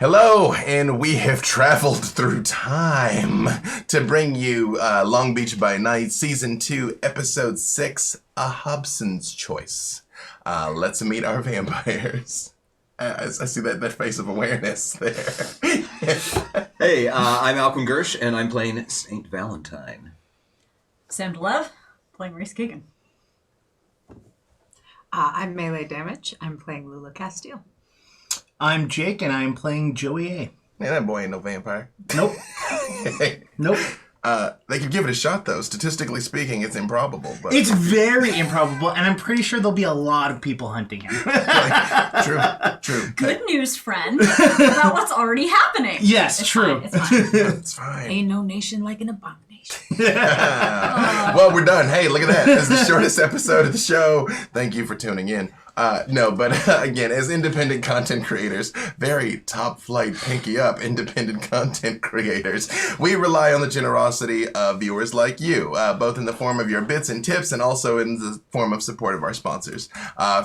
Hello, and we have traveled through time to bring you Long Beach by Night, Season 2, Episode 6, A Hobson's Choice. Let's meet our vampires. I see that face of awareness there. Hey, I'm Malcolm Gersh, and I'm playing Saint Valentine. Sam Love, playing Reese Keegan. I'm Melee Damage. I'm playing Lula Castile. I'm Jake, and I'm playing Joey A. Man, that boy ain't no vampire. Nope. Nope. They could give it a shot, though. Statistically speaking, it's improbable. But It's very improbable, and I'm pretty sure there'll be a lot of people hunting him. True. Good news, friend, about what's already happening. Yes, It's true. Fine, it's fine. It's fine. Ain't no nation like an abomination. Well, we're done. Hey, look at that. This is the shortest episode of the show. Thank you for tuning in. Again, as independent content creators, very top flight, pinky up independent content creators, we rely on the generosity of viewers like you, both in the form of your bits and tips and also in the form of support of our sponsors.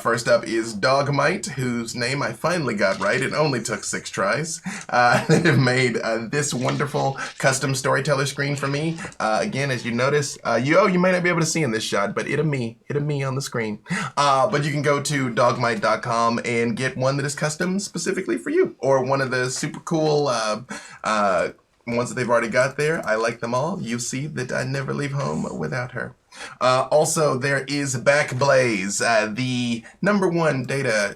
First up is Dogmite, whose name I finally got right. It only took 6 tries. They have made this wonderful custom storyteller screen for me. Again, as you notice, you might not be able to see in this shot, but it'll me on the screen. But you can go to dogmite.com and get one that is custom specifically for you, or one of the super cool ones that they've already got there. I like them all. You see that I never leave home without her. Also, there is Backblaze, the #1 data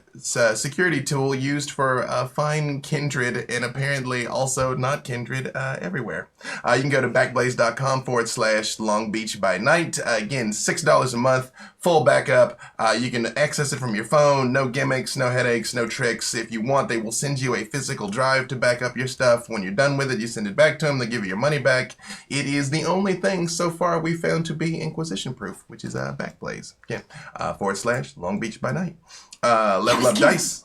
security tool used for find kindred and apparently also not kindred everywhere. You can go to backblaze.com/Long Beach by Night. Again, $6 a month, full backup. You can access it from your phone. No gimmicks, no headaches, no tricks. If you want, they will send you a physical drive to back up your stuff. When you're done with it, you send it back to them. They give you your money back. It is the only thing so far we found to be Inquisition proof, which is Backblaze. Again, /Long Beach by Night. Level Up Dice.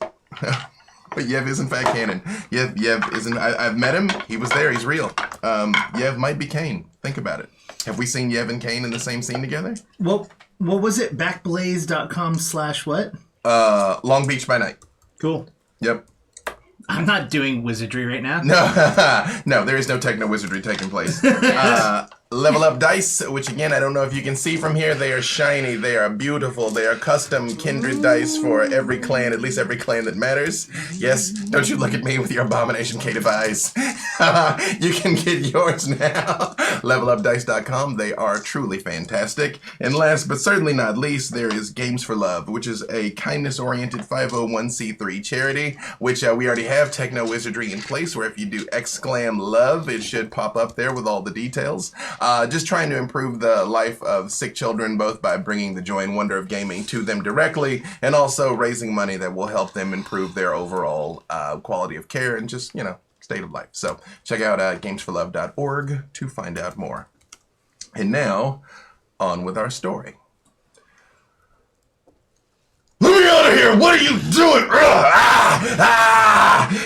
But Yev is in fact canon. Yev isn't. I've met him. He was there. He's real. Yev might be Kane. Think about it. Have we seen Yev and Kane in the same scene together? Well, what was it? Backblaze.com/what? Long Beach by Night. Cool. Yep. I'm not doing wizardry right now. No, there is no techno wizardry taking place. Level Up Dice, which again, I don't know if you can see from here, they are shiny, they are beautiful, they are custom kindred dice for every clan, at least every clan that matters. Yes, don't you look at me with your abomination cative eyes. You can get yours now. LevelUpDice.com, they are truly fantastic. And last but certainly not least, there is Games for Love, which is a kindness-oriented 501c3 charity, which we already have techno wizardry in place, where if you do !love, it should pop up there with all the details. Just trying to improve the life of sick children, both by bringing the joy and wonder of gaming to them directly, and also raising money that will help them improve their overall quality of care and just, state of life. So check out gamesforlove.org to find out more. And now, on with our story. Let me out of here! What are you doing?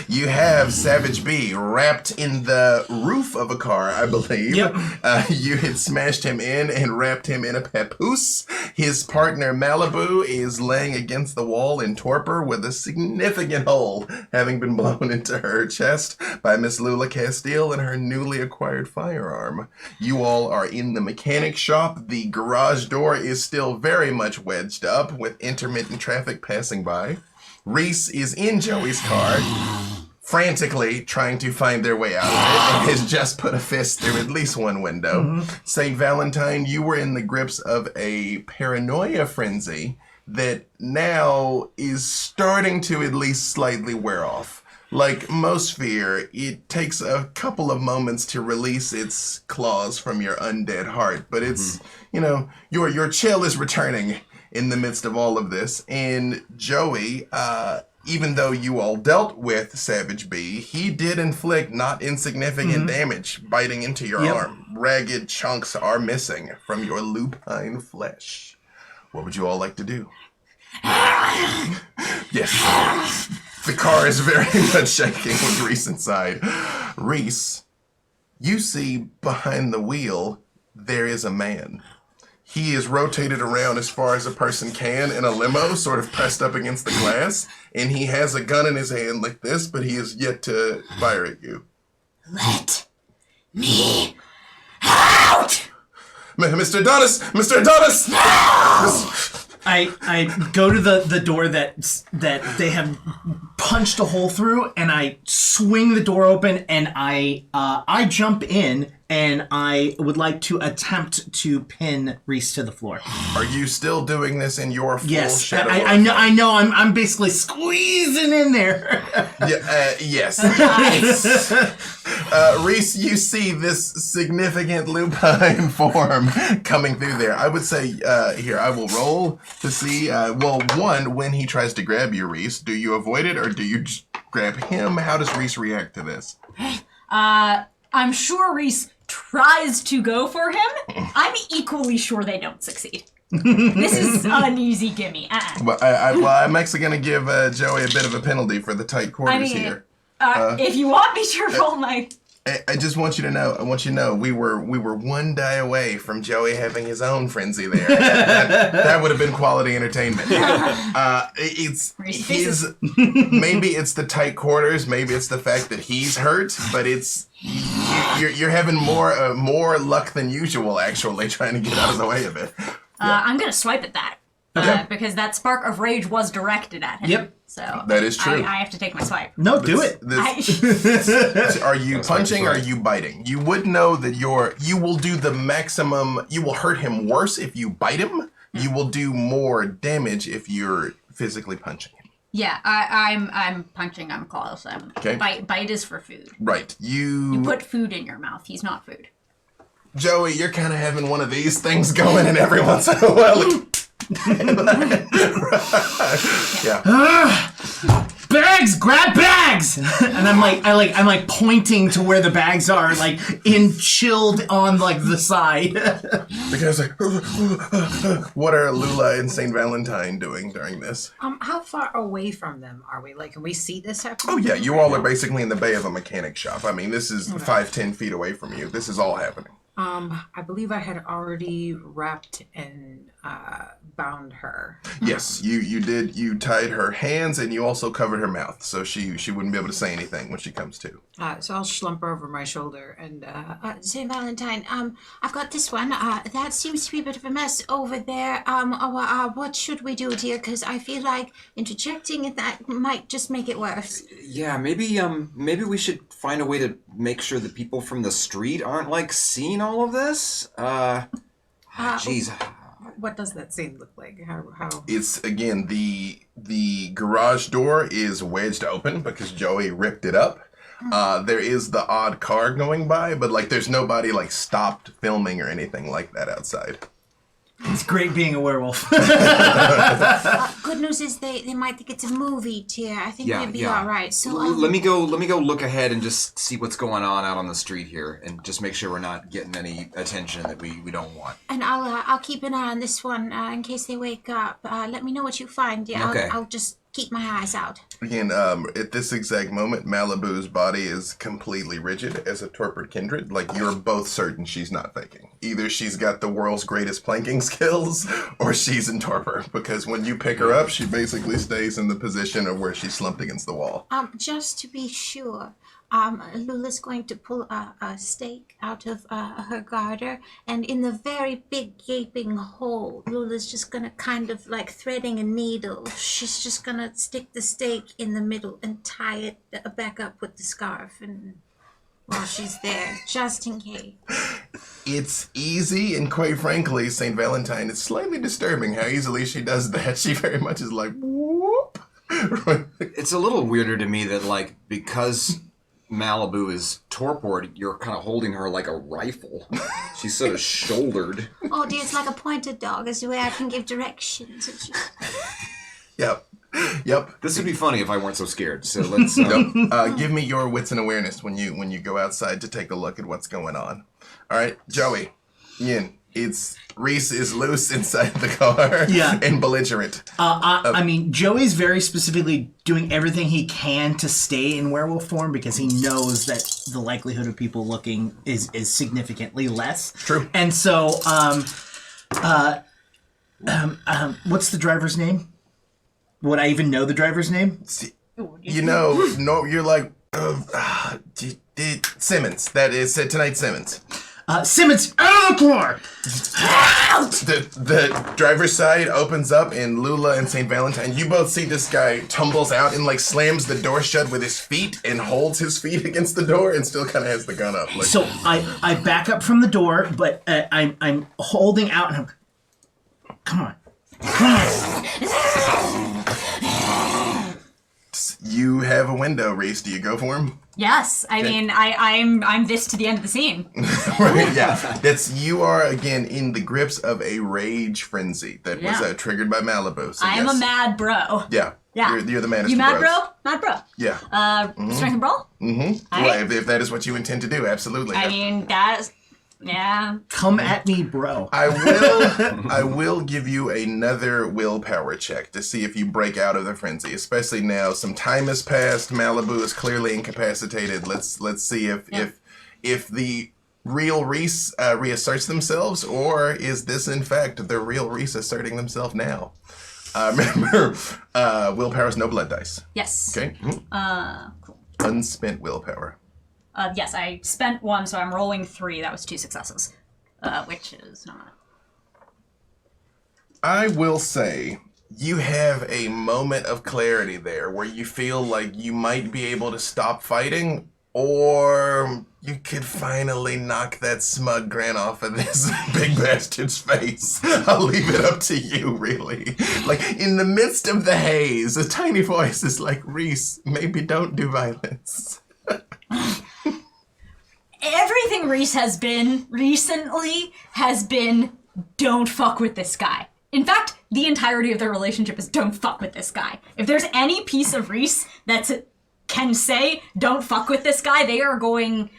You have Savage B wrapped in the roof of a car, I believe. Yep. You had smashed him in and wrapped him in a papoose. His partner Malibu is laying against the wall in torpor with a significant hole having been blown into her chest by Miss Lula Castile and her newly acquired firearm. You all are in the mechanic shop. The garage door is still very much wedged up with intermittent traffic passing by. Reese is in Joey's car, frantically trying to find their way out of it, and has just put a fist through at least one window. Mm-hmm. St. Valentine, you were in the grips of a paranoia frenzy that now is starting to at least slightly wear off. Like most fear, it takes a couple of moments to release its claws from your undead heart, but it's, your chill is returning in the midst of all of this. And Joey, even though you all dealt with Savage B, he did inflict not insignificant damage, biting into your arm. Ragged chunks are missing from your lupine flesh. What would you all like to do? Yes. The car is very much shaking with Reese inside. Reese, you see behind the wheel, there is a man. he is rotated around as far as a person can in a limo, sort of pressed up against the glass, and he has a gun in his hand like this, but he is yet to fire at you. Let me out! Mr. Adonis! Mr. Adonis! I go to the door that they have punched a hole through, and I swing the door open, and I jump in, and I would like to attempt to pin Reese to the floor. Are you still doing this in your full shadow? I know. I'm basically squeezing in there. Yes. Reese, you see this significant lupine form coming through there. I would say, here, I will roll to see, one, when he tries to grab you, Reese, do you avoid it or do you just grab him? How does Reese react to this? I'm sure Reese tries to go for him. I'm equally sure they don't succeed. This is an easy gimme. Well, I'm actually going to give Joey a bit of a penalty for the tight quarters here. If you want me to roll my... I just want you to know, we were one die away from Joey having his own frenzy there. That would have been quality entertainment. Maybe it's the tight quarters, maybe it's the fact that he's hurt, but you're having more luck than usual actually trying to get out of the way of it. I'm gonna swipe at that. Because that spark of rage was directed at him. Yep. So that is true. I have to take my swipe. No, do it. Are you punching or are you biting? You would know that you will do the maximum. You will hurt him worse if you bite him. You will do more damage if you're physically punching him. Yeah, I'm punching. I'm close. Okay. Bite is for food. Right. You put food in your mouth. He's not food. Joey, you're kind of having one of these things going, and every once in a while. Yeah. Bags, grab bags, and I'm like pointing to where the bags are, like chilled on like the side. The guy's like, what are Lula and St. Valentine doing during this? How far away from them are we? Like, can we see this happen? Oh yeah, you all are basically in the bay of a mechanic shop. I mean, this is 5-10 feet away from you. This is all happening. I believe I had already wrapped and bound her. Yes, you did. You tied her hands and you also covered her mouth, so she wouldn't be able to say anything when she comes to. So I'll slump her over my shoulder and St. Valentine, I've got this one. That seems to be a bit of a mess over there. What should we do, dear? Because I feel like interjecting that might just make it worse. Yeah, maybe we should find a way to make sure that people from the street aren't, like, seeing all of this. Jeez. What does that scene look like? How? It's, again, the garage door is wedged open because Joey ripped it up. There is the odd car going by, but like there's nobody like stopped filming or anything like that outside. It's great being a werewolf. Good news is they might think it's a movie, dear. I think they'd be all right. So let me go look ahead and just see what's going on out on the street here, and just make sure we're not getting any attention that we don't want. And I'll keep an eye on this one in case they wake up. Let me know what you find. Yeah, okay. I'll just keep my eyes out. Again, at this exact moment, Malibu's body is completely rigid as a torpid kindred. Like, you're both certain she's not faking. Either she's got the world's greatest planking skills, or she's in torpor. Because when you pick her up, she basically stays in the position of where she's slumped against the wall. Just to be sure, Lula's going to pull a stake out of her garter, and in the very big gaping hole, Lula's just gonna kind of like threading a needle. She's just gonna stick the stake in the middle and tie it back up with the scarf, and while she's there, just in case. It's easy, and quite frankly, St. Valentine, it's slightly disturbing how easily she does that. She very much is like, whoop. It's a little weirder to me that, like, because Malibu is torpored, you're kind of holding her like a rifle. She's sort of shouldered. Oh dear, it's like a pointed dog. Is the way I can give directions. Yep. This would be funny if I weren't so scared. So let's. Give me your wits and awareness when you go outside to take a look at what's going on. All right, Joey, Yin. Reese is loose inside the car. Yeah. And belligerent. I mean, Joey's very specifically doing everything he can to stay in werewolf form because he knows that the likelihood of people looking is significantly less. True. And so, What's the driver's name? Would I even know the driver's name? You know, no, you're like, Simmons. That is tonight, Simmons. Simmons, out of the car! The driver's side opens up, and Lula and St. Valentine, you both see this guy tumbles out and like slams the door shut with his feet and holds his feet against the door and still kind of has the gun up. Like, So I back up from the door, but I'm holding out and come on. you have a window, Reese. Do you go for him? Yes, I mean, I'm this to the end of the scene. Right, yeah. You are again in the grips of a rage frenzy that was triggered by Malibu. So I am a mad bro. Yeah. Yeah. You're the maddest You of mad bros. bro? Mad bro. Yeah. Strength and brawl? Right, if that is what you intend to do, absolutely. I mean, that's... Yeah. Come at me, bro. I will give you another willpower check to see if you break out of the frenzy, especially now some time has passed. Malibu is clearly incapacitated. Let's see if the real Reese reasserts themselves, or is this in fact the real Reese asserting themselves now? Remember, willpower is no blood dice. Yes. Okay. Cool. Unspent willpower. Yes, I spent 1, so I'm rolling 3. That was 2 successes, which is not... I will say you have a moment of clarity there where you feel like you might be able to stop fighting, or you could finally knock that smug grin off of this big bastard's face. I'll leave it up to you, really. Like, in the midst of the haze, a tiny voice is like, Reese, maybe don't do violence. Everything Reese has been recently has been, don't fuck with this guy. In fact, the entirety of their relationship is don't fuck with this guy. If there's any piece of Reese that can say, don't fuck with this guy, they are going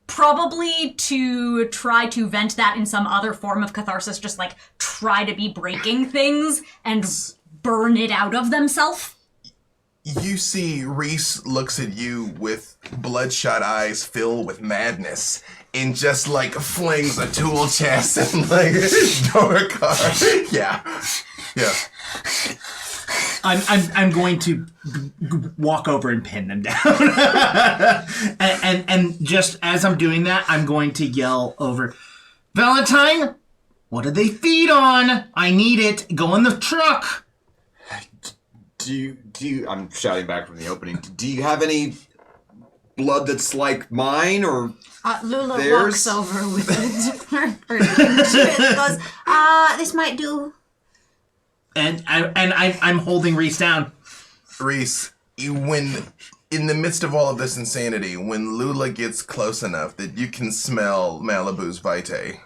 probably to try to vent that in some other form of catharsis, just like try to be breaking things and burn it out of themselves. You see Reese looks at you with bloodshot eyes filled with madness and just like flings a tool chest and like door car. Yeah. I'm going to walk over and pin them down. and just as I'm doing that, I'm going to yell over, Valentine, what did they feed on? I need it. Go in the truck. Do you, I'm shouting back from the opening, do you have any blood that's like mine, or Lula theirs? walks over with it. Goes, this might do. And I'm holding Reese down. Reese, when in the midst of all of this insanity, when Lula gets close enough that you can smell Malibu's vitae.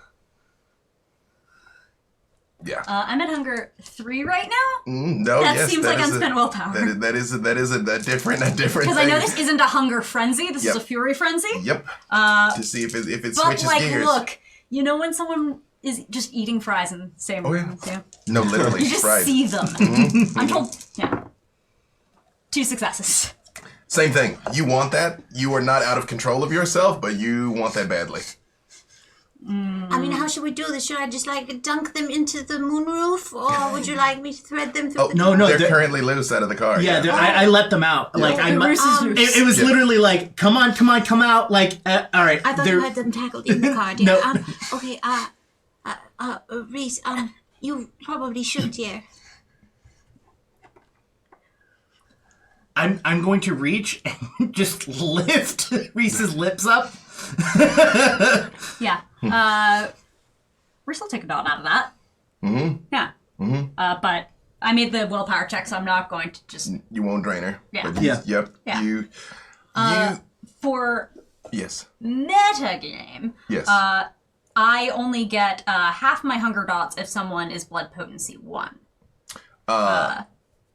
Yeah. I'm at hunger 3 right now. No, That yes, seems like unspent willpower. That is a different Because thing. I know this isn't a hunger frenzy. This is a fury frenzy. Yep. To see if it But switches like, gears. look, you know when someone is just eating fries and same room? Yeah. No, literally, You just right. see them. I'm told. Yeah. 2 successes. Same thing. You want that. You are not out of control of yourself, but you want that badly. I mean, how should we do this? Should I just like dunk them into the moonroof, or would you like me to thread them through the No, They're they're- currently loose out of the car. Yeah, I let them out. Like The Reese is loose. it was literally like, come on, come out. Like, all right. I thought you had them tackled in the car, dear. No. Okay, Reese, you probably shouldn't here. I'm going to reach and just lift Reese's lips up. Yeah. Reese will take a dot out of that. Yeah. But I made the willpower check, so I'm not going to just... You won't drain her. Yeah. But Yeah. Yep. Yeah. You. For Yes. metagame, Yes. I only get half my hunger dots if someone is blood potency 1.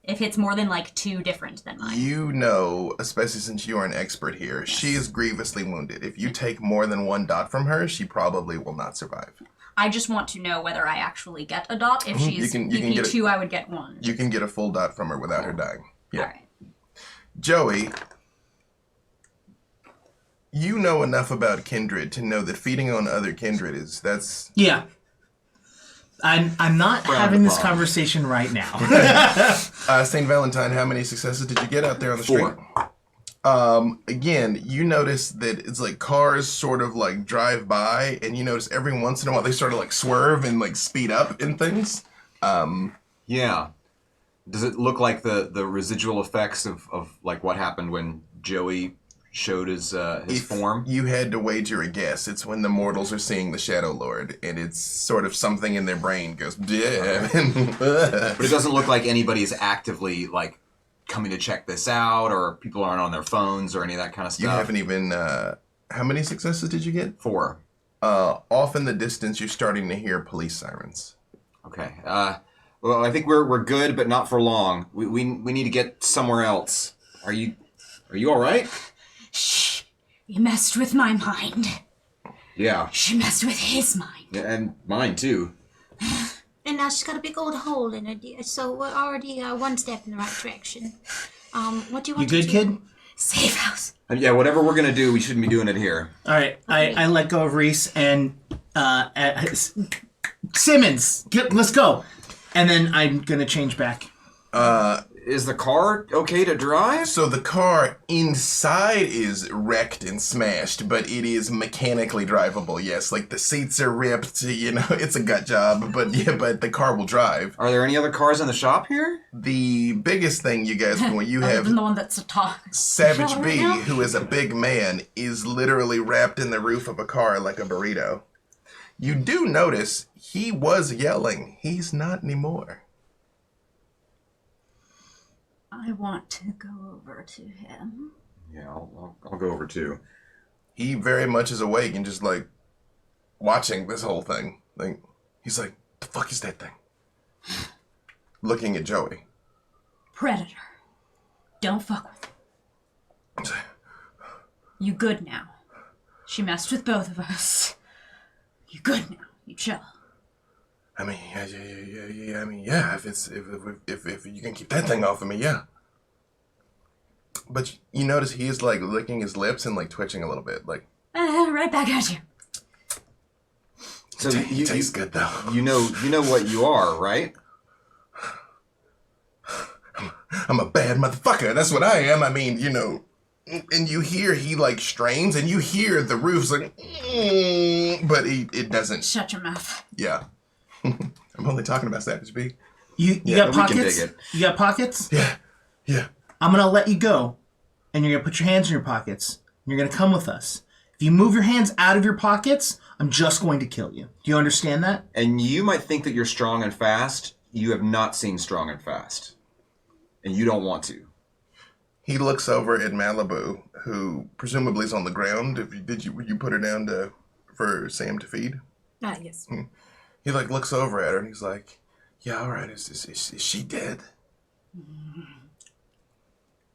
If it's more than like 2 different than mine. You know, especially since you are an expert here, she is grievously wounded. If you take more than 1 dot from her, she probably will not survive. I just want to know whether I actually get a dot. If she's You can BP get 2, I would get 1. You can get a full dot from her without her dying. Yeah. All right. Joey, you know enough about kindred to know that feeding on other kindred that's Yeah. I'm not Frowned having this upon. conversation right now. St. Valentine, how many successes did you get out there on the street? 4. Again, you notice that it's like cars sort of like drive by, and you notice every once in a while they sort of like swerve and like speed up and things. Yeah. Does it look like the residual effects of like what happened when Joey showed his form? You had to wager a guess. It's when the mortals are seeing the Shadow Lord, and it's sort of something in their brain goes, yeah. But it doesn't look like anybody's actively like coming to check this out, or people aren't on their phones or any of that kind of stuff. You haven't even. How many successes did you get? 4. Off in the distance, you're starting to hear police sirens. Okay. Well, I think we're good, but not for long. We need to get somewhere else. Are you all right? Shh. You messed with my mind. Yeah. She messed with his mind. Yeah, and mine too. And now she's got a big old hole in her, dear. So we're already one step in the right direction. What do you You want good, to do? kid? Safe house. Yeah, whatever we're gonna do, we shouldn't be doing it here. All right, I let go of Reese and Simmons. Let's go. And then I'm gonna change back. Is the car okay to drive? So the car inside is wrecked and smashed, but it is mechanically drivable. Yes, like the seats are ripped. You know, it's a gut job, but the car will drive. Are there any other cars in the shop here? The biggest thing you guys want, you Other have than the one that's a talk. Savage Right B, now? who is a big man, is literally wrapped in the roof of a car like a burrito. You do notice he was yelling. He's not anymore. I want to go over to him. Yeah, I'll go over too. He very much is awake and just like watching this whole thing. Like he's like, the fuck is that thing? Looking at Joey. Predator. Don't fuck with him. You good now. She messed with both of us. You good now. You chill. I mean, yeah. I mean, yeah. If you can keep that thing off of me, yeah. But you notice he's like licking his lips and like twitching a little bit, like. Right back at you. So It tastes good though. you know what you are, right? I'm a bad motherfucker. That's what I am. I mean, you know. And you hear he like strains, and you hear the roof's like, but it doesn't. Shut your mouth. Yeah. I'm only talking about Savage B. You got we can pockets? dig it. You got pockets? Yeah. I'm gonna let you go, and you're gonna put your hands in your pockets. And you're gonna come with us. If you move your hands out of your pockets, I'm just going to kill you. Do you understand that? And you might think that you're strong and fast. You have not seen strong and fast. And you don't want to. He looks over at Malibu, who presumably is on the ground. Would you put her down for Sam to feed? Yes. He like looks over at her and he's like, "Yeah, all right. Is she dead?"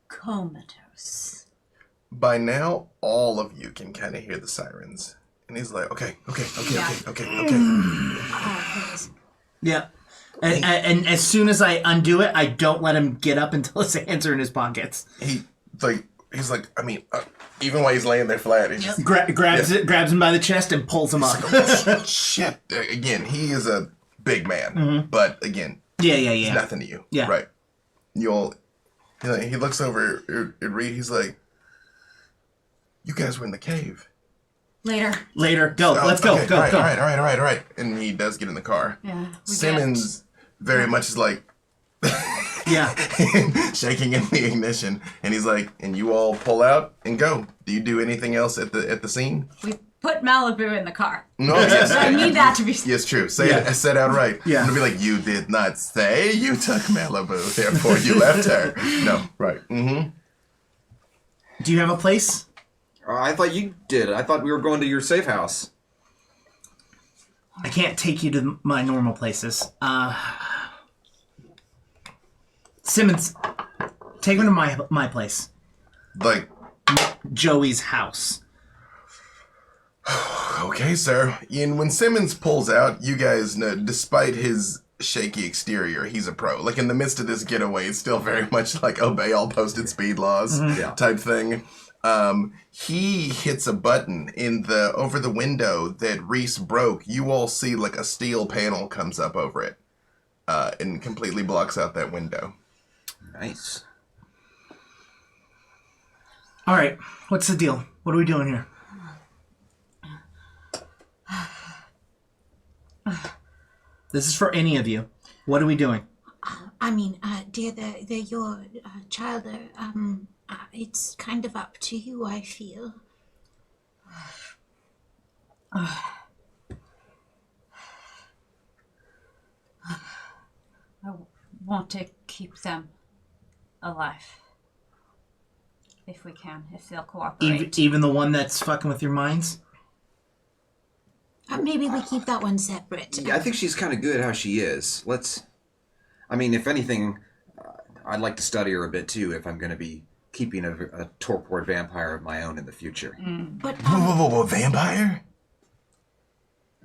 Comatose. By now, all of you can kind of hear the sirens, and he's like, "Okay." Yeah. And as soon as I undo it, I don't let him get up until his hands are in his pockets. He's like, I mean, even while he's laying there flat, he just Grabs him by the chest and pulls him up. shit. Again, he is a big man, but again, Yeah. he's nothing to you. Yeah. Right. He looks over at Reed. He's like, "You guys were in the cave." Later. Go. Let's go. Okay, Go. all Go. right. And he does get in the car. Yeah. Simmons very much is like Yeah. shaking in the ignition, and he's like, "And you all pull out and go. Do you do anything else at the scene?" We put Malibu in the car. No. Yes. I need that to be. Yes, true. Say Yeah. it. Said outright. Yeah. I'm gonna be like, "You did not say you took Malibu, therefore you left her." No. Right. Mm-hmm. Do you have a place? I thought you did. I thought we were going to your safe house. I can't take you to my normal places. Simmons, take him to my place. Like, Joey's house. okay, sir. And when Simmons pulls out, you guys know, despite his shaky exterior, he's a pro. Like, in the midst of this getaway, it's still very much like obey all posted speed laws type thing. He hits a button over the window that Reese broke. You all see like a steel panel comes up over it, and completely blocks out that window. Nice. All right, what's the deal? What are we doing here? This is for any of you. What are we doing? I mean, dear, they're your child. It's kind of up to you, I feel. I want to keep them alive. If we can, if they'll cooperate. Even the one that's fucking with your minds? Maybe we keep that one separate. Yeah, I think she's kind of good how she is. I mean, if anything, I'd like to study her a bit too if I'm going to be keeping a torpor vampire of my own in the future. But Whoa, vampire?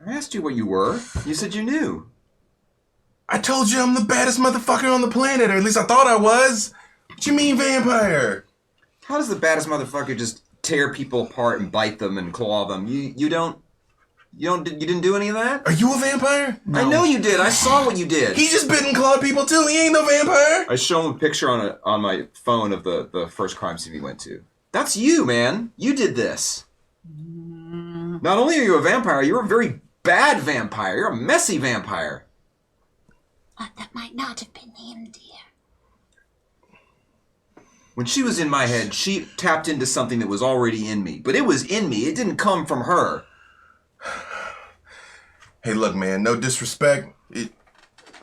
I asked you what you were. You said you knew. I told you I'm the baddest motherfucker on the planet, or at least I thought I was. What you mean vampire? How does the baddest motherfucker just tear people apart and bite them and claw them? You didn't do any of that? Are you a vampire? No. I know you did. I saw what you did. He just bit and clawed people too. He ain't no vampire. I show him a picture on my phone of the first crime scene we went to. That's you, man. You did this. Not only are you a vampire, you're a very bad vampire. You're a messy vampire. That might not have been him, dear. When she was in my head, she tapped into something that was already in me. But it was in me. It didn't come from her. Hey, look, man. No disrespect.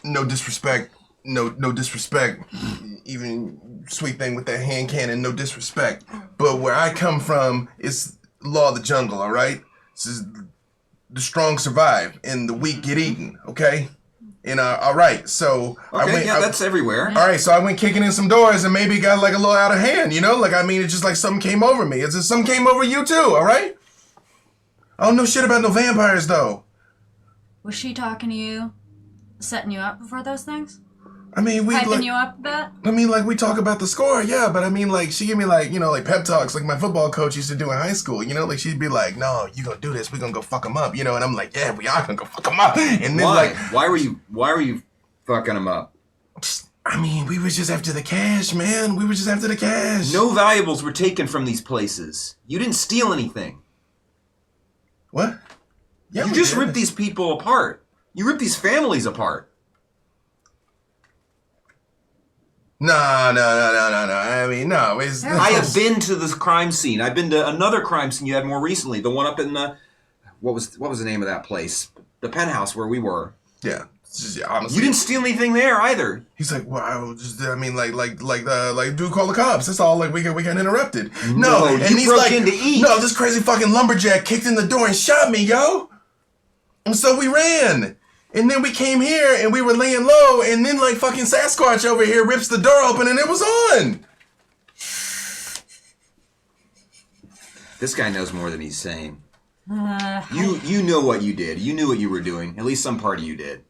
No disrespect. No disrespect. Even sweet thing with that hand cannon. No disrespect. But where I come from, it's law of the jungle. All right. This is the strong survive and the weak get eaten. Okay. And all right, so that's everywhere. All right, so I went kicking in some doors and maybe got like a little out of hand, you know? Like, I mean, it's just like something came over me. It's just something came over you too, all right? I don't know shit about no vampires though. Was she talking to you, setting you up for those things? I mean, Hyping you up a bit? I mean, like, we talk about the score, yeah, but I mean, like, she give me, like, you know, like, pep talks, like my football coach used to do in high school, you know? Like, she'd be like, no, you gonna do this, we gonna go fuck them up, you know? And I'm like, yeah, we are gonna go fuck them up. And then, Why? like... Why were you fucking them up? I mean, we were just after the cash, man. We were just after the cash. No valuables were taken from these places. You didn't steal anything. What? Yeah, you just ripped these people apart. You ripped these families apart. No. I mean, no. I have been to this crime scene. I've been to another crime scene you had more recently. The one up in the... What was the name of that place? The penthouse where we were. Yeah. Honestly. You didn't steal anything there either. He's like, well, I was just, I mean, like, dude, call the cops. That's all. Like, we got interrupted. No, and you he's broke like, in to eat. No, this crazy fucking lumberjack kicked in the door and shot me, yo. And so we ran. And then we came here and we were laying low, and then like fucking Sasquatch over here rips the door open and it was on. This guy knows more than he's saying. You know what you did. You knew what you were doing. At least some part of you did.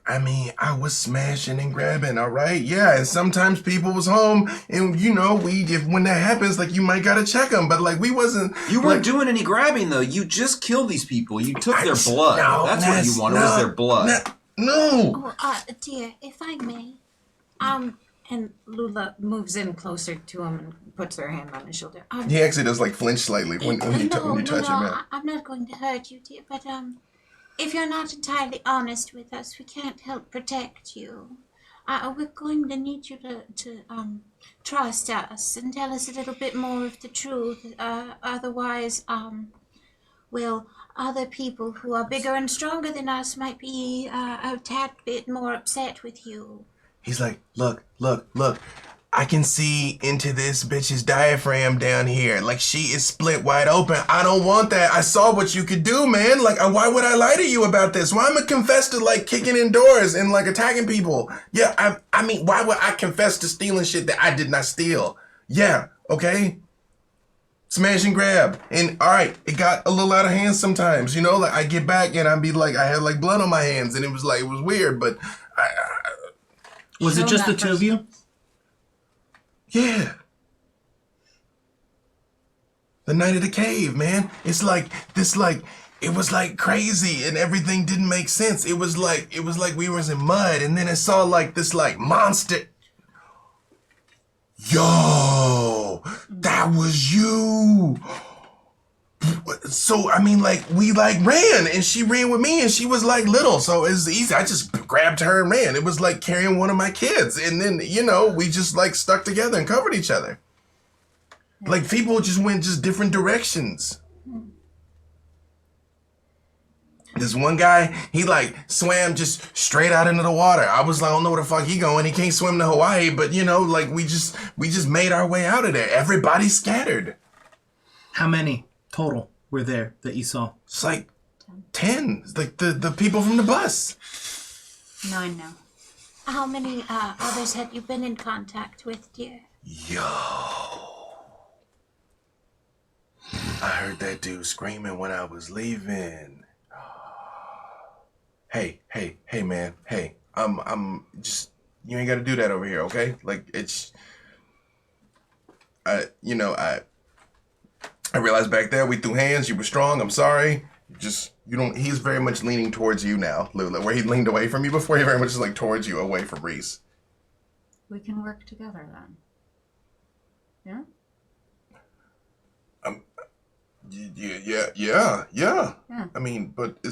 I mean, I was smashing and grabbing, all right? Yeah, and sometimes people was home, and you know, when that happens, like, you might gotta check them, but like, we wasn't... You weren't doing any grabbing, though. You just killed these people. You took their blood. That's what you wanted, was their blood. No! Oh, dear, if I may. And Lula moves in closer to him and puts her hand on his shoulder. He actually does, like, flinch slightly when you touch him, man. I'm not going to hurt you, dear, but, if you're not entirely honest with us, we can't help protect you. We're going to need you to trust us and tell us a little bit more of the truth. Otherwise, well, other people who are bigger and stronger than us might be a tad bit more upset with you. He's like, look. I can see into this bitch's diaphragm down here. Like, she is split wide open. I don't want that. I saw what you could do, man. Like, why would I lie to you about this? Why am I confess to, like, kicking in doors and, like, attacking people? Yeah, I mean, why would I confess to stealing shit that I did not steal? Yeah, okay? Smash and grab. And, all right, it got a little out of hand sometimes, you know? Like, I get back and I'd be like, I had, like, blood on my hands. And it was, like, it was weird, but Was it just the two of you? Yeah. The night of the cave, man. It's like this, like it was like crazy, and everything didn't make sense. It was like we was in mud, and then it saw like this like monster. Yo, that was you. So I mean, like we like ran, and she ran with me, and she was like little, so it was easy. I just grabbed her and ran. It was like carrying one of my kids, and then we just like stuck together and covered each other. Like people just went just different directions. This one guy, he like swam just straight out into the water. I was like, I don't know where the fuck he going. He can't swim to Hawaii, but like we just made our way out of there. Everybody scattered. How many total were there that you saw? It's like 10. It's like the people from the bus. 9 now. How many others had you been in contact with, dear? Yo. I heard that dude screaming when I was leaving. Hey, man. Hey, I'm just, you ain't got to do that over here, okay? Like, it's, I realized back there we threw hands. You were strong. I'm sorry. He's very much leaning towards you now, Lula. Where he leaned away from you before, he very much is like towards you, away from Reese. We can work together then. Yeah? Yeah. I mean, but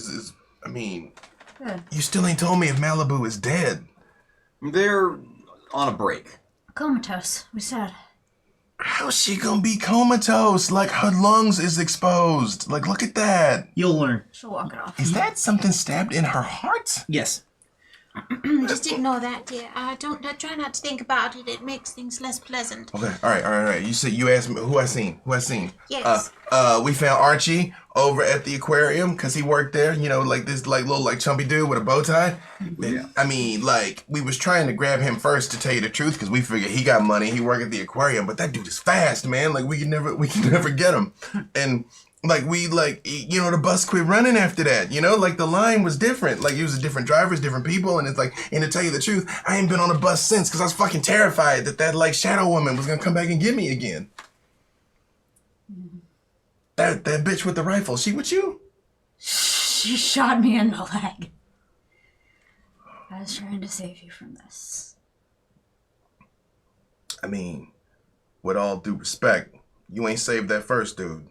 Good. you still ain't told me if Malibu is dead. They're on a break. Comatose, we said. How's she gonna be comatose? Like, her lungs is exposed. Like, look at that. You'll learn. She'll walk it off. Is that something stabbed in her heart? Yes. Just ignore that, dear. Try not to think about it. It makes things less pleasant. Okay, all right. You asked me who I seen. Yes. We found Archie over at the aquarium because he worked there. Like this little chumpy dude with a bow tie. Yeah. I mean, like we was trying to grab him first, to tell you the truth, because we figured he got money. He worked at the aquarium, but that dude is fast, man. Like we can never get him. And like the bus quit running after that. Like the line was different. Like it was different drivers, different people, and it's like, and to tell you the truth, I ain't been on a bus since because I was fucking terrified that like shadow woman was gonna come back and get me again. That bitch with the rifle, she with you? She shot me in the leg. I was trying to save you from this. I mean, with all due respect, you ain't saved that first dude.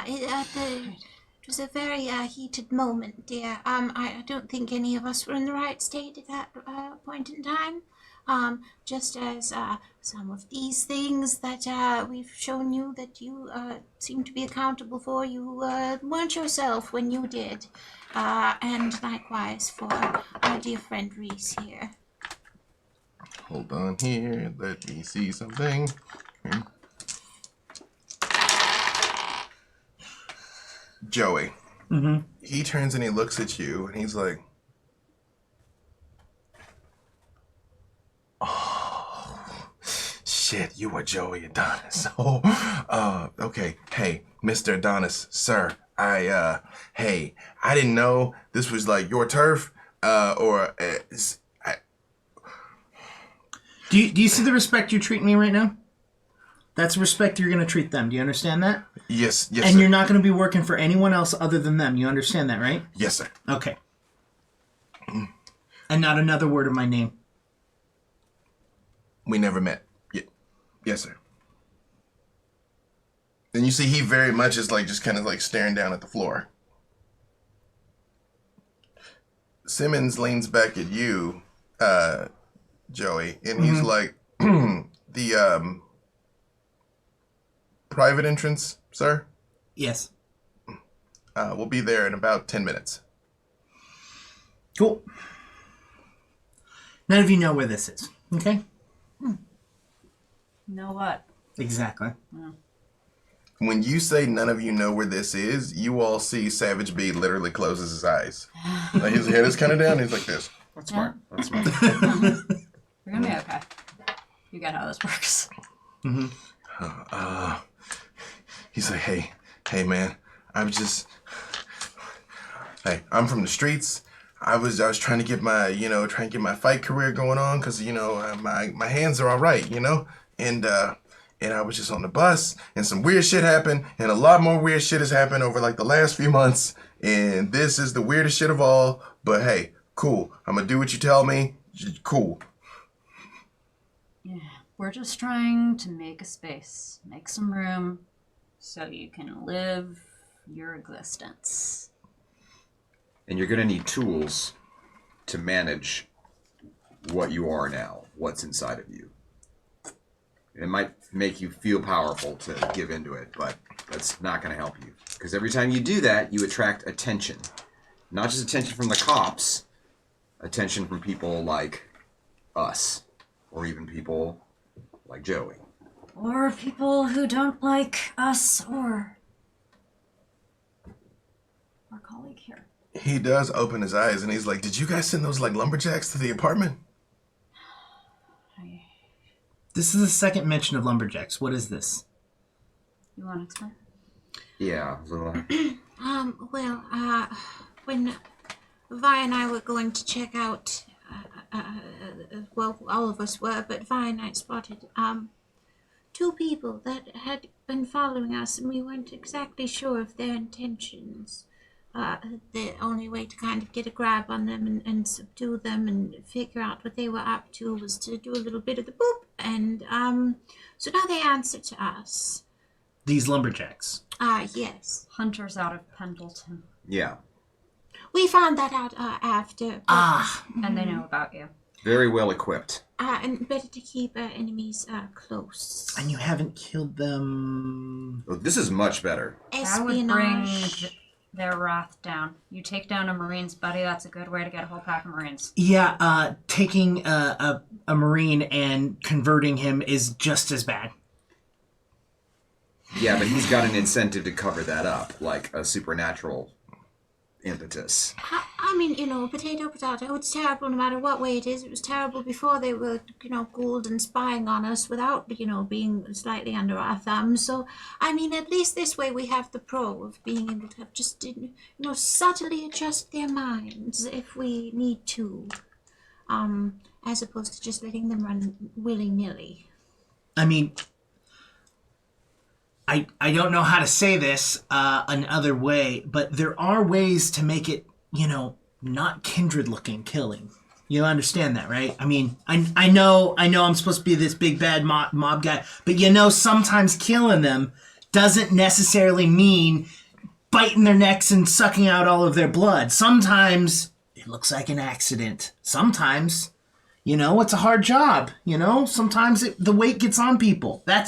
It was a very heated moment, dear. I don't think any of us were in the right state at that point in time. Just as some of these things that we've shown you that you seem to be accountable for, you weren't yourself when you did. And likewise for our dear friend Reese here. Hold on here, let me see something. Joey. Mm-hmm. He turns and he looks at you and he's like, oh, shit, you are Joey Adonis. Oh, okay. Hey, Mr. Adonis, sir, I didn't know this was like your turf, Do you see the respect you're treating me right now? That's respect you're going to treat them. Do you understand that? Yes, and sir. You're not going to be working for anyone else other than them. You understand that, right? Yes, sir. Okay. And not another word of my name. We never met. Yes, sir. And you see he very much is like just kind of like staring down at the floor. Simmons leans back at you, Joey, and he's like, the private entrance, sir? Yes. We'll be there in about 10 minutes. Cool. None of you know where this is, okay? Know what? Exactly. When you say none of you know where this is, you all see Savage B literally closes his eyes. Like his head is kind of down, he's like this. That's smart. That's smart. We're gonna be okay. You get how this works. He's like, hey man, I'm from the streets. I was trying to get my fight career going on because my hands are all right, and and I was just on the bus, and some weird shit happened, and a lot more weird shit has happened over like the last few months, and this is the weirdest shit of all, but hey, cool. I'm gonna do what you tell me. Cool. Yeah, we're just trying to make a space, make some room, so you can live your existence. And you're going to need tools to manage what you are now, what's inside of you. It might make you feel powerful to give into it, but that's not going to help you. Because every time you do that, you attract attention. Not just attention from the cops, attention from people like us, or even people like Joey. Or people who don't like us or our colleague here. He does open his eyes, and he's like, did you guys send those like lumberjacks to the apartment? This is the second mention of lumberjacks. What is this? You want to explain? Yeah, little. When Vi and I were going to check out, well, all of us were, but Vi and I spotted, two people that had been following us, and we weren't exactly sure of their intentions. The only way to kind of get a grab on them and subdue them and figure out what they were up to was to do a little bit of the boop, and so now they answer to us. These lumberjacks. Yes. Hunters out of Pendleton. Yeah. We found that out after. And they know about you. Very well equipped. And better to keep enemies close. And you haven't killed them. Oh, this is much better. That would bring Espionage. their wrath down. You take down a Marine's buddy, that's a good way to get a whole pack of Marines. Yeah, taking a Marine and converting him is just as bad. Yeah, but he's got an incentive to cover that up, like a supernatural impetus. I mean, potato, potato. It's terrible no matter what way it is. It was terrible before they were, ghouled and spying on us without, being slightly under our thumb. So, I mean, at least this way we have the pro of being able to just, subtly adjust their minds if we need to, as opposed to just letting them run willy-nilly. I mean, I don't know how to say this another way, but there are ways to make it, not kindred-looking killing. You understand that, right? I mean, I know I'm supposed to be this big bad mob guy, but sometimes killing them doesn't necessarily mean biting their necks and sucking out all of their blood. Sometimes it looks like an accident. Sometimes, it's a hard job. Sometimes the weight gets on people. Well,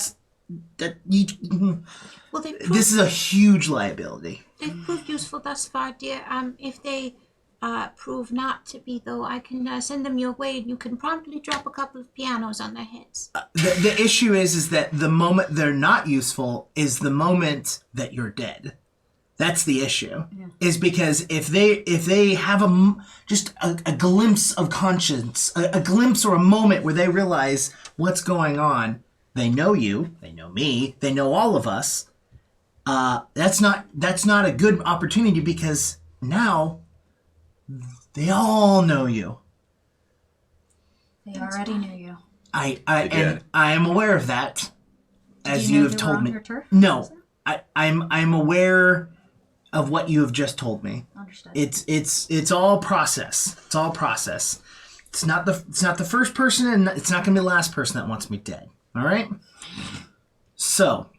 this is a huge liability. They've proved useful thus far, dear. If they prove not to be, though, I can send them your way, and you can promptly drop a couple of pianos on their heads. The issue is that the moment they're not useful is the moment that you're dead. That's the issue. Yeah. Is because if they have just a glimpse of conscience, a glimpse or a moment where they realize what's going on, they know you, they know me, they know all of us. That's not a good opportunity because now they all know you. They already knew you. I am aware of that, as you have told me. Your turf? No, I'm aware of what you have just told me. Understood. It's all process. It's all process. It's not the first person, and it's not gonna be the last person that wants me dead. All right. So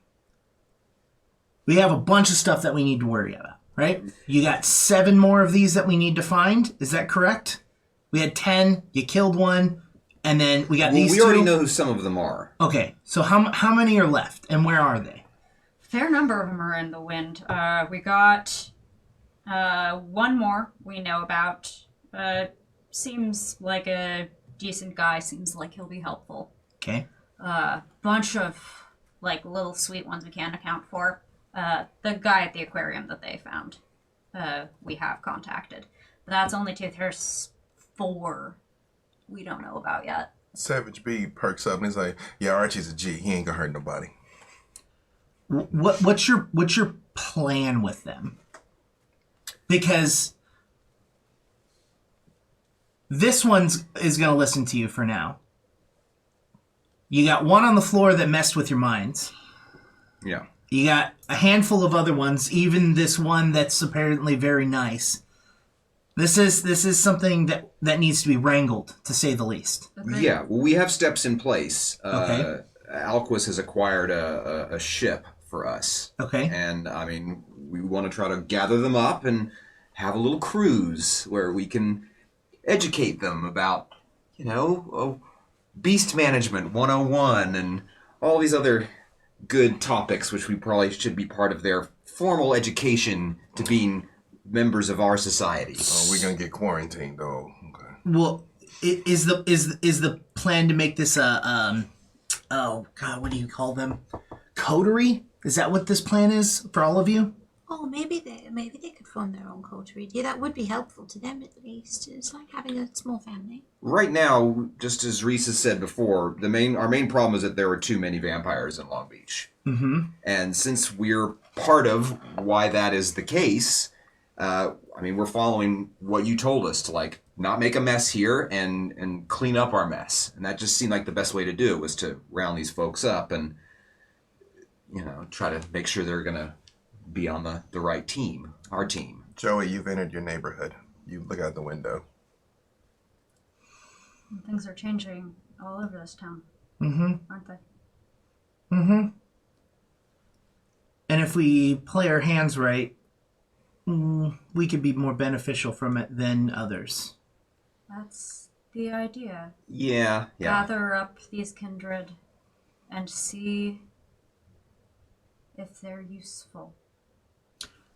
we have a bunch of stuff that we need to worry about, right? You got 7 more of these that we need to find. Is that correct? We had 10. You killed one, and then we got these 2. We already know who some of them are. Okay. So how many are left, and where are they? Fair number of them are in the wind. We got 1 more we know about. Seems like a decent guy. Seems like he'll be helpful. Okay. Bunch of little sweet ones we can't account for. The guy at the aquarium that they found, we have contacted. But that's only 2. There's 4 we don't know about yet. Savage B perks up and he's like, yeah, Archie's a G. He ain't gonna hurt nobody. What's your plan with them? Because this one's is gonna listen to you for now. You got one on the floor that messed with your minds. Yeah. You got a handful of other ones, even this one that's apparently very nice. This is something that needs to be wrangled, to say the least. Yeah, well, we have steps in place. Okay. Alquist has acquired a ship for us. Okay. And, I mean, we want to try to gather them up and have a little cruise where we can educate them about, beast management 101 and all these other good topics which we probably should be part of their formal education to being members of our society. Oh, we're gonna get quarantined though. Okay. Well, is the plan to make this a oh god, what do you call them? Coterie? Is that what this plan is for all of you? Oh, maybe they could form their own coterie. Yeah, that would be helpful to them at least. It's like having a small family. Right now, just as Reese has said before, our main problem is that there are too many vampires in Long Beach. Mm-hmm. And since we're part of why that is the case, we're following what you told us to not make a mess here and clean up our mess. And that just seemed like the best way to do it was to round these folks up and try to make sure they're gonna be on the right team, our team. Joey, you've entered your neighborhood. You look out the window. Things are changing all over this town, Mm-hmm. aren't they? Mm-hmm. And if we play our hands right, we could be more beneficial from it than others. That's the idea. Yeah. Gather up these kindred and see if they're useful.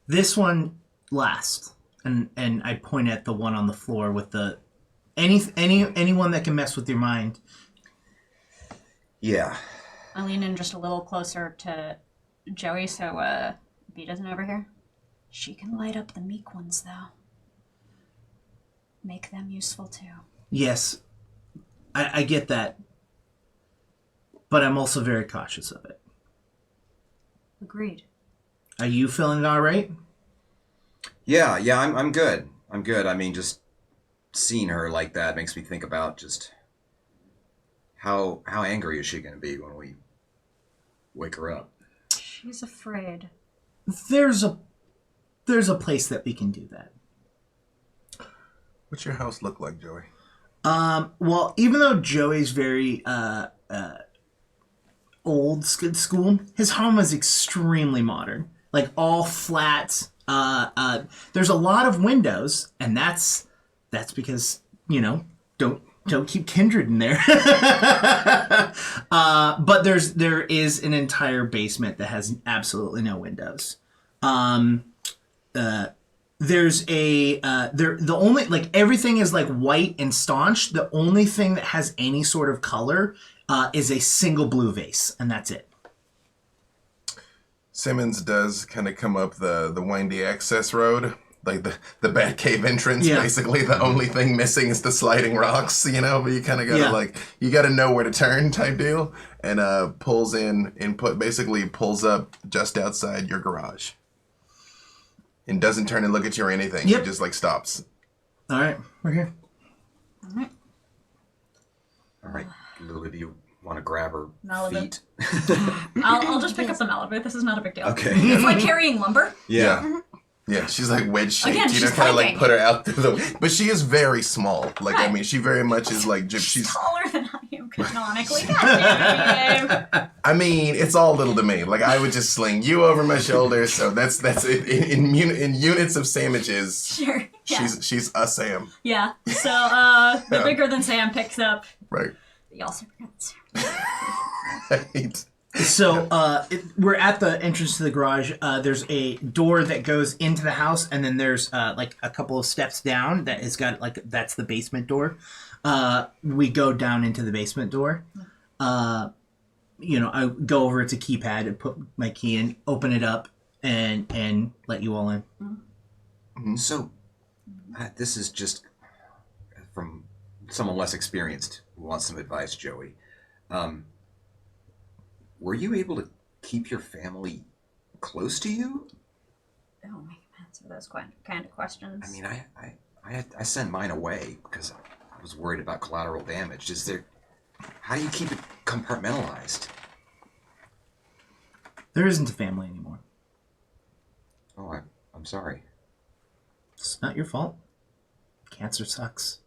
This one last, and I point at the one on the floor with the anyone that can mess with your mind. Yeah. I lean in just a little closer to Joey so B doesn't overhear. She can light up the meek ones, though. Make them useful, too. Yes, I get that, but I'm also very cautious of it. Agreed. Are you feeling all right? Yeah, I'm good. I'm good. I mean, just seeing her like that makes me think about just how angry is she going to be when we wake her up. She's afraid. There's a place that we can do that. What's your house look like, Joey? Well, even though Joey's very old school, his home is extremely modern. Like all flat. There's a lot of windows, and that's because don't keep kindred in there. But there is an entire basement that has absolutely no windows. There's the only everything is white and staunch. The only thing that has any sort of color is a single blue vase, and that's it. Simmons does kind of come up the windy access road, like the Batcave entrance. Yeah. Basically, the only thing missing is the sliding rocks, but you kind of gotta you gotta know where to turn type deal, and pulls in and pulls up just outside your garage, and doesn't turn and look at you or anything. Yep. He just stops. All right, we're here. All right, Lulu, do you want to grab her Malibu. feet? I'll just pick up the Malibu. This is not a big deal. Okay. It's like carrying lumber. Yeah. Yeah, she's wedge shaped. Again, she's kind of planking. put her out through the. But she is very small. She very much is She's she's. taller than I am canonically. God damn it. I mean, it's all little to me. I would just sling you over my shoulder. So that's it. In units of samages. Sure. Yeah. She's a Sam. Yeah. So the bigger than Sam picks up. Right. Y'all super good. Sam. Right. So we're at the entrance to the garage. There's a door that goes into the house, and then there's a couple of steps down that has got that's the basement door. We go down into the basement door. I go over to keypad and put my key in, open it up, and let you all in. Mm-hmm. So, this is just from someone less experienced who wants some advice, Joey. Were you able to keep your family close to you? Don't make him answer those kind of questions. I mean, I sent mine away because I was worried about collateral damage. How do you keep it compartmentalized. There isn't a family anymore. Oh, I'm sorry. It's not your fault. Cancer sucks.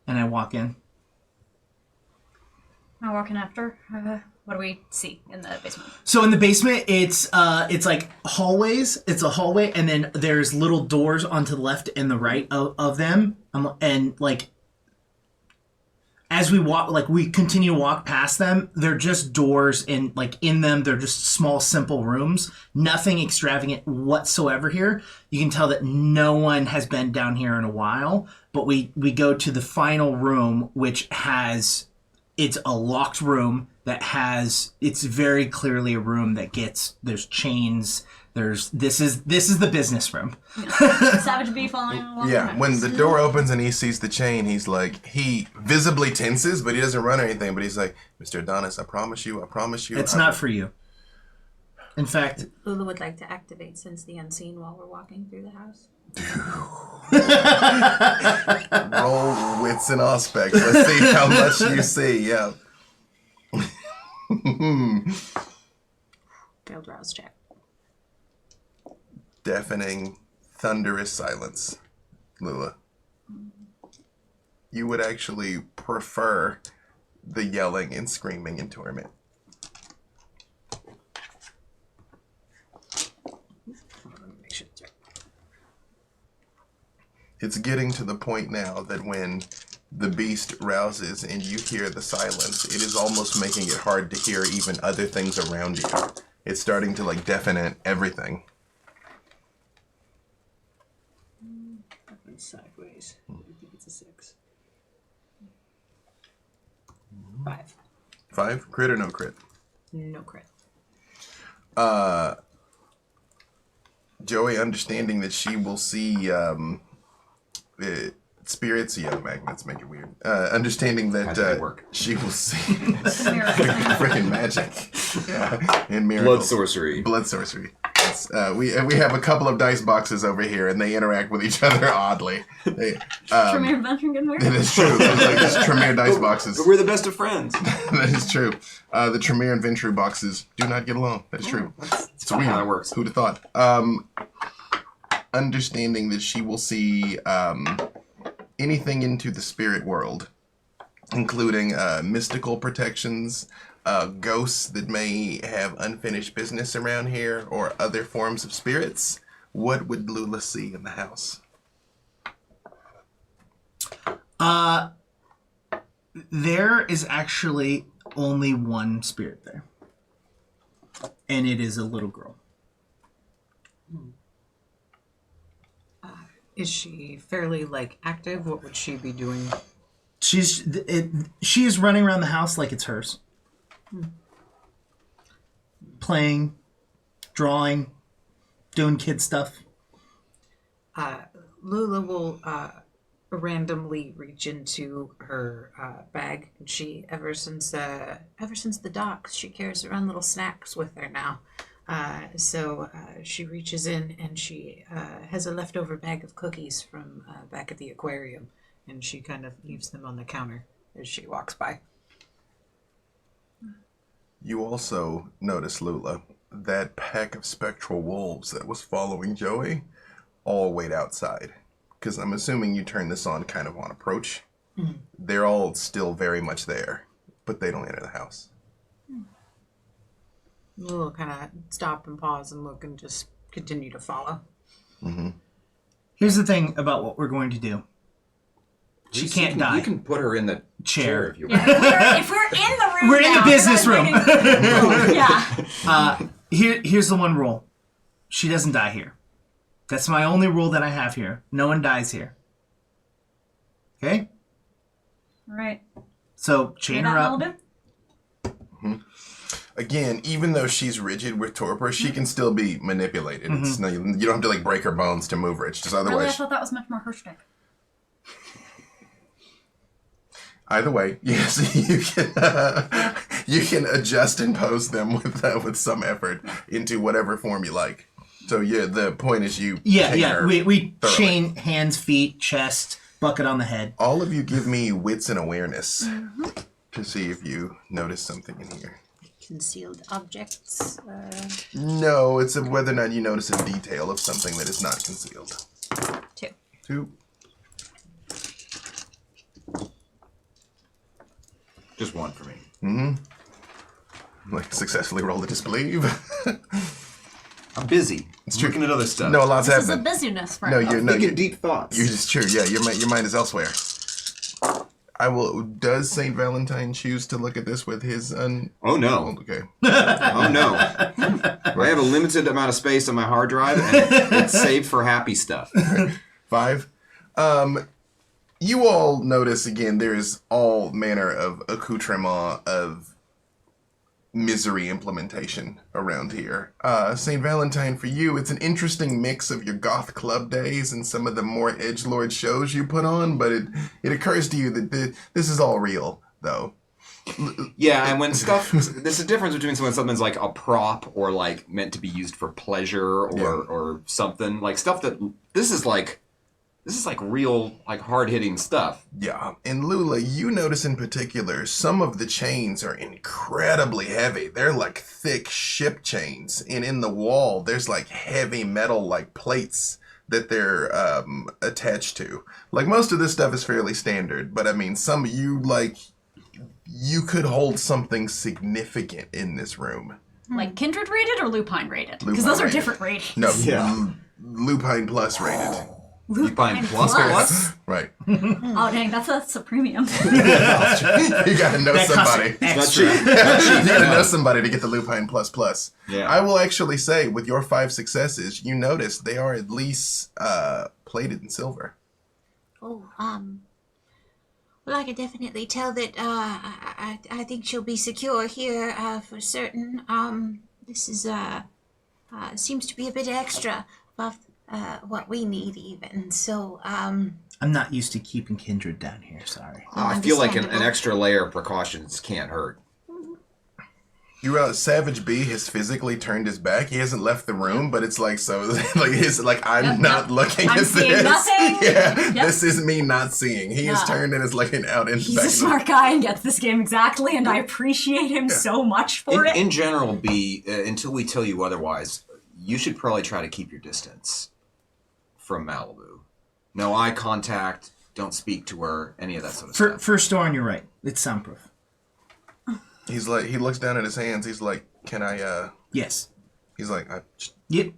And I walk in. Am I walking after? What do we see in the basement? So in the basement, it's like hallways. It's a hallway, and then there's little doors onto the left and the right of them. And like as we walk, like we continue to walk past them, they're just doors, and like in them, they're just small, simple rooms. Nothing extravagant whatsoever here. You can tell that no one has been down here in a while. But we go to the final room, which has. It's a locked room that has. It's very clearly a room that gets. There's chains. This is the business room. Savage bee following along. Yeah, when the door opens and he sees the chain, he's like, he visibly tenses, but he doesn't run or anything. But he's like, Mr. Adonis, I promise you. It's not for you. In fact, Lula would like to activate Sense the Unseen while we're walking through the house. Roll wits and aspects. Let's see how much you see. Yeah. Failed rouse check. Deafening, thunderous silence. Lula. You would actually prefer the yelling and screaming in torment. Make sure it's right. It's getting to the point now that when the beast rouses and you hear the silence, it is almost making it hard to hear even other things around you. It's starting to like deafen everything. That went sideways. I think it's a 6. 5. 5? Crit or no crit? No crit. Joey, understanding that she will see spirits, magnets make it weird. Understanding How does that it work? she will see freaking magic. Yeah. And miracles. Blood sorcery. Blood sorcery. We have a couple of dice boxes over here, and they interact with each other oddly. Tremere Venture getting It there? is true. It's Tremere dice boxes. But we're the best of friends. That is true. The Tremere and Ventrue boxes do not get along. That is true. It's not weird. how it works. Who'd have thought? Understanding that she will see anything into the spirit world, including mystical protections, ghosts that may have unfinished business around here, or other forms of spirits. What would Lula see in the house? there is actually only one spirit there, and it is a little girl. Is she fairly active? What would she be doing? She is running around the house like it's hers. Playing, drawing, doing kid stuff. Lula will randomly reach into her bag. And she, ever since the docks, she carries around little snacks with her now. So she reaches in and she has a leftover bag of cookies from back at the aquarium, and she kind of leaves them on the counter as she walks by. You also notice, Lula, that pack of spectral wolves that was following Joey all wait outside. Because I'm assuming you turn this on kind of on approach. Mm-hmm. They're all still very much there, but they don't enter the house. We'll kind of stop and pause and look and just continue to follow. Mm-hmm. Here's the thing about what we're going to do. She can't die. You can put her in the chair if you want. If we're in the room, We're in the business room. Yeah. Here's the one rule. She doesn't die here. That's my only rule that I have here. No one dies here. Okay? Right. So chain her up. Mm-hmm. Again, even though she's rigid with torpor, she can still be manipulated. Mm-hmm. It's no, you don't have to break her bones to move her. It's just otherwise. Really, I thought that was much more her shtick. Either way, yes, you can adjust and pose them with some effort into whatever form you like. So yeah, the point is you. Yeah. We chain hands, feet, chest, bucket on the head. All of you give me wits and awareness. Mm-hmm. to see if you notice something in here. Concealed objects. No, it's whether or not you notice a detail of something that is not concealed. 2. 2. Just 1 for me. Like, successfully roll to disbelieve. I'm busy. It's looking at other stuff. No, a lot's This is a happening. busyness for No, us. you're Thinking deep thoughts. You're just true. Yeah, your mind is elsewhere. I will. Does Saint Valentine choose to look at this with his Oh no. Okay. Oh no. I have a limited amount of space on my hard drive, and it's saved for happy stuff. 5. You all notice again. There is all manner of accoutrement of misery implementation around here. St. Valentine, for you, it's an interesting mix of your goth club days and some of the more edgelord shows you put on, but it occurs to you that this is all real, though. Yeah, and when stuff, there's a difference between when something's like a prop or like meant to be used for pleasure or something like stuff that this is like real like hard hitting stuff. Yeah, and Lula, you notice in particular, some of the chains are incredibly heavy. They're like thick ship chains, and in the wall, there's like heavy metal like plates that they're attached to. Like most of this stuff is fairly standard, but I mean, some of you you could hold something significant in this room. Like Kindred rated or Lupine rated? Because Lupine those are rated. different ratings. No, Yeah. Lupine Plus rated. Lupine plus? Right. Oh dang, that's a premium. You gotta know That costs somebody. Not extra. cheap. Not cheap. You gotta No. know somebody to get the Lupine Plus Plus. Yeah. I will actually say, with your 5 successes, you notice they are at least plated in silver. Oh, well, I can definitely tell that I think she'll be secure here for certain. This is seems to be a bit extra above what we need even. So I'm not used to keeping Kindred down here, sorry. I feel like an Understandable. extra layer of precautions can't hurt. You realize Savage B has physically turned his back. He hasn't left the room, but it's like so. Like he's like, I'm not looking I'm at seeing this. nothing. Yeah, Yep. this is me not seeing. He is Yeah. turned and is looking out into He's back a of the- smart guy and gets this game exactly, and I appreciate him so much for it. In general, B, until we tell you otherwise, you should probably try to keep your distance from Malibu. No eye contact, don't speak to her, any of that sort of stuff. First door on your right. It's soundproof. He's like, he looks down at his hands. He's like, can I? Yes. He's like, Yep.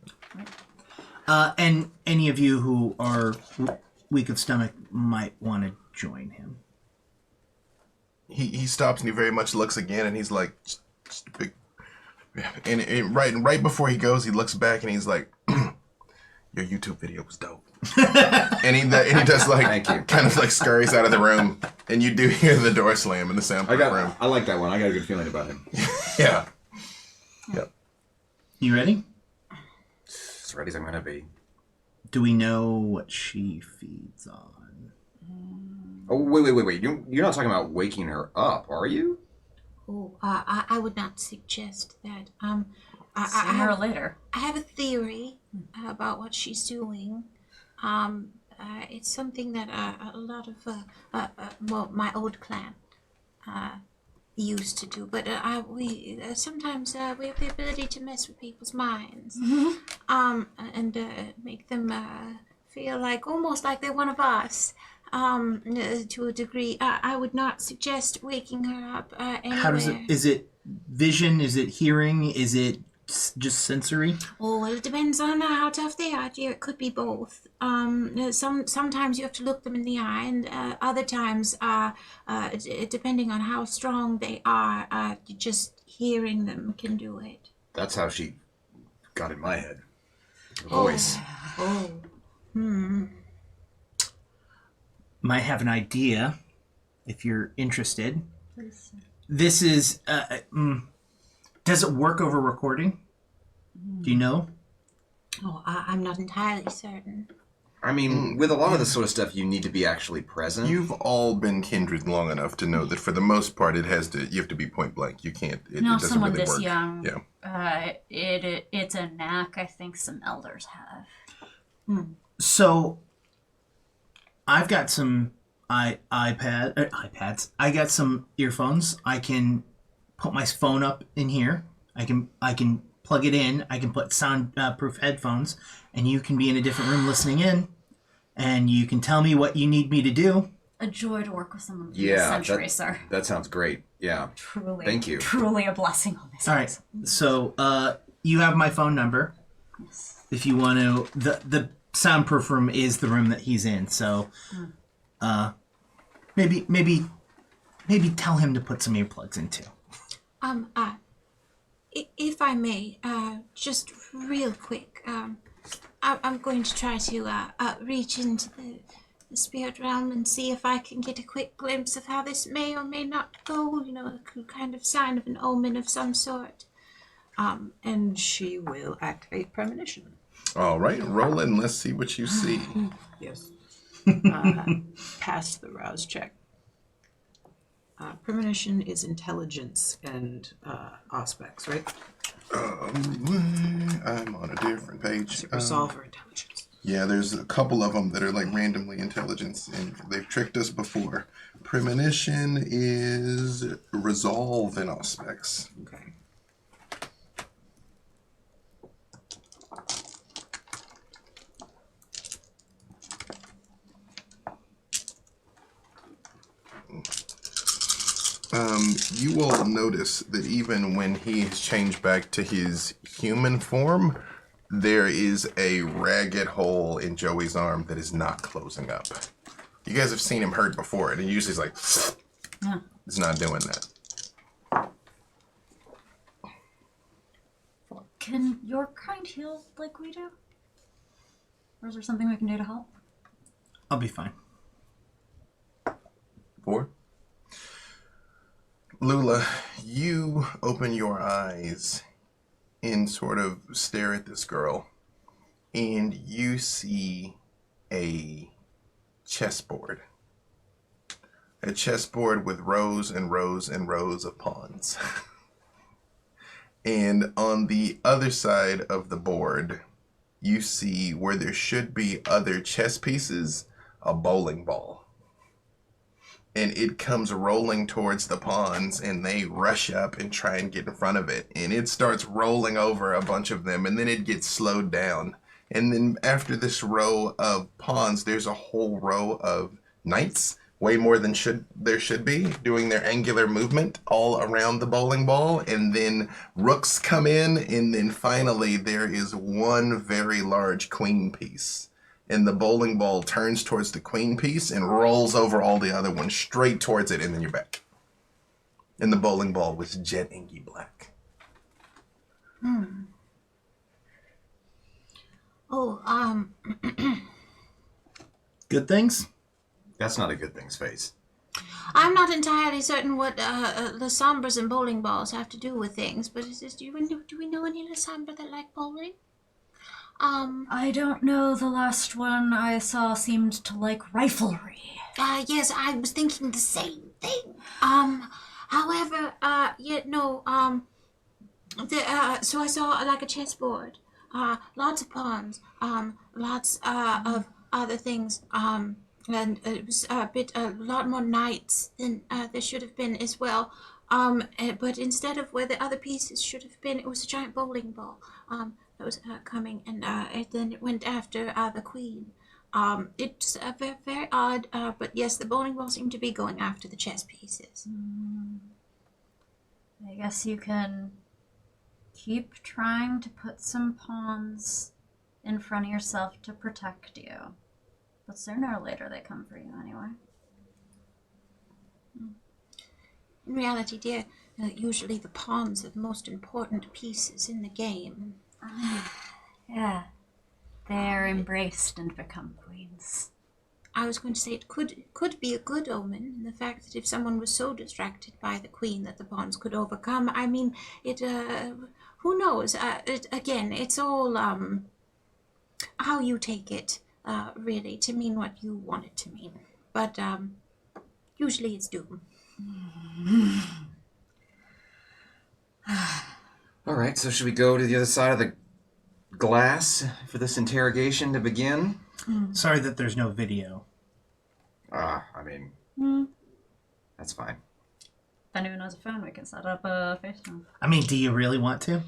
And any of you who are weak of stomach might want to join him. he stops and he very much looks again, and he's like, just a big. And right before he goes, he looks back and he's like, your YouTube video was dope. and he does like Thank you. kind of like scurries out of the room, and you do hear the door slam in the soundproof room. I like that one. I got a good feeling about him. Yeah. Yep. You ready? As ready as I'm gonna be. Do we know what she feeds on? Oh wait! You're not talking about waking her up, are you? oh, I would not suggest that. I Sooner or have, later. I have a theory about what she's doing. It's something that a lot of my old clan used to do, but we sometimes we have the ability to mess with people's minds, and make them feel like almost like they're one of us. To a degree, I would not suggest waking her up anywhere. How does it? Is it vision? Is it hearing? Is it just sensory? Oh, well, it depends on how tough they are, dear. It could be both. Sometimes you have to look them in the eye, and other times, depending on how strong they are, just hearing them can do it. That's how she got in my head. The voice. Oh. Might have an idea if you're interested. This is. Does it work over recording? Do you know? Oh, I'm not entirely certain. I mean, with a lot of this sort of stuff, you need to be actually present. You've all been kindred long enough to know that for the most part, you have to be point blank. You can't. It No, doesn't someone really this work. young. Yeah. It's a knack I think some elders have. So, I've got some iPads. I got some earphones. I can put my phone up in here. I can plug it in. I can put soundproof headphones, and you can be in a different room listening in, and you can tell me what you need me to do. A joy to work with someone from Yeah, this century, sir. that sounds great. Yeah. Truly. Thank you. Truly a blessing on this. All right. So you have my phone number. Yes. If you want to, the soundproof room is the room that he's in. So maybe tell him to put some earplugs in too. If I may, just real quick, I'm going to try to reach into the spirit realm and see if I can get a quick glimpse of how this may or may not go. You know, a kind of sign of an omen of some sort. And she will activate premonition. All right, roll in. Let's see what you see. Yes. Pass the rouse check. Premonition is intelligence and aspects, right? I'm on a different page. Resolve or intelligence. Yeah, there's a couple of them that are like randomly intelligence, and they've tricked us before. Premonition is resolve in aspects. Okay. You will notice that even when he has changed back to his human form, there is a ragged hole in Joey's arm that is not closing up. You guys have seen him hurt before, and he usually is like, it's not doing that. Can your kind heal like we do? Or is there something we can do to help? I'll be fine. 4. Lula, you open your eyes and sort of stare at this girl, and you see a chessboard. A chessboard with rows and rows and rows of pawns. And on the other side of the board, you see where there should be other chess pieces, a bowling ball. And it comes rolling towards the pawns, and they rush up and try and get in front of it. And it starts rolling over a bunch of them, and then it gets slowed down. And then after this row of pawns, there's a whole row of knights, way more than there should be, doing their angular movement all around the bowling ball. And then rooks come in, and then finally there is one very large queen piece. And the bowling ball turns towards the queen piece and rolls over all the other ones straight towards it, and then you're back. And the bowling ball was jet inky black. Oh, Good things? That's not a good thing's face. I'm not entirely certain what La Sombras and bowling balls have to do with things, but do we know any La Sombra that like bowling? I don't know. The last one I saw seemed to like riflery. Yes, I was thinking the same thing. However, so I saw like a chessboard, lots of pawns, lots of other things, and it was a lot more knights than there should have been as well. But instead of where the other pieces should have been, it was a giant bowling ball. That was coming, and then it went after the queen. It's very, very odd, but yes, the bowling ball seemed to be going after the chess pieces. I guess you can keep trying to put some pawns in front of yourself to protect you. But sooner or later they come for you anyway. In reality, dear, usually the pawns are the most important pieces in the game. Yeah. They're embraced and become queens. I was going to say it could be a good omen, in the fact that if someone was so distracted by the queen that the pawns could overcome. I mean, who knows? It's all how you take it, really, to mean what you want it to mean. But usually it's doom. All right, so should we go to the other side of the glass for this interrogation to begin? Sorry that there's no video. I mean, that's fine. If anyone has a phone, we can set up a FaceTime. I mean, do you really want to?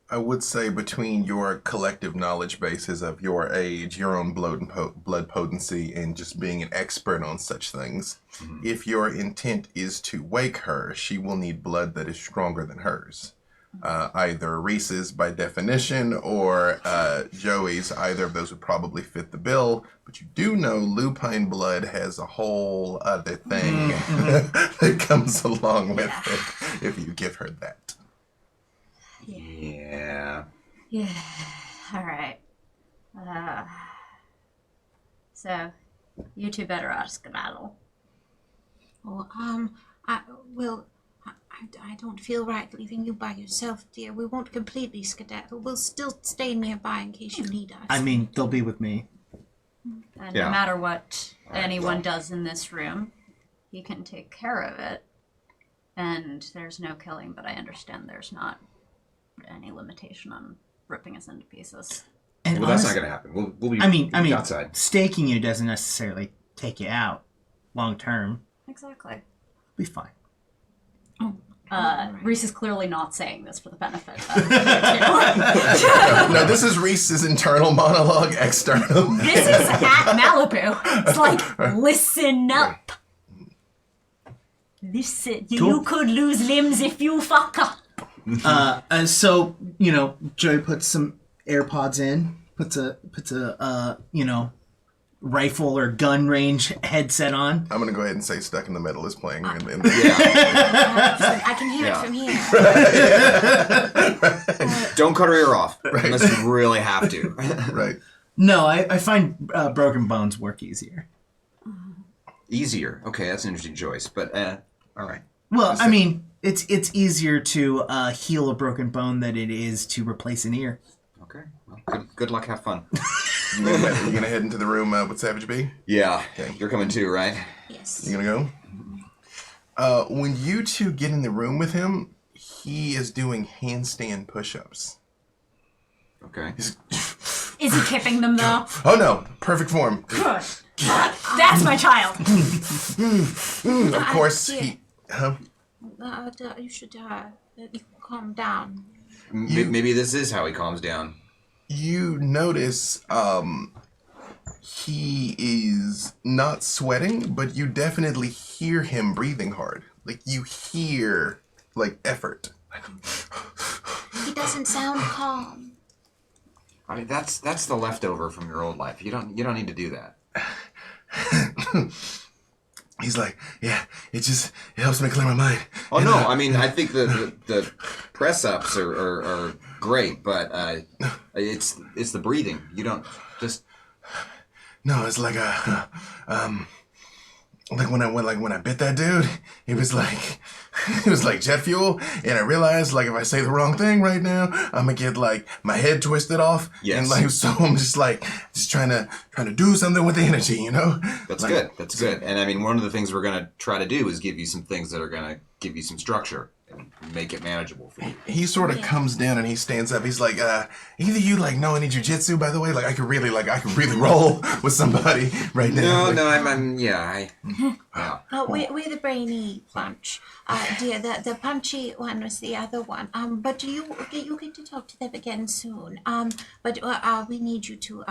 I would say between your collective knowledge bases of your age, your own blood potency, and just being an expert on such things, if your intent is to wake her, she will need blood that is stronger than hers. Either Reese's by definition or Joey's. Either of those would probably fit the bill. But you do know lupine blood has a whole other thing that comes along with it if you give her that. Yeah. Yeah. All right. So, you two better out skedaddle. Oh, I don't feel right leaving you by yourself, dear. We won't completely skedaddle. We'll still stay nearby in case you need us. I mean, they'll be with me. And Yeah. no matter what anyone does in this room, he can take care of it. And there's no killing, but I understand there's not any limitation on ripping us into pieces. And Well, that's not honestly, gonna happen. We'll be. I mean, outside. staking you doesn't necessarily take you out long term. Exactly. Be fine. Reese is clearly not saying this for the benefit of you two. No, this is Reese's internal monologue, external. This is at Malibu. It's like, listen up. Listen, you Cool. could lose limbs if you fuck up. So, Joey puts some AirPods in, puts a rifle or gun range headset on. I'm going to go ahead and say Stuck in the Middle is playing. Yeah. I can hear it from here. Don't cut her ear off unless you really have to. Right. No, I find Broken Bones work easier. Easier. Okay, that's an interesting choice. But all right. Well, I mean, it's easier to heal a broken bone than it is to replace an ear. Okay. Well, good luck. Have fun. You gonna head into the room with Savage B? Yeah. Okay. You're coming too, right? Yes. You gonna go? When you two get in the room with him, he is doing handstand push-ups. Okay. Is he kipping them though? Oh no, perfect form. Good. That's my child. Of course, he. Huh? You should calm down. Maybe this is how he calms down. You notice he is not sweating, but you definitely hear him breathing hard. Like you hear effort. He doesn't sound calm. I mean, that's the leftover from your old life. You don't need to do that. He's like, yeah, it helps me clear my mind. Oh no, I mean, I think the press ups are great, but it's the breathing. You don't just. No, it's like like when I bit that dude, it was like jet fuel, and I realized if I say the wrong thing right now, I'm gonna get my head twisted off. Yes. And so I'm just trying to do something with the energy, That's good. That's good. And I mean, one of the things we're gonna try to do is give you some things that are gonna give you some structure and make it manageable for you. He sort of comes down and he stands up. He's like, either you know any jujitsu, by the way? I could really roll with somebody right now. No, yeah. Oh, we're the brainy bunch. Dear, the punchy one was the other one. But you get to talk to them again soon. But we need you to,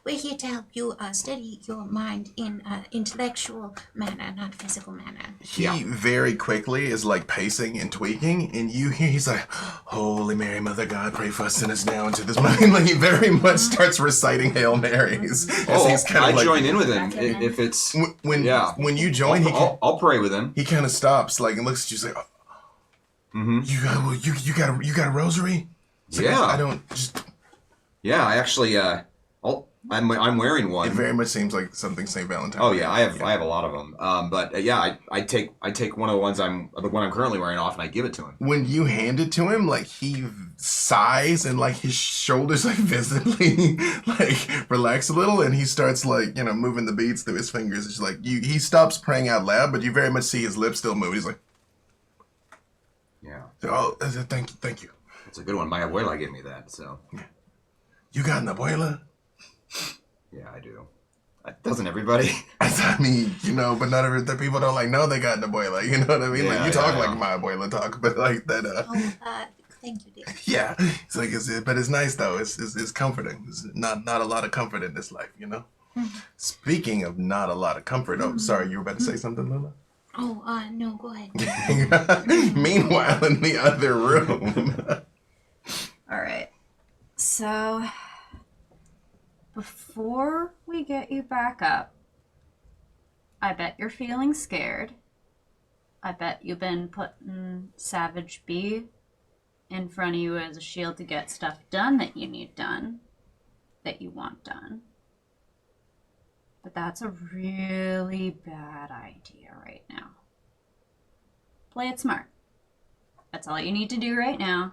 we're here to help you steady your mind in intellectual manner, not physical manner. He very quickly is pacing and tweaking, and you hear he's like, Holy Mary, Mother God, pray for us sinners now into this moment. He very much starts reciting Hail Marys. I join in with him if it's when you join, I'll pray with him. He kind of stops and looks at you and says, you got a rosary? Yeah. I don't just. Yeah, I actually I'm wearing one. It very much seems like something St. Valentine. Oh yeah, I have a lot of them. But I take one of the ones I'm currently wearing off and I give it to him. When you hand it to him, he sighs and his shoulders visibly relax a little, and he starts moving the beads through his fingers. It's he stops praying out loud, but you very much see his lips still move. He's like, yeah. Oh, thank you. It's a good one. My abuela gave me that, so. You got an abuela? Yeah, I do. Doesn't everybody? I mean, but not every the people don't know they got an abuela. You know what I mean? Yeah, You talk yeah. like my abuela talk, but like that. Thank you, dear. Yeah, but it's nice though. It's comforting. There's not a lot of comfort in this life, Speaking of not a lot of comfort. Oh, sorry, you were about to say something, Lula? Oh, no, go ahead. Meanwhile, in the other room. All right. So, before we get you back up, I bet you're feeling scared. I bet you've been putting Savage B in front of you as a shield to get stuff done that you need done, that you want done. But that's a really bad idea right now. Play it smart. That's all you need to do right now.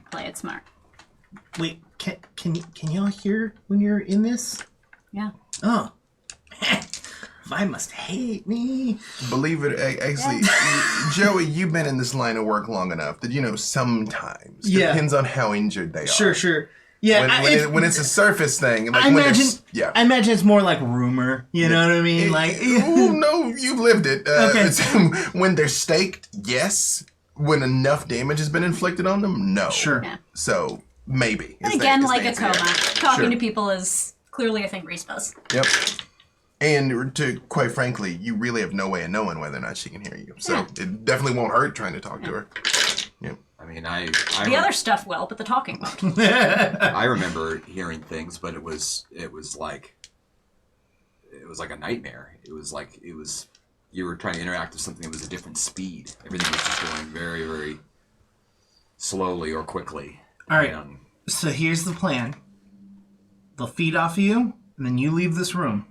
Play it smart. Wait, can y'all hear when you're in this? Yeah. Oh. I must hate me. Believe it, actually, Joey, you've been in this line of work long enough that sometimes depends on how injured they are. Sure. Yeah, when it's a surface thing, I imagine it's more like rumor. You know what I mean? Oh no, you've lived it. Okay. When they're staked, yes. When enough damage has been inflicted on them, no. Sure. Yeah. So maybe. And again, like a coma, talking to people is clearly a thing Reese does. Yep. And quite frankly, you really have no way of knowing whether or not she can hear you. So it definitely won't hurt trying to talk to her. Yeah. I mean, the other stuff will, but the talking won't. I remember hearing things, but it was like a nightmare. It was like you were trying to interact with something that was a different speed. Everything was just going very, very slowly or quickly. All right. So here's the plan. They'll feed off of you, and then you leave this room.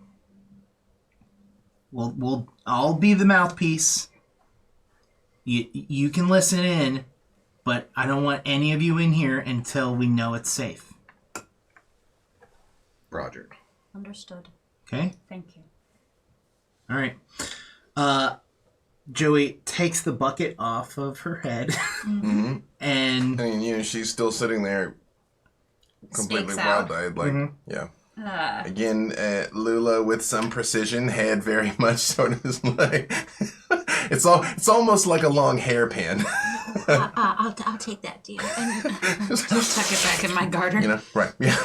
I'll be the mouthpiece. You can listen in, but I don't want any of you in here until we know it's safe. Roger. Understood. Okay? Thank you. All right. Joey takes the bucket off of her head. Mm-hmm. And she's still sitting there completely wild-eyed. Yeah. Again, Lula with some precision, head very much sort of is like it's almost like a long hairpin. I'll take that, dear. And tuck it back in my garter. Right? Yeah.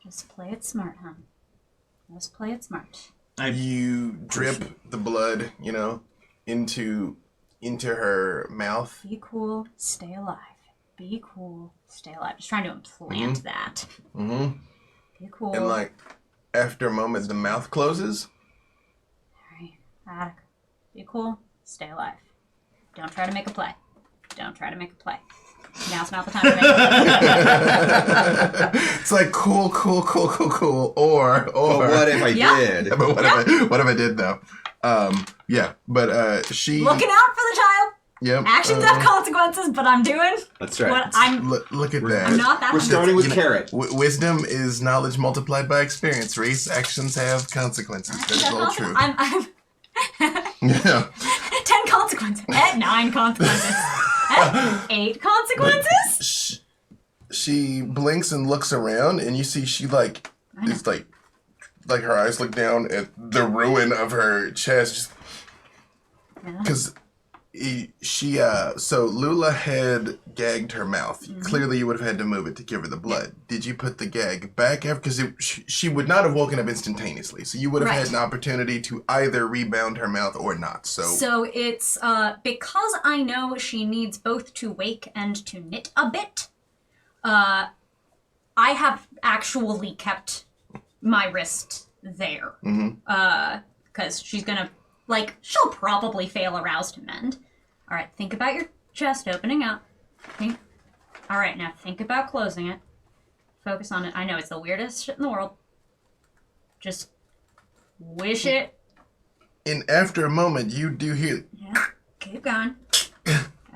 Just play it smart, huh? Just play it smart. You drip the blood, into her mouth. Be cool, stay alive. Be cool, stay alive. Just trying to implant that. Mm-hmm. Be cool. And after a moment, the mouth closes. Alright, Attic. Be cool, stay alive. Don't try to make a play. Now's not the time to make a play. It's like cool. Or But what if I did? But what if I did though? But she looking out for the child. Yep. Actions have consequences, but I'm doing That's right. what I'm. Look at that. I'm not that. We're starting with carrot. Wisdom is knowledge multiplied by experience. Reese, actions have consequences. That's all true. I'm Yeah. 10 consequences. 9 consequences. 8 consequences. She blinks and looks around, and you see she is like her eyes look down at the ruin of her chest, because so Lula had gagged her mouth. Mm-hmm. Clearly, you would have had to move it to give her the blood. Did you put the gag back after? Because she would not have woken up instantaneously. So you would have had an opportunity to either rebound her mouth or not. So it's because I know she needs both to wake and to knit a bit. I have actually kept my wrist there. Because she's gonna, she'll probably fail aroused to mend. All right, think about your chest opening up. All right, now think about closing it. Focus on it. I know it's the weirdest shit in the world. Just wish it. And after a moment, you do hear. Yeah, keep going.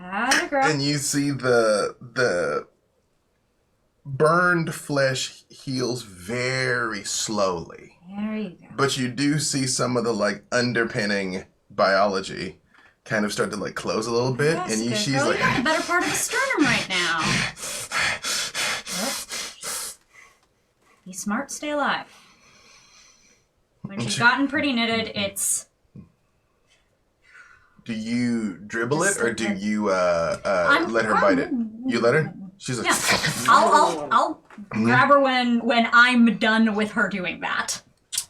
Atta girl. And you see the burned flesh heals very slowly. There you go. But you do see some of the underpinning biology kind of start to like close a little bit, Yes, and good she's girl. like, You got the better part of the sternum right now. Be smart, stay alive. When she's gotten pretty knitted, it's... do you dribble it Just or like do that. you let her bite it? You let her? She's like, Yeah. I'll grab her when I'm done with her doing that.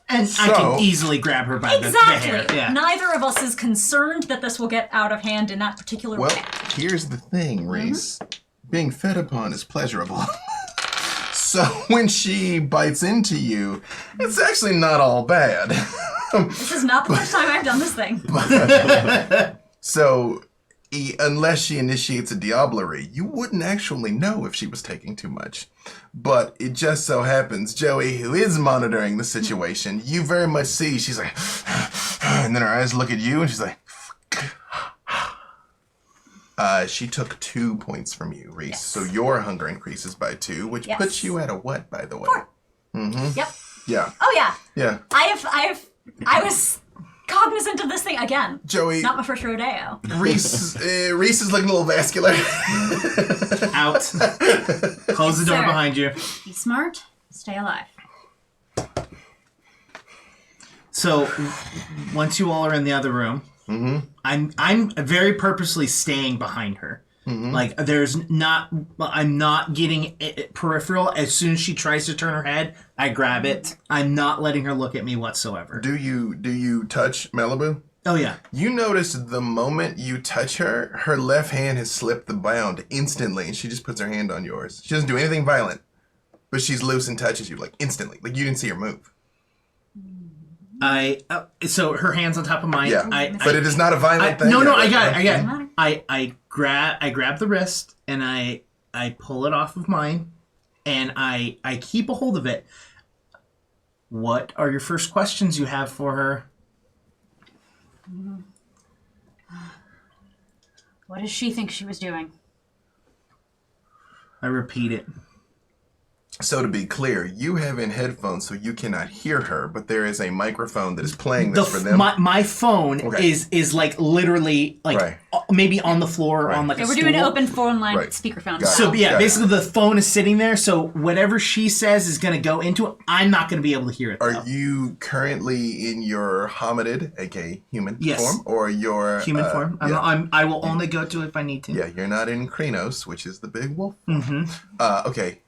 And I So- can easily grab her by the Exactly. hair. Yeah. Neither of us is concerned that this will get out of hand in that particular well, way. here's the thing, Reese. Being fed upon is pleasurable. So when she bites into you, it's actually not all bad. This is not the first time I've done this thing. So, unless she initiates a diablerie, you wouldn't actually know if she was taking too much. But it just so happens, Joey, who is monitoring the situation, you very much see she's like, and then her eyes look at you, and she's like, she took 2 points from you, Reese. Yes. So your hunger increases by 2, which Yes. puts you at a what, by the way? 4. Yep. Yeah. Oh yeah. Yeah. I was cognizant of this thing again. Joey, Not my first rodeo. Reese is looking a little vascular. Out. Close the door Sir. behind you. Be smart, stay alive. So once you all are in the other room, I'm very purposely staying behind her. Like I'm not getting it peripheral. As soon as she tries to turn her head, I grab it. I'm not letting her look at me whatsoever. Do you touch Malibu? Oh yeah. You notice the moment you touch her, her left hand has slipped the bound instantly, and she just puts her hand on yours. She doesn't do anything violent, but she's loose and touches you like instantly. Like you didn't see her move. So her hand's on top of mine. Yeah, but it is not a violent thing. No, Yeah, I got right. it. I grab the wrist and I pull it off of mine, and I keep a hold of it. What are your first questions you have for her? What does she think she was doing? I repeat it. So to be clear, you have in headphones, so you cannot hear her, but there is a microphone that is playing this for them. My phone Okay. is like literally like Right. maybe on the floor or on like Yeah, a we're stool. doing an open phone line Right. speakerphone. Got it. So yeah, Got it. basically the phone is sitting there. So whatever she says is gonna go into it. I'm not gonna be able to hear it. Are though. you currently in your hominid, aka human Yes. form, or your Human form? Yeah. I will only go to it if I need to. Yeah, you're not in Krenos, which is the big wolf. Mm-hmm. Okay.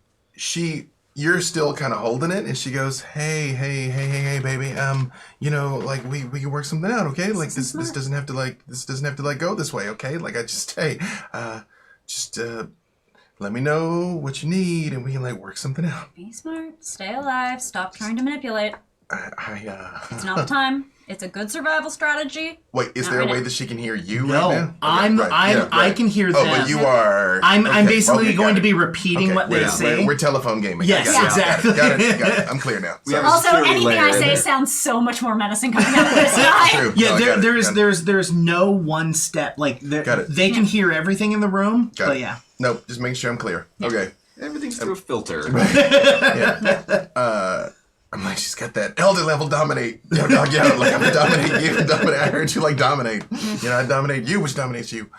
You're still kind of holding it, and she goes, hey, baby. Like we can work something out, okay? Like this doesn't have to go this way, okay? Like let me know what you need, and we can like work something out. Be smart, stay alive, stop trying to manipulate. It's not the time. It's a good survival strategy. Wait, is Not there a right way now. that she can hear you No, right now? I can hear Oh, them. but you are. I'm okay, basically okay, going got to be it. repeating Okay, what they we're- say. We're telephone gaming. Yes, I got it, exactly. Got it. I'm clear now. We have Sorry. a Also, security anything I layer say there. sounds so much more menacing coming out of this guy. True. Yeah, No, I got it, got it. there's no one step. Like Got it. they can hear everything in the room. Got But it. yeah, Nope, just making sure I'm clear. Okay. Everything's through a filter. Yeah. I'm like, she's got that elder level dominate. Yo, dog, yo, like I'm gonna dominate you. I heard you like dominate. I dominate you, which dominates you.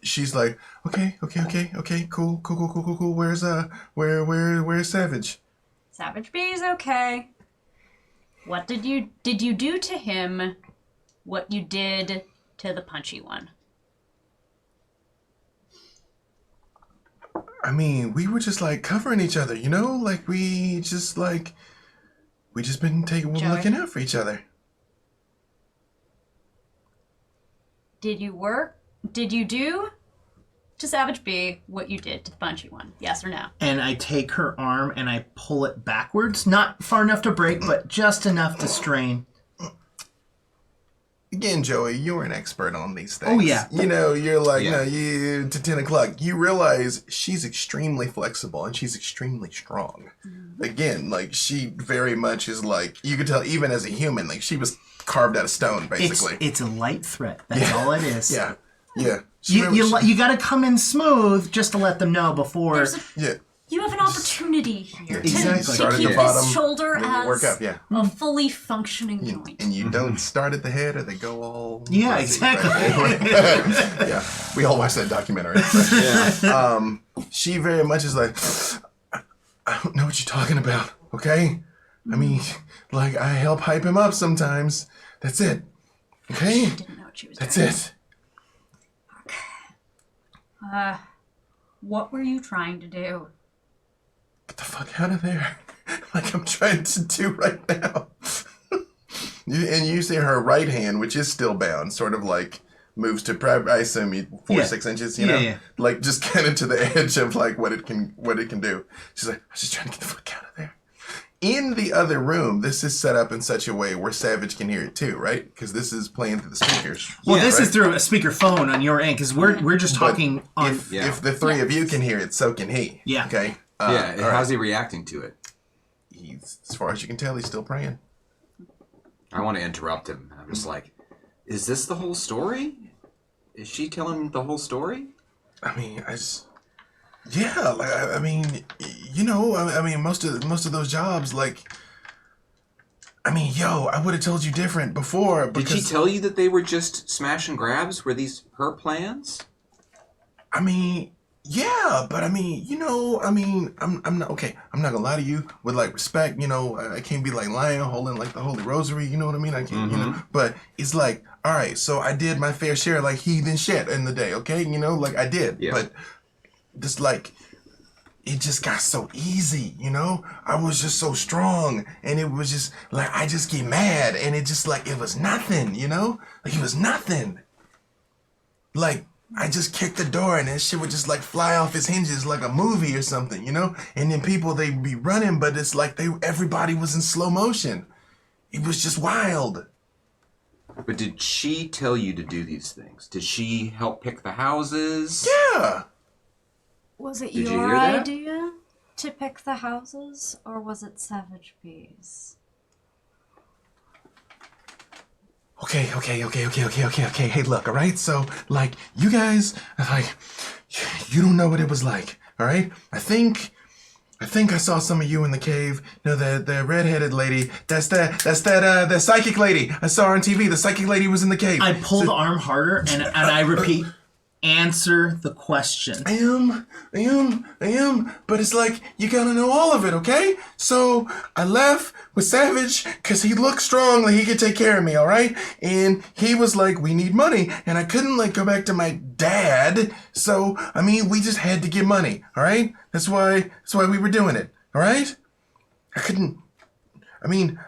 She's like, okay, cool. Where's Savage? Savage B is okay. What did you do to him? What you did to the punchy one? I mean, we were just like covering each other, like we just been Joey? looking out for each other. Did you do to Savage B what you did to the punchy one? Yes or no? and I take her arm and I pull it backwards, not far enough to break, but just enough to strain. Again, Joey, you're an expert on these things. Oh, yeah. You're like, Yeah. no, you to 10 o'clock. You realize she's extremely flexible and she's extremely strong. Again, like she very much is like, you could tell even as a human, like she was carved out of stone, basically. It's a light threat. That's all it is. Yeah. She You got to come in smooth just to let them know before. There's a yeah. You have an opportunity here Exactly. to Start at keep the bottom, this shoulder and then work as up, yeah. a fully functioning joint. And you don't start at the head or they go all... Yeah, fuzzy, exactly. right? Yeah, we all watched that documentary. Yeah. She very much is like, I don't know what you're talking about, okay? I mean, like, I help hype him up sometimes. That's it. Okay? She didn't know what she was That's doing. it. What were you trying to do? Get the fuck out of there. Like I'm trying to do right now. And you see her right hand, which is still bound, sort of like moves to, I assume, 4 or 6 inches, you know? Yeah. Like just kind of to the edge of like what it can do. She's like, I was just trying to get the fuck out of there. In the other room, this is set up in such a way where Savage can hear it too, right? Because this is playing through the speakers. Well, this right? is through a speakerphone on your end, because we're just talking on... If the three of you can hear it, so can he. Yeah. Okay? Yeah. all How's he reacting to it? He's, as far as you can tell, he's still praying. I want to interrupt him. I'm just like, is this the whole story? Is she telling the whole story? I mean, yeah, like, I mean, you know, I mean, most of those jobs, like, I mean, yo, I would have told you different before. Because, Did she tell you that they were just smash and grabs? Were these her plans? I mean, yeah, but I mean, you know, I mean, I'm not okay. I'm not gonna lie to you with like respect. You know, I can't be like lying, holding like the Holy Rosary. You know what I mean? I can't, you know. But it's like, all right, so I did my fair share, like heathen shit in the day. Okay, you know, like I did. Yeah. But just like it just got so easy, you know? I was just so strong and it was just like I just get mad and it just like it was nothing, you know? Like it was nothing. Like I just kicked the door and that shit would just like fly off its hinges like a movie or something, you know? And then people they'd be running, but it's like everybody was in slow motion. It was just wild. But did she tell you to do these things? Did she help pick the houses? Yeah. Was it Did you your hear that? idea to pick the houses, or was it Savage B's? Okay. Hey, look, all right? So, like, you guys, like, you don't know what it was like, all right? I think I saw some of you in the cave. No, the redheaded lady. That's the psychic lady. I saw her on TV. The psychic lady was in the cave. I pull the arm harder, and I repeat, answer the question. I am. But it's like, you gotta know all of it, okay? So, I left with Savage, because he looked strong, like he could take care of me, alright? And he was like, we need money. And I couldn't, like, go back to my dad. So, I mean, we just had to get money, alright? That's why we were doing it, alright? I couldn't, I mean,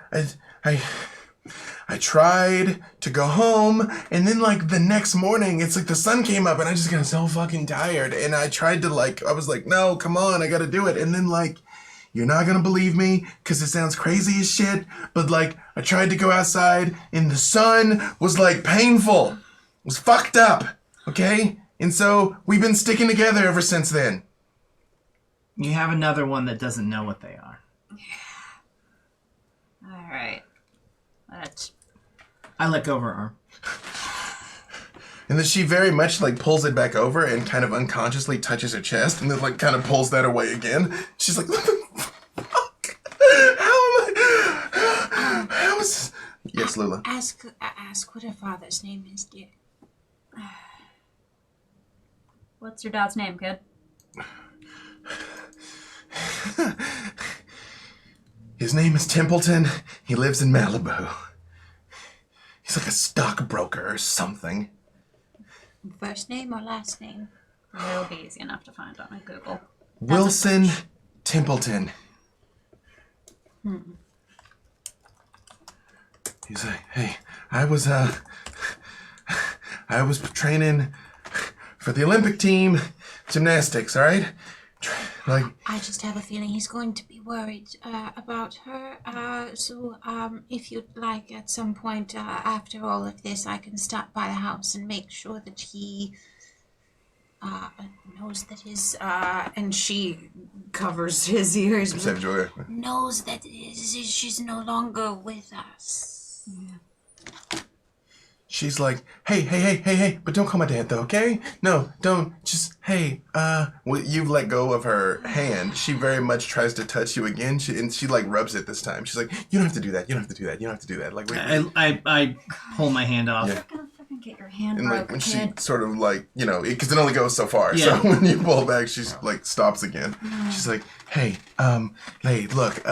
I tried to go home, and then, like, the next morning, it's like the sun came up, and I just got so fucking tired, and I tried to, like, I was like, no, come on, I gotta do it, and then, like, you're not gonna believe me, because it sounds crazy as shit, but, like, I tried to go outside, and the sun was, like, painful. It was fucked up, okay? And so, we've been sticking together ever since then. You have another one that doesn't know what they are. All right. That's I let go of her arm. And then she very much like pulls it back over and kind of unconsciously touches her chest and then like kind of pulls that away again. She's like, what the fuck? How is this? Yes, Lula. Ask what her father's name is, dear. what's your dad's name, kid? His name is Templeton. He lives in Malibu. He's like a stockbroker or something. First name or last name? It'll be easy enough to find on Google. Wilson Templeton. He's like, hey, I was training for the Olympic team, gymnastics, all right? Like, I just have a feeling he's going to be worried about her. So if you'd like, at some point after all of this, I can stop by the house and make sure that he knows that his And she covers his ears. Savage Warrior. knows that she's no longer with us. she's like, hey, but don't call my dad though, okay? No, don't. Just hey, well, you've let go of her hand. She very much tries to touch you again. She like rubs it this time. She's like, you don't have to do that. You don't have to do that. You don't have to do that. Like, wait. I pull my hand off. Yeah. You're gonna fucking get your hand And broke, like when kid. she sort of like, you know, because it only goes so far. Yeah. So when you pull back, she's like stops again. She's like, hey, look,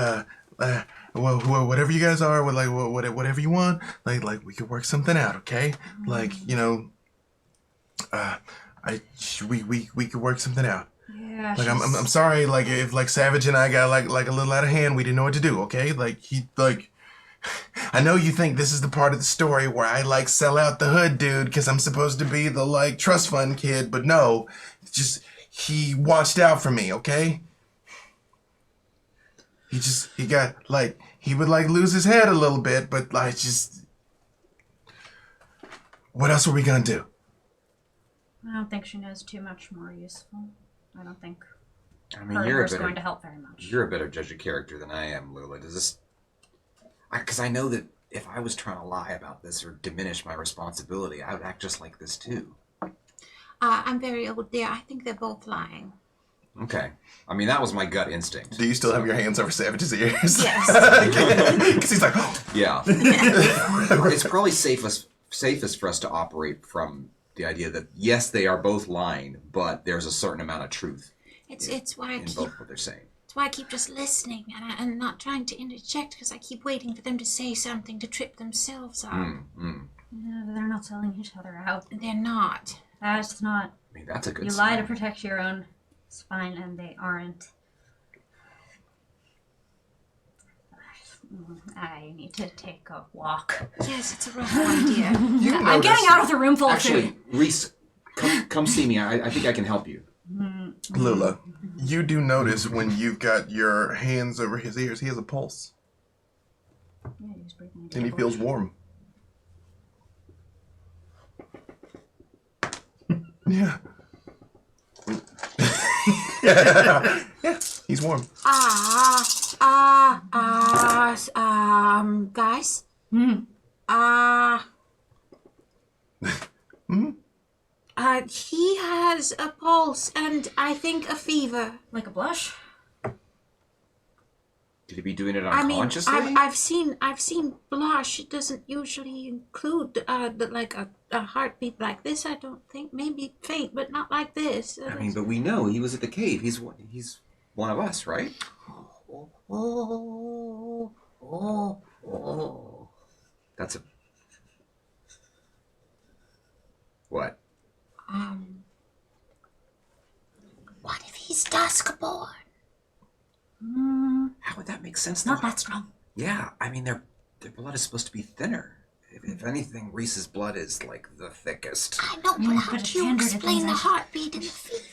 well, whatever you guys are, like whatever you want, like we could work something out, okay? Like, you know, we could work something out. Yeah. Like I'm sorry, like if like Savage and I got like a little out of hand, we didn't know what to do, okay? Like I know you think this is the part of the story where I like sell out the hood dude because I'm supposed to be the like trust fund kid, but no, just he watched out for me, okay? He got like he would like lose his head a little bit, but like just what else were we gonna do? I don't think she knows too much more useful. I don't think I mean, her is going to help very much. You're a better judge of character than I am, Lula. Does this... Because I know that if I was trying to lie about this or diminish my responsibility, I would act just like this, too. I'm very old there. I think they're both lying. Okay. I mean, that was my gut instinct. Do you still have your hands over Savage's ears? Yes. Because he's like, oh. Yeah. It's probably safest for us to operate from the idea that, yes, they are both lying, but there's a certain amount of truth It's why I in keep both what they're saying. It's why I keep just listening and not trying to interject because I keep waiting for them to say something to trip themselves up. Yeah, they're not selling each other out. They're not. That's not. I mean, that's a good You sign. lie to protect your own spine, and they aren't. I need to take a walk. Yes, it's a rough idea. I'm getting out of the room full of Actually, food. Reese, come see me. I think I can help you. Lula, you do notice when you've got your hands over his ears, he has a pulse. Yeah, he's breathing And he feels warm. Yeah. Yeah, he's warm. Guys? He has a pulse and I think a fever. like a blush. Could he be doing it I mean, unconsciously? I've seen blush. It doesn't usually include like a heartbeat like this. I don't think. Maybe faint, but not like this. I mean, but we know he was at the cave. He's one of us, right? That's a... What? What if he's Duskborn? How would that make sense? Not though? that strong. Yeah, I mean, their blood is supposed to be thinner. If anything, Reese's blood is like the thickest. I know, but how but do you Andrew explain the doesn't. heartbeat and the fever?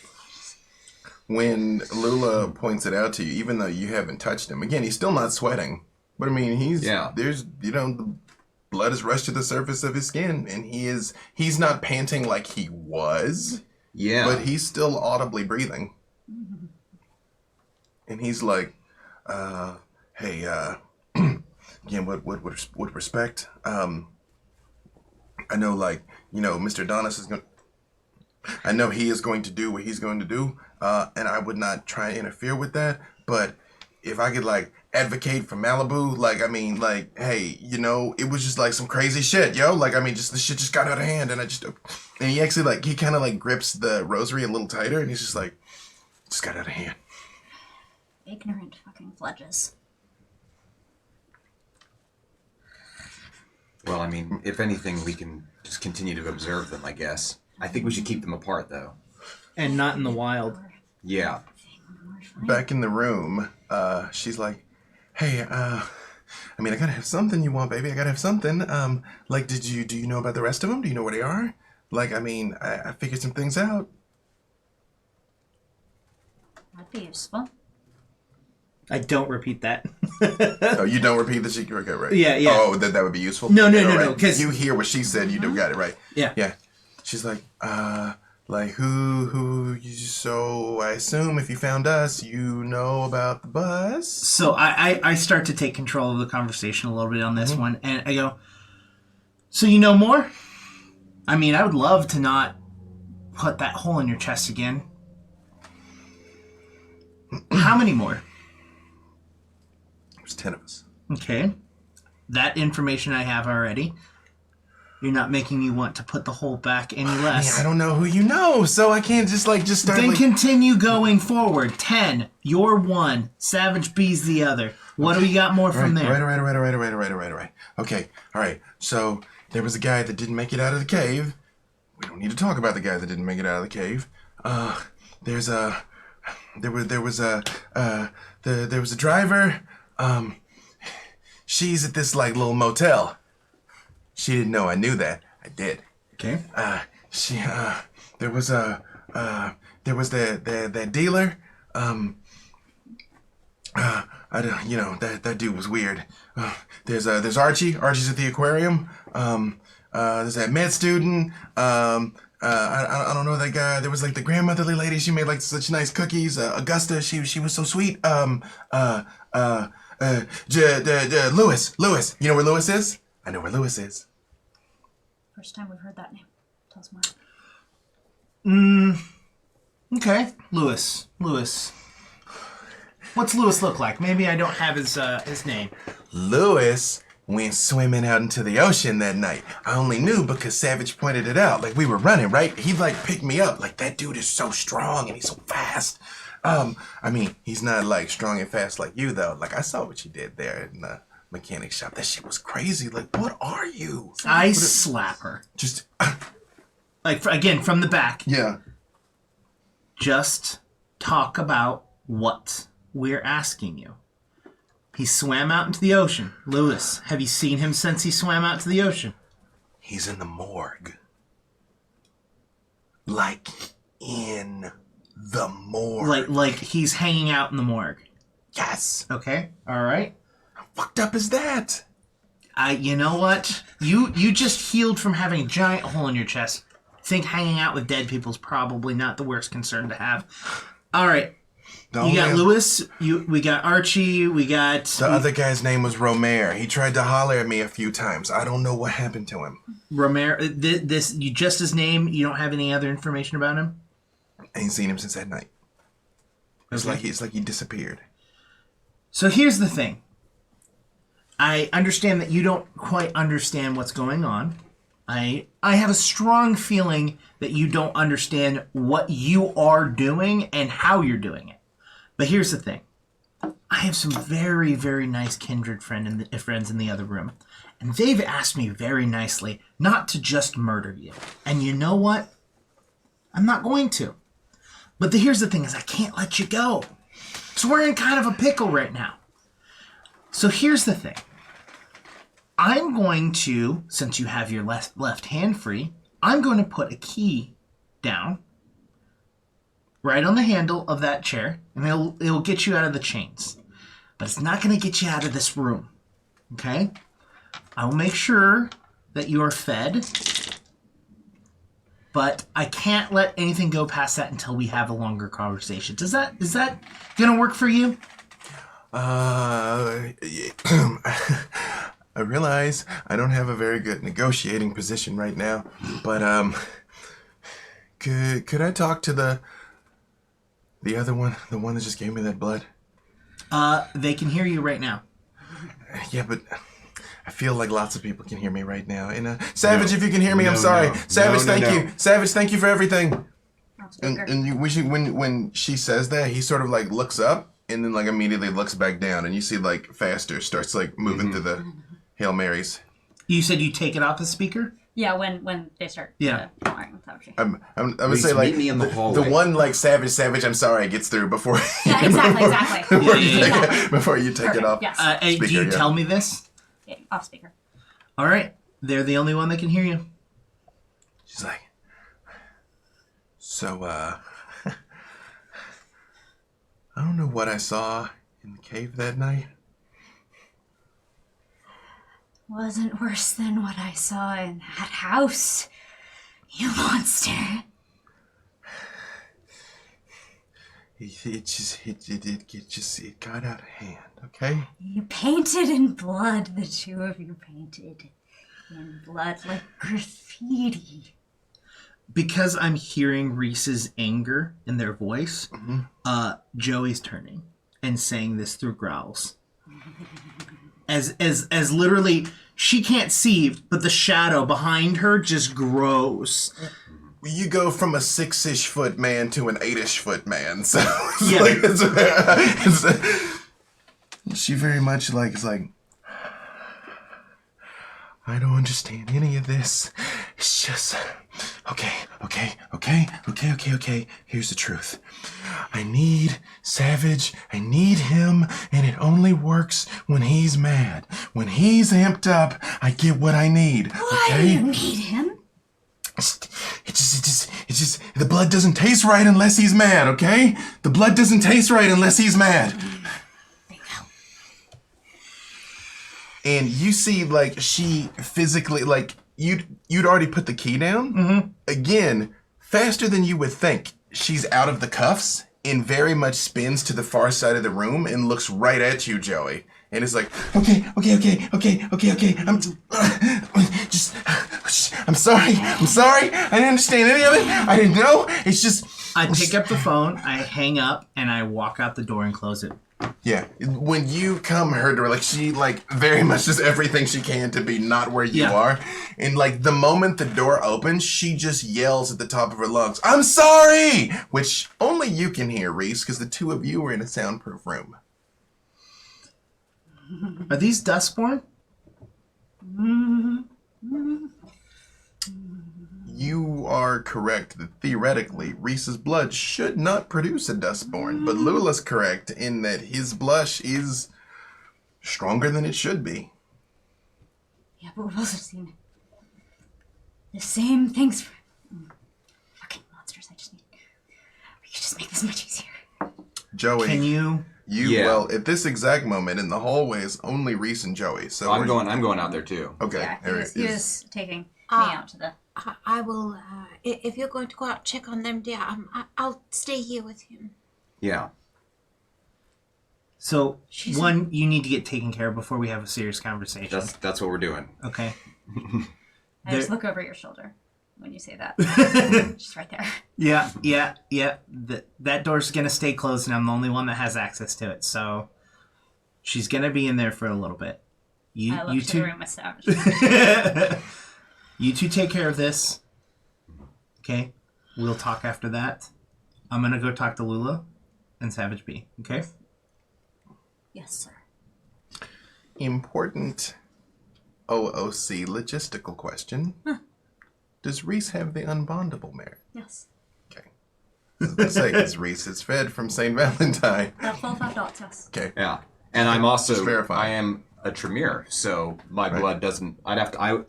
When Lula points it out to you, even though you haven't touched him, again, he's still not sweating. But I mean, there's, the blood has rushed to the surface of his skin, and he's not panting like he was. Yeah, But he's still audibly breathing. And he's like, hey, again, with respect, I know, like, Mr. Adonis is going to, I know he is going to do what he's going to do, and I would not try and interfere with that, but if I could, like, advocate for Malibu, like, I mean, like, hey, it was just, like, some crazy shit, yo, like, I mean, just, the shit just got out of hand, and and he actually, like, he kind of, like, grips the rosary a little tighter, and he's just like, just got out of hand. Ignorant fucking fledges. well, I mean, if anything, we can just continue to observe them, I guess. I think we should keep them apart, though. And not in the wild. Yeah. Back in the room, she's like, hey, I mean, I gotta have something you want, baby. I gotta have something. Like, do you know about the rest of them? Do you know where they are? Like, I mean, I figured some things out. That'd be useful. I don't repeat that. Oh, you don't repeat the secret? Okay, right. Yeah. Oh, that would be useful? No, Right. 'cause- You hear what she said, you do got it, right? Yeah. Yeah. She's like, who, so I assume if you found us, you know about the bus? So I start to take control of the conversation a little bit on this one, and I go, so you know more? I mean, I would love to not put that hole in your chest again. How many more? There's 10 of us. Okay. That information I have already. You're not making me want to put the hole back any less. I don't know who you know, so I can't just start. Then continue going forward. 10. You're 1. Savage B's the other. What do we got more from there? Right. Okay, all right. So there was a guy that didn't make it out of the cave. We don't need to talk about the guy that didn't make it out of the cave. There was a driver. She's at this little motel. She didn't know I knew that. I did. Okay. There was the dealer. That dude was weird. There's Archie. Archie's at the aquarium. There's that med student. I don't know that guy. There was the grandmotherly lady. She made such nice cookies. Augusta. She was so sweet. Lewis. You know where Lewis is? I know where Lewis is. First time we've heard that name. Tell us more. Okay. Lewis. What's Lewis look like? Maybe I don't have his name. Lewis went swimming out into the ocean that night. I only knew because Savage pointed it out. We were running, right? He picked me up. That dude is so strong and he's so fast. I mean, he's not strong and fast like you though. I saw what you did there in the mechanic shop. That shit was crazy. What are you? I slap her. Just again from the back. Yeah. Just talk about what we're asking you. He swam out into the ocean. Lewis, have you seen him since he swam out to the ocean? He's in the morgue. In the morgue. Like he's hanging out in the morgue. Yes. Okay. All right. How fucked up is that? You know what? You just healed from having a giant hole in your chest. Think hanging out with dead people's probably not the worst concern to have. All right. You got Lewis. We got Archie. We got the other guy's name was Romare. He tried to holler at me a few times. I don't know what happened to him. Romare. You just his name. You don't have any other information about him. I ain't seen him since that night. It's like he disappeared. So here's the thing. I understand that you don't quite understand what's going on. I have a strong feeling that you don't understand what you are doing and how you're doing it. But here's the thing. I have some very, very nice kindred friends in the other room. And they've asked me very nicely not to just murder you. And you know what? I'm not going to. But here's the thing is I can't let you go. So we're in kind of a pickle right now. So here's the thing. I'm going to, since you have your left hand free, I'm going to put a key down right on the handle of that chair, and it'll get you out of the chains. But it's not going to get you out of this room. Okay? I will make sure that you are fed, but I can't let anything go past that until we have a longer conversation. Is that going to work for you? I realize I don't have a very good negotiating position right now, but could I talk to the other one, the one that just gave me that blood? They can hear you right now. Yeah, but I feel like lots of people can hear me right now. And Savage, if you can hear me, I'm sorry. Savage, thank you. Savage, thank you for everything. And when she says that, he sort of looks up and then immediately looks back down, and you see Faster starts moving through the Hail Marys. You said you take it off the speaker? Yeah, when they start. Yeah. I'm gonna say meet me in the hallway. The one Savage, I'm sorry, gets through before. Yeah, exactly. Before you take it off. Yes. Do you tell me this? Yeah, off speaker. All right. They're the only one that can hear you. She's like, so, I don't know what I saw in the cave that night. Wasn't worse than what I saw in that house, you monster. It got out of hand, okay? You painted in blood, the two of you painted. in blood like graffiti. Because I'm hearing Reese's anger in their voice, Joey's turning and saying this through growls. As literally, she can't see, but the shadow behind her just grows. You go from a 6-ish foot man to an 8-ish foot man, so Yeah. she very much is like, I don't understand any of this. It's just okay. Here's the truth. I need Savage. I need him, and it only works when he's mad. When he's amped up, I get what I need. Why do Okay? you need him? It just, the blood doesn't taste right unless he's mad, okay? The blood doesn't taste right unless he's mad. And you see, she physically, you'd already put the key down. Mm-hmm. Again, faster than you would think. She's out of the cuffs and very much spins to the far side of the room and looks right at you, Joey. And it's like, okay. I'm sorry. I didn't understand any of it. I didn't know. It's just. I pick up the phone, I hang up, and I walk out the door and close it. Yeah. When you come her door, she very much does everything she can to be not where you are. And the moment the door opens, she just yells at the top of her lungs, I'm sorry! Which only you can hear, Reese, because the two of you are in a soundproof room. Are these Dustborn? You are correct that theoretically, Reese's blood should not produce a Dustborn, but Lula's correct in that his blush is stronger than it should be. Yeah, but we've also seen the same things for fucking monsters. We could just make this much easier. Joey, Can you? Well, at this exact moment in the hallway is only Reese and Joey. So I'm going out there too. Okay, Yeah, he was taking me out to the. I will, if you're going to go out check on them, dear, I'll stay here with him. Yeah. So, one, you need to get taken care of before we have a serious conversation. That's what we're doing. Okay. I just look over your shoulder when you say that. Just right there. Yeah. That door's gonna stay closed, and I'm the only one that has access to it. So, she's gonna be in there for a little bit. I look to the room with Savage. You two take care of this. Okay? We'll talk after that. I'm gonna go talk to Lula and Savage B. Okay? Yes, sir. Important OOC logistical question. Does Reese have the unbondable merit? Yes. Okay. I was going to say, because Reese is fed from St. Valentine. That $12 yes. Okay. Yeah. And I'm also, Just verify. I am a Tremere, so my blood doesn't,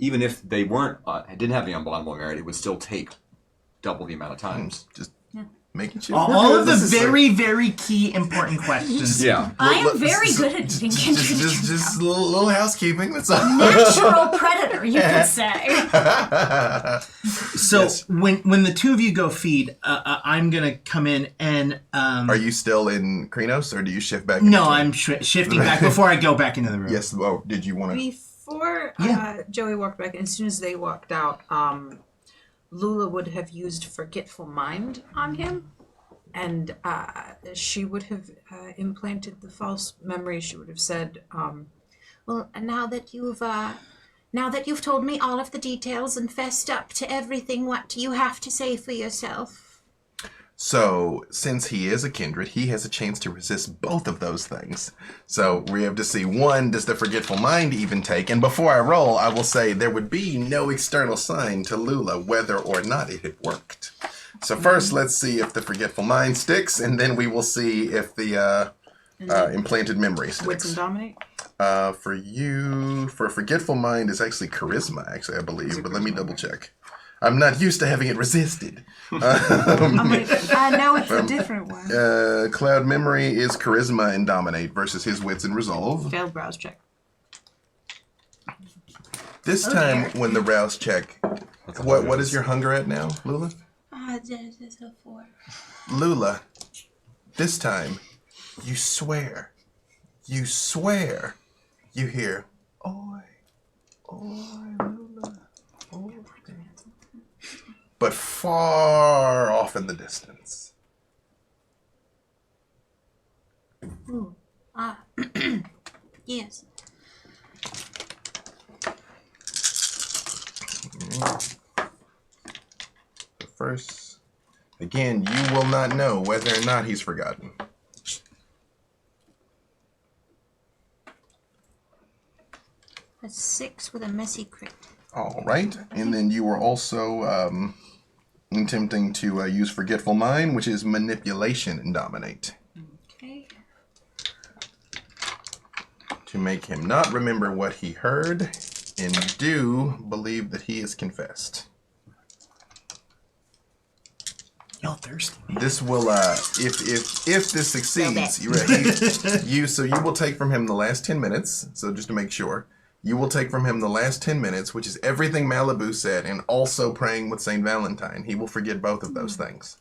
even if they weren't, didn't have the unbondable merit, it would still take double the amount of times. Just making sure. All of the This is very, very key important questions. Yeah. I am very good at being Just a little housekeeping. That's all. natural predator, you could say. So Yes. when the two of you go feed, I'm gonna come in and Are you still in Krenos, or do you shift back? no, into- I'm shifting back before I go back into the room. Yes. Oh, did you want to? Before Joey walked back, and as soon as they walked out, Lula would have used Forgetful Mind on him, and she would have implanted the false memory. She would have said, Well, now that you've told me all of the details and fessed up to everything, what do you have to say for yourself? So, since he is a kindred, he has a chance to resist both of those things. So, we have to see, one, does the Forgetful Mind even take? And before I roll, I will say there would be no external sign to Lula whether or not it had worked. So first, let's see if the Forgetful Mind sticks, and then we will see if the implanted memory Wits sticks. and Dominate? For you, for Forgetful Mind, is actually Charisma, I believe, but let me double check. I'm not used to having it resisted. I know it's a different one. Cloud Memory is Charisma and Dominate versus his Wits and Resolve. Failed browse check. This time, when the rouse check, what is your hunger at now, Lula? There's a 4. Lula, this time, you swear, you hear, oi, Lula. but far off in the distance. Ooh. Yes. First, again, you will not know whether or not he's forgotten. A 6 with a messy crit. All right, and then you were also attempting to use Forgetful Mind, which is manipulation and dominate, Okay. to make him not remember what he heard and do believe that he has confessed. Y'all thirsty. This will, if this succeeds, you're right. So you will take from him the last 10 minutes. So just to make sure, you will take from him the last 10 minutes, which is everything Malibu said, and also praying with Saint Valentine. He will forget both of those things,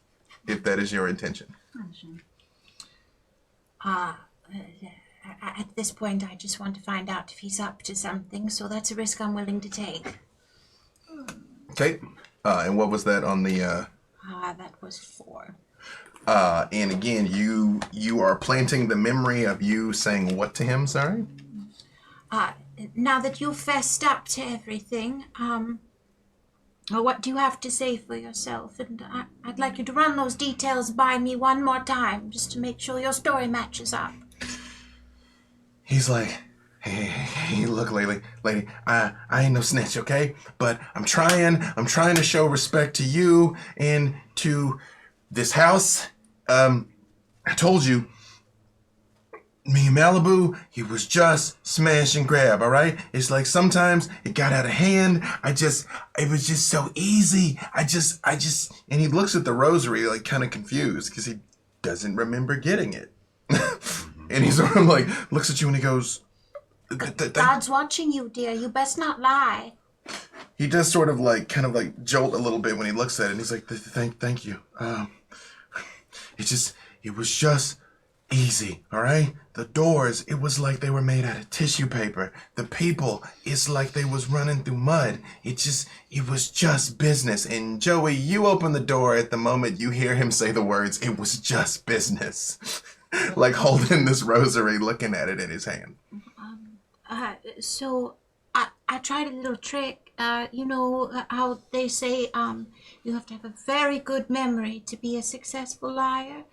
if that is your intention. At this point, I just want to find out if he's up to something, so that's a risk I'm willing to take. Okay. And what was that on the? That was 4. And again, you are planting the memory of you saying what to him. Sorry. Now that you've fessed up to everything, what do you have to say for yourself? And I'd like you to run those details by me one more time, just to make sure your story matches up. He's like, hey, look, lady, I ain't no snitch, okay? But I'm trying to show respect to you and to this house. I told you, me and Malibu, he was just smash and grab, all right? It's like sometimes it got out of hand. It was just so easy. And he looks at the rosary like kind of confused because he doesn't remember getting it. And he sort of like looks at you and he goes, God's watching you, dear. You best not lie. he does sort of like kind of like jolt a little bit when he looks at it, and he's like, thank you. It was just easy, all right? The doors, it was like they were made out of tissue paper. The people, it's like they was running through mud. It was just business. And Joey, you open the door at the moment you hear him say the words, it was just business. Like holding this rosary, looking at it in his hand. So I tried a little trick. You know how they say you have to have a very good memory to be a successful liar?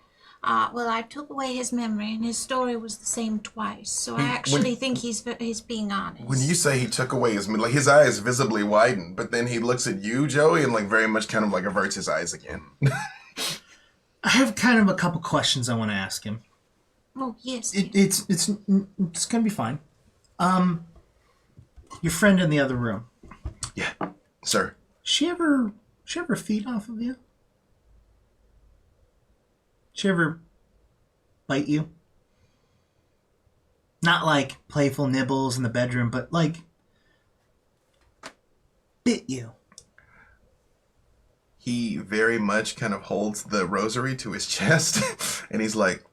Well, I took away his memory, and his story was the same twice. So I actually think he's being honest. When you say he took away his eyes visibly widened, but then he looks at you, Joey, and like very much kind of like averts his eyes again. I have kind of a couple questions I want to ask him. Oh yes. It's gonna be fine. Your friend in the other room. Yeah, sir. She ever feed off of you? She ever bite you? Not like playful nibbles in the bedroom, but like bit you. He very much kind of holds the rosary to his chest, and he's like,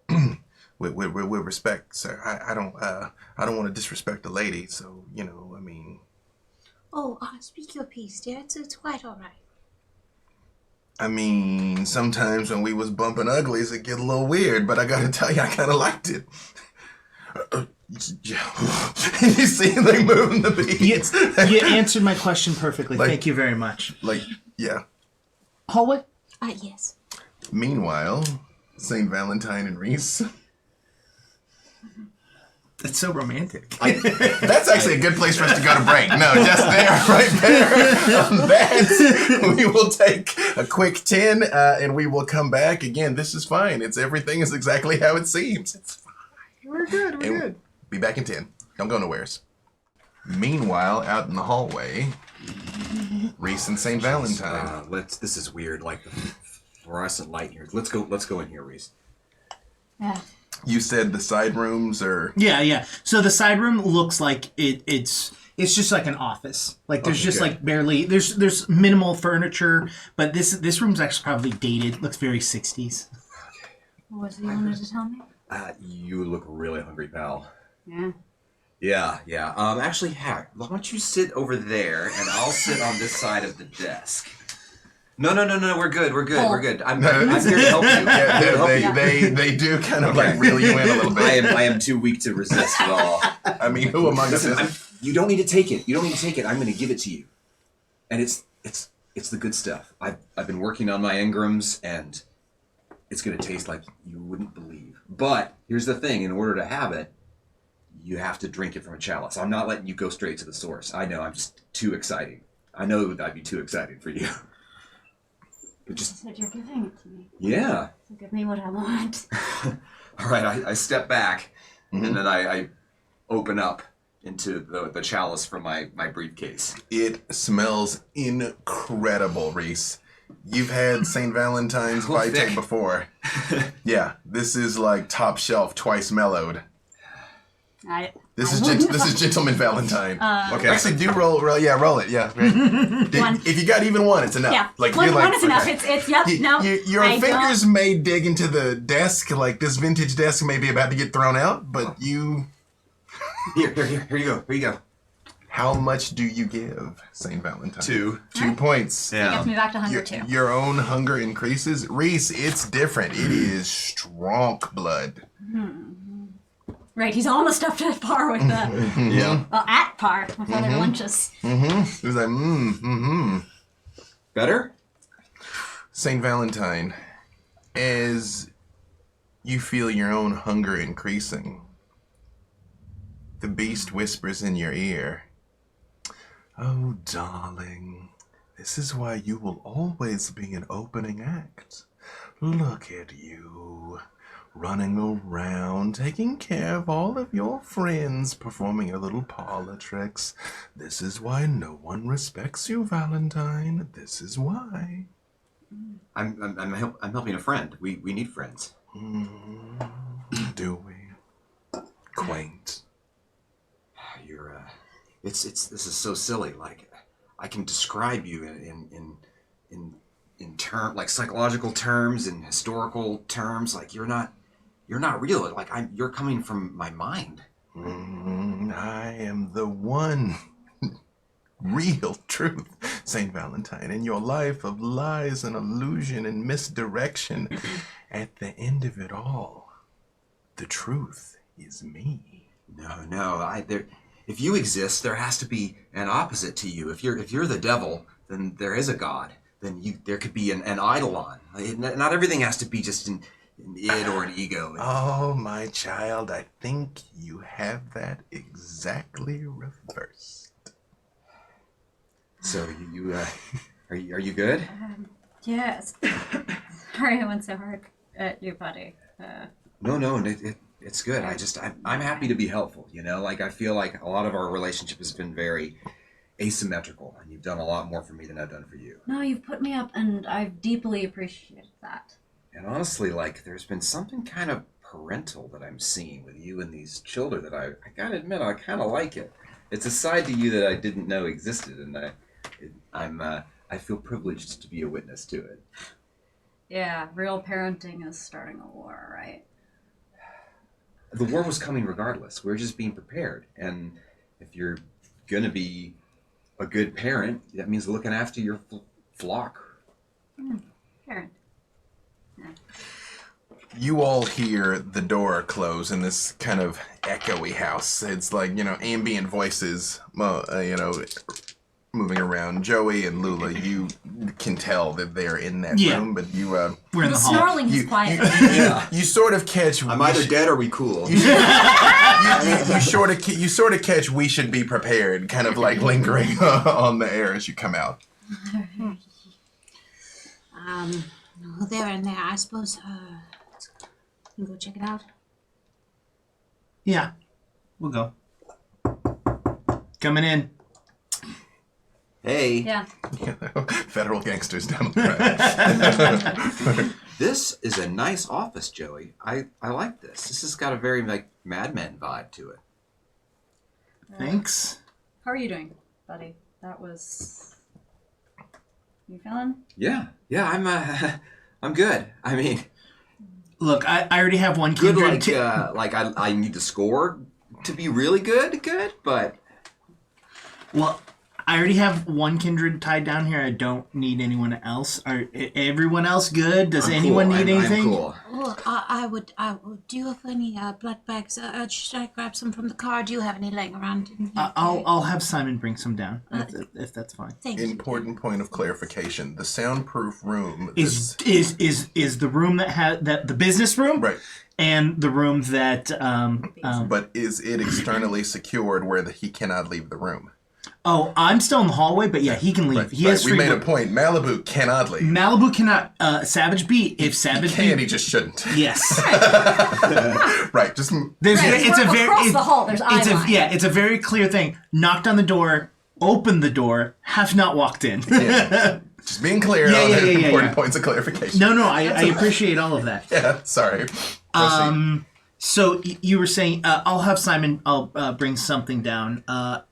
with respect, sir. I don't want to disrespect the lady, so you know, I mean. Oh, speak your piece, dear. It's quite all right. I mean, sometimes when we was bumping uglies, it get a little weird, but I gotta tell you, I kind of liked it. You see, like moving the beads. You answered my question perfectly. Like- Thank you very much. Like, yeah. Hallway? Yes. Meanwhile, Saint Valentine and Reese. That's so romantic. That's actually a good place for us to go to break. No, just there, right there. On that, we will take a quick 10, and we will come back. Again, this is fine. Everything is exactly how it seems. It's fine. We're good. We're And good. Be back in 10. Don't go nowheres. Meanwhile, out in the hallway, Reese and St. Valentine. This is weird. Like the fluorescent light here. Let's go in here, Reese. Yeah. You said the side rooms are... Yeah. So the side room looks like it's just like an office. Like there's Okay, just good. like barely there's minimal furniture, but this room's actually probably dated. Looks very 60s. What was it you wanted to tell me? You look really hungry, pal. Yeah. Yeah. Actually, heck, why don't you sit over there, and I'll sit on this side of the desk. No, we're good. We're good. I'm No, here to help you. Yeah, they do kind of like reel you in a little bit. I am too weak to resist at all. I mean, who among us Listen, isn't? you don't need to take it. I'm going to give it to you, and it's the good stuff. I've been working on my engrams, and it's going to taste like you wouldn't believe. But here's the thing: in order to have it, you have to drink it from a chalice. I'm not letting you go straight to the source. I know I'm just too exciting. I know that'd be too exciting for you. But just So you're giving it to me. yeah. So give me what I want. All right, I step back, and then I open up into the chalice from my briefcase. It smells incredible, Reese. You've had St. Valentine's Vitae before. Yeah, this is like top shelf, twice mellowed. This is Gentleman Valentine. Okay, actually, do roll it. Yeah, right. One. If you got even one, it's enough. Yeah, like one is enough. okay. It's yep. No, Your fingers may dig into the desk, like this vintage desk may be about to get thrown out, but you. Here you go. How much do you give St. Valentine? 2. 2 points. It gets me back to hunger too. Your own hunger increases. Reese, it's different. It is strong blood. Right, he's almost up to par with the. Yeah. Well, at par with other lunches. It was like, Better? St. Valentine, as you feel your own hunger increasing, the beast whispers in your ear, "Oh, darling, this is why you will always be an opening act. Look at you, running around, taking care of all of your friends, performing your little parlor tricks. This is why no one respects you, Valentine. This is why." I'm helping a friend. We need friends. Do we? Quaint. You're this is so silly. Like I can describe you in term like psychological terms and historical terms. Like you're not real. Like you're coming from my mind. I am the one real truth, St. Valentine, in your life of lies and illusion and misdirection. At the end of it all, the truth is me. No. If you exist, there has to be an opposite to you. If you're the devil, then there is a god. Then there could be an eidolon. Not everything has to be just an id or an ego. Oh, my child, I think you have that exactly reversed. So you are you good? Yes. Sorry, I went so hard at you, buddy. No, it's good. I'm happy to be helpful. Like I feel like a lot of our relationship has been very asymmetrical, and you've done a lot more for me than I've done for you. No, you've put me up, and I've deeply appreciated that. And honestly, like there's been something kind of parental that I'm seeing with you and these children that I gotta admit I kind of like it. It's a side to you that I didn't know existed, and I feel privileged to be a witness to it. Yeah, real parenting is starting a war, right? The war was coming regardless. We're just being prepared. And if you're going to be a good parent, that means looking after your flock. Parent. You all hear the door close in this kind of echoey house. It's like, ambient voices, moving around. Joey and Lula, you can tell that they're in that room, but you, We're in the hall. Snarling is quiet. you sort of catch. I'm either dead or we cool. You sort of catch. We should be prepared. Kind of like lingering on the air as you come out. They're in there. I suppose. You can go check it out. Yeah, we'll go. Coming in. Hey. Yeah. Federal gangsters down the road. This is a nice office, Joey. I like this. This has got a very Mad Men vibe to it. Thanks. How are you doing, buddy? That was... You feeling? Yeah, I'm good. I mean, Look, I already have one good kindred. like I need to score to be really good, but Well, I already have one kindred tied down here. I don't need anyone else. Are everyone else good? Does anyone need anything? I'm cool. Oh, I would. Do you have any blood bags? Should I grab some from the car? Do you have any laying around? I'll have Simon bring some down if that's fine. Thank you. Important point of clarification: the soundproof room Is the room that the business room, right? And the room that But is it externally secured where he cannot leave the room? Oh, I'm still in the hallway, but yeah, he can leave. Right, He has we free made a will. point. Malibu cannot leave. Malibu cannot. Savage B. If Savage He can, B. he just shouldn't. Yes. Right. Just There's Right, it's a very across the hall. There's eye line. it's a very clear thing. Knocked on the door, opened the door, have not walked in. just being clear on important points of clarification. No, I appreciate all of that. Yeah. Sorry. Proceed. So you were saying I'll have Simon. I'll bring something down.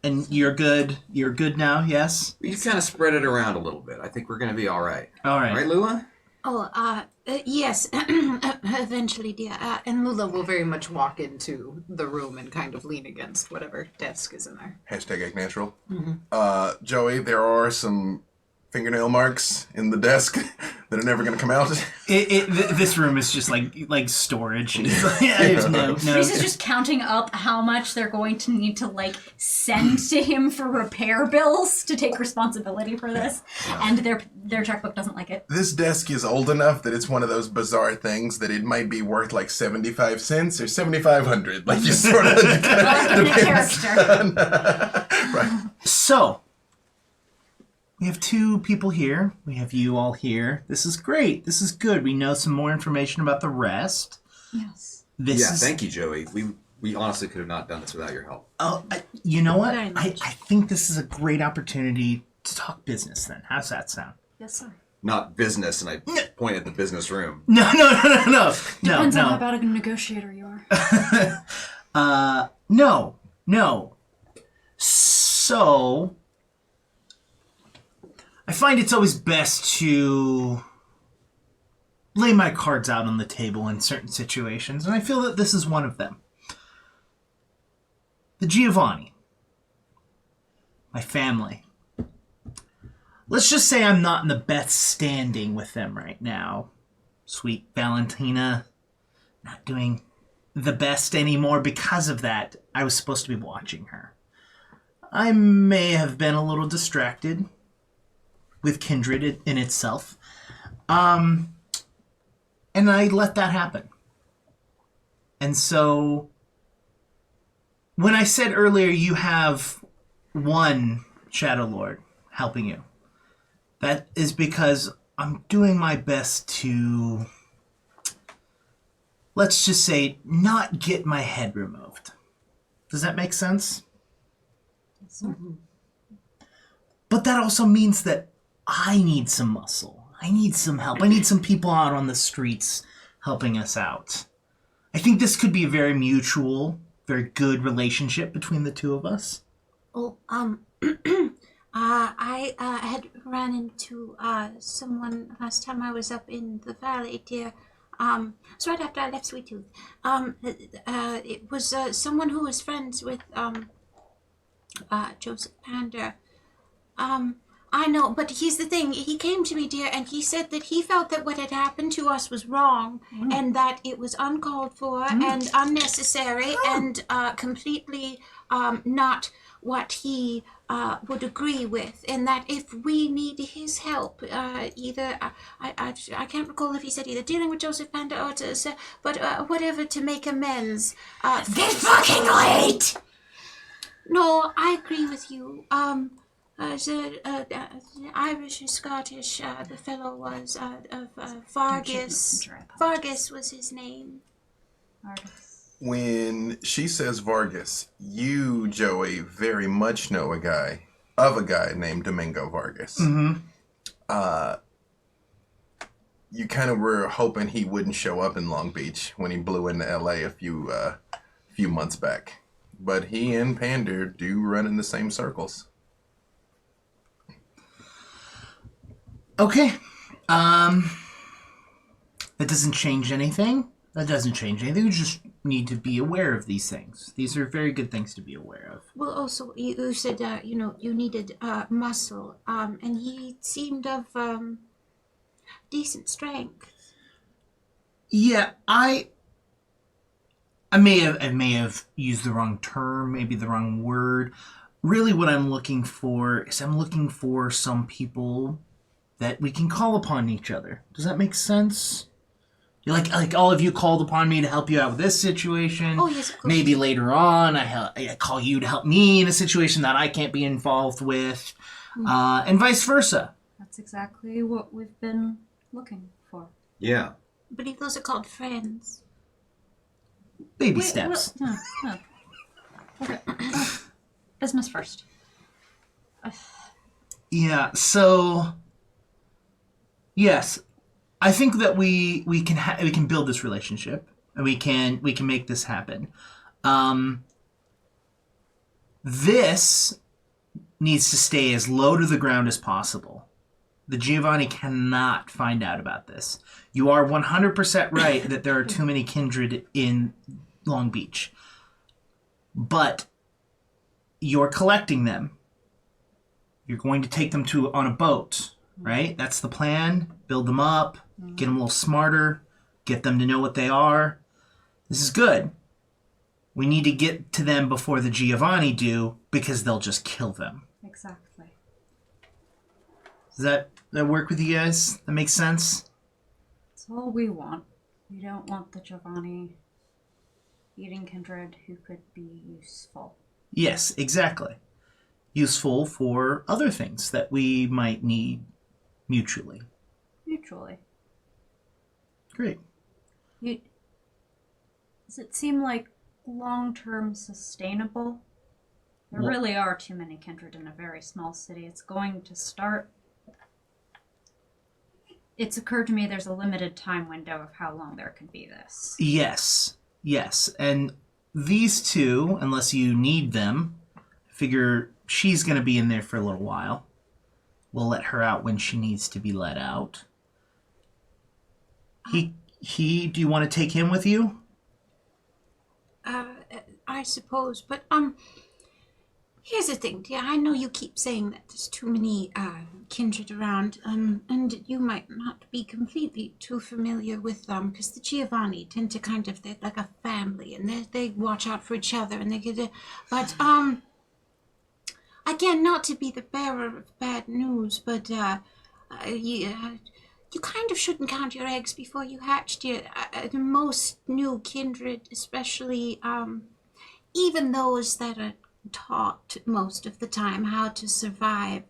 And you're good. You're good now. Yes. You kind of spread it around a little bit. I think we're going to be all right. All right. Right, Lula? Oh, yes. Eventually, dear. And Lula will very much walk into the room and kind of lean against whatever desk is in there. Hashtag act natural. Joey, there are some fingernail marks in the desk that are never going to come out. This room is just like storage. There's no. Reese is just counting up how much they're going to need to send to him for repair bills to take responsibility for this, and their checkbook doesn't like it. This desk is old enough that it's one of those bizarre things that it might be worth 75 cents or 7,500. Like you sort of Like in a character. Right. So, we have two people here. We have you all here. This is great. This is good. We know some more information about the rest. Yes. Thank you, Joey. We honestly could have not done this without your help. Oh, you know what? Very much. I think this is a great opportunity to talk business then. How's that sound? Yes, sir. Not business, and I point at the business room. No. Depends on how No. bad a negotiator you are. No. So, I find it's always best to lay my cards out on the table in certain situations, and I feel that this is one of them. The Giovanni. My family. Let's just say I'm not in the best standing with them right now. Sweet Valentina, not doing the best anymore because of that. I was supposed to be watching her. I may have been a little distracted with Kindred in itself. And I let that happen. And so, when I said earlier you have one Shadow Lord helping you, that is because I'm doing my best to, let's just say, not get my head removed. Does that make sense? But that also means that I need some muscle. I need some help. I need some people out on the streets helping us out. I think this could be a very mutual, very good relationship between the two of us. Oh, I had ran into someone last time I was up in the valley, dear. It's right after I left Sweet Tooth. It was someone who was friends with Joseph Pander. I know, but here's the thing. He came to me, dear, and he said that he felt that what had happened to us was wrong, and that it was uncalled for and unnecessary and completely not what he would agree with, and that if we need his help, either I can't recall if he said either dealing with Joseph Panda or to, but whatever to make amends. It's fucking late! No, I agree with you. Irish and Scottish, the fellow was Vargas. Vargas was his name. When she says Vargas, you, Joey, very much know a guy named Domingo Vargas. Mm-hmm. You kind of were hoping he wouldn't show up in Long Beach when he blew into L.A. a few months back. But he and Pander do run in the same circles. Okay. That doesn't change anything. We just need to be aware of these things. These are very good things to be aware of. Well, also, you said, you needed muscle, and he seemed of decent strength. Yeah, I may have used the wrong term, maybe the wrong word. Really, what I'm looking for is some people that we can call upon each other. Does that make sense? Like all of you called upon me to help you out with this situation. Oh, yes, of course. Maybe later on, I call you to help me in a situation that I can't be involved with, and vice versa. That's exactly what we've been looking for. Yeah. I believe those are called friends. Baby steps. Okay. Business first. Yeah. So, yes, I think that we can build this relationship, and we can make this happen. This needs to stay as low to the ground as possible. The Giovanni cannot find out about this. You are 100% right that there are too many kindred in Long Beach. But you're collecting them. You're going to take them on a boat, right? That's the plan. Build them up, get them a little smarter, get them to know what they are. This is good. We need to get to them before the Giovanni do, because they'll just kill them. Exactly. Does that work with you guys? That makes sense? That's all we want. We don't want the Giovanni eating kindred who could be useful. Yes, exactly. Useful for other things that we might need mutually. Mutually. Great. Does it seem like long-term sustainable? There Well- really are too many kindred in a very small city. It's going to start... It's occurred to me there's a limited time window of how long there can be this. Yes. And these two, unless you need them, figure she's going to be in there for a little while. We'll let her out when she needs to be let out. Do you want to take him with you? I suppose, but here's the thing, dear. I know you keep saying that there's too many kindred around, and you might not be completely too familiar with them, because the Giovanni tend to they're like a family, and they watch out for each other, and they get but again, not to be the bearer of bad news, but you kind of shouldn't count your eggs before you hatch, dear. Most new kindred, especially even those that are taught most of the time how to survive,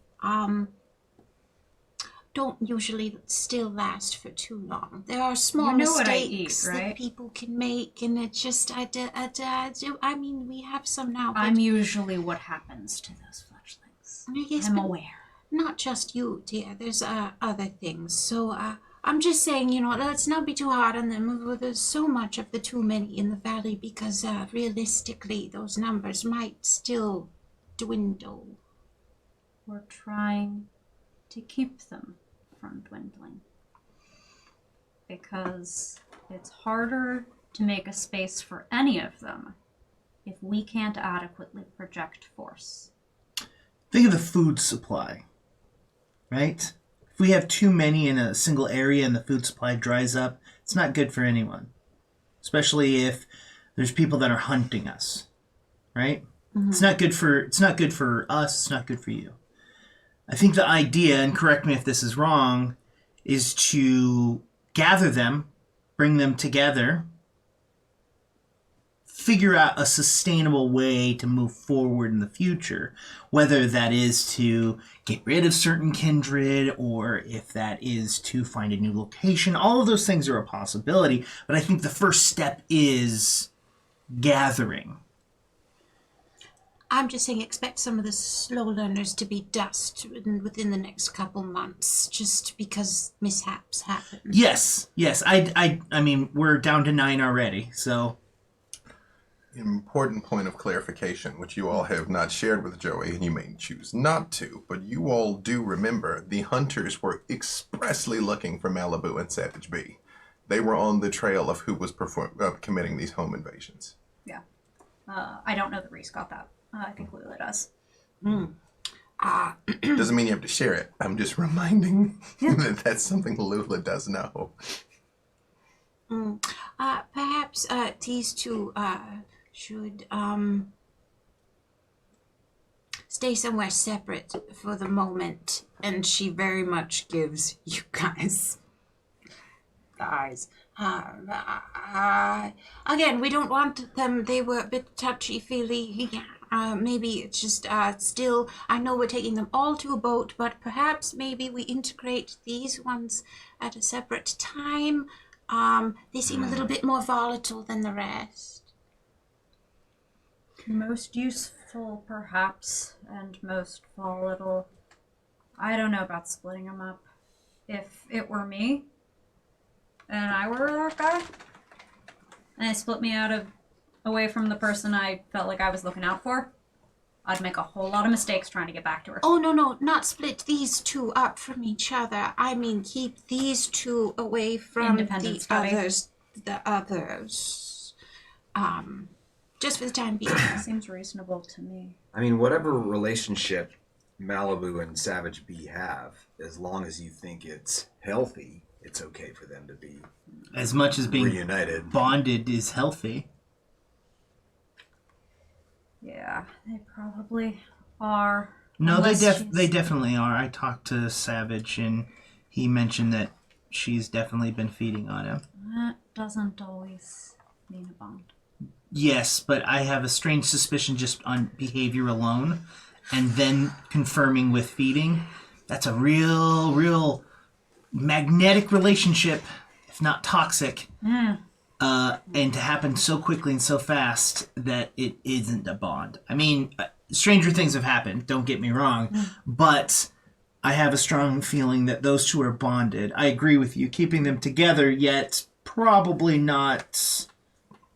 don't usually still last for too long. There are small You know what I mistakes eat, right? that people can make, and it just, I mean, we have some now, but I'm usually what happens to those fledglings. yes, I'm but aware. not just you, dear. There's other things. So I'm just saying, let's not be too hard on them. There's so much of the too many in the valley, because realistically, those numbers might still dwindle. We're trying to keep them from dwindling. Because it's harder to make a space for any of them if we can't adequately project force. Think of the food supply, right? If we have too many in a single area and the food supply dries up, it's not good for anyone. Especially if there's people that are hunting us, right? Mm-hmm. It's not good for us, it's not good for you. I think the idea, and correct me if this is wrong, is to gather them, bring them together, figure out a sustainable way to move forward in the future, whether that is to get rid of certain kindred or if that is to find a new location. All of those things are a possibility, but I think the first step is gathering. I'm just saying, expect some of the slow learners to be dust within the next couple months, just because mishaps happen. Yes. I mean, we're down to 9 already, so... Important point of clarification, which you all have not shared with Joey, and you may choose not to, but you all do remember the hunters were expressly looking for Malibu and Savage B. They were on the trail of who was committing these home invasions. Yeah. I don't know that Reese got that. I think Lula does. Doesn't mean you have to share it. I'm just reminding that that's something Lula does know. Perhaps these two should stay somewhere separate for the moment. And she very much gives you guys the eyes. Again, we don't want them. They were a bit touchy-feely. Maybe it's just still, I know we're taking them all to a boat, but perhaps maybe we integrate these ones at a separate time. They seem a little bit more volatile than the rest. Most useful, perhaps, and most volatile. I don't know about splitting them up. If it were me, and I were that guy, and they split me away from the person I felt like I was looking out for, I'd make a whole lot of mistakes trying to get back to her. Oh, no, not split these two up from each other. I mean, keep these two away from Independent the study. others. Just for the time being. Seems reasonable to me. I mean, whatever relationship Malibu and Savage Bee have, as long as you think it's healthy, it's okay for them to be As much as being reunited. bonded is healthy. Yeah, they probably are. No, Unless they she's- definitely are. I talked to Savage, and he mentioned that she's definitely been feeding on him. That doesn't always mean a bond. Yes, but I have a strange suspicion just on behavior alone, and then confirming with feeding. That's a real magnetic relationship, if not toxic. And to happen so quickly and so fast that it isn't a bond. I mean, stranger things have happened, don't get me wrong, but I have a strong feeling that those two are bonded. I agree with you, keeping them together, yet probably not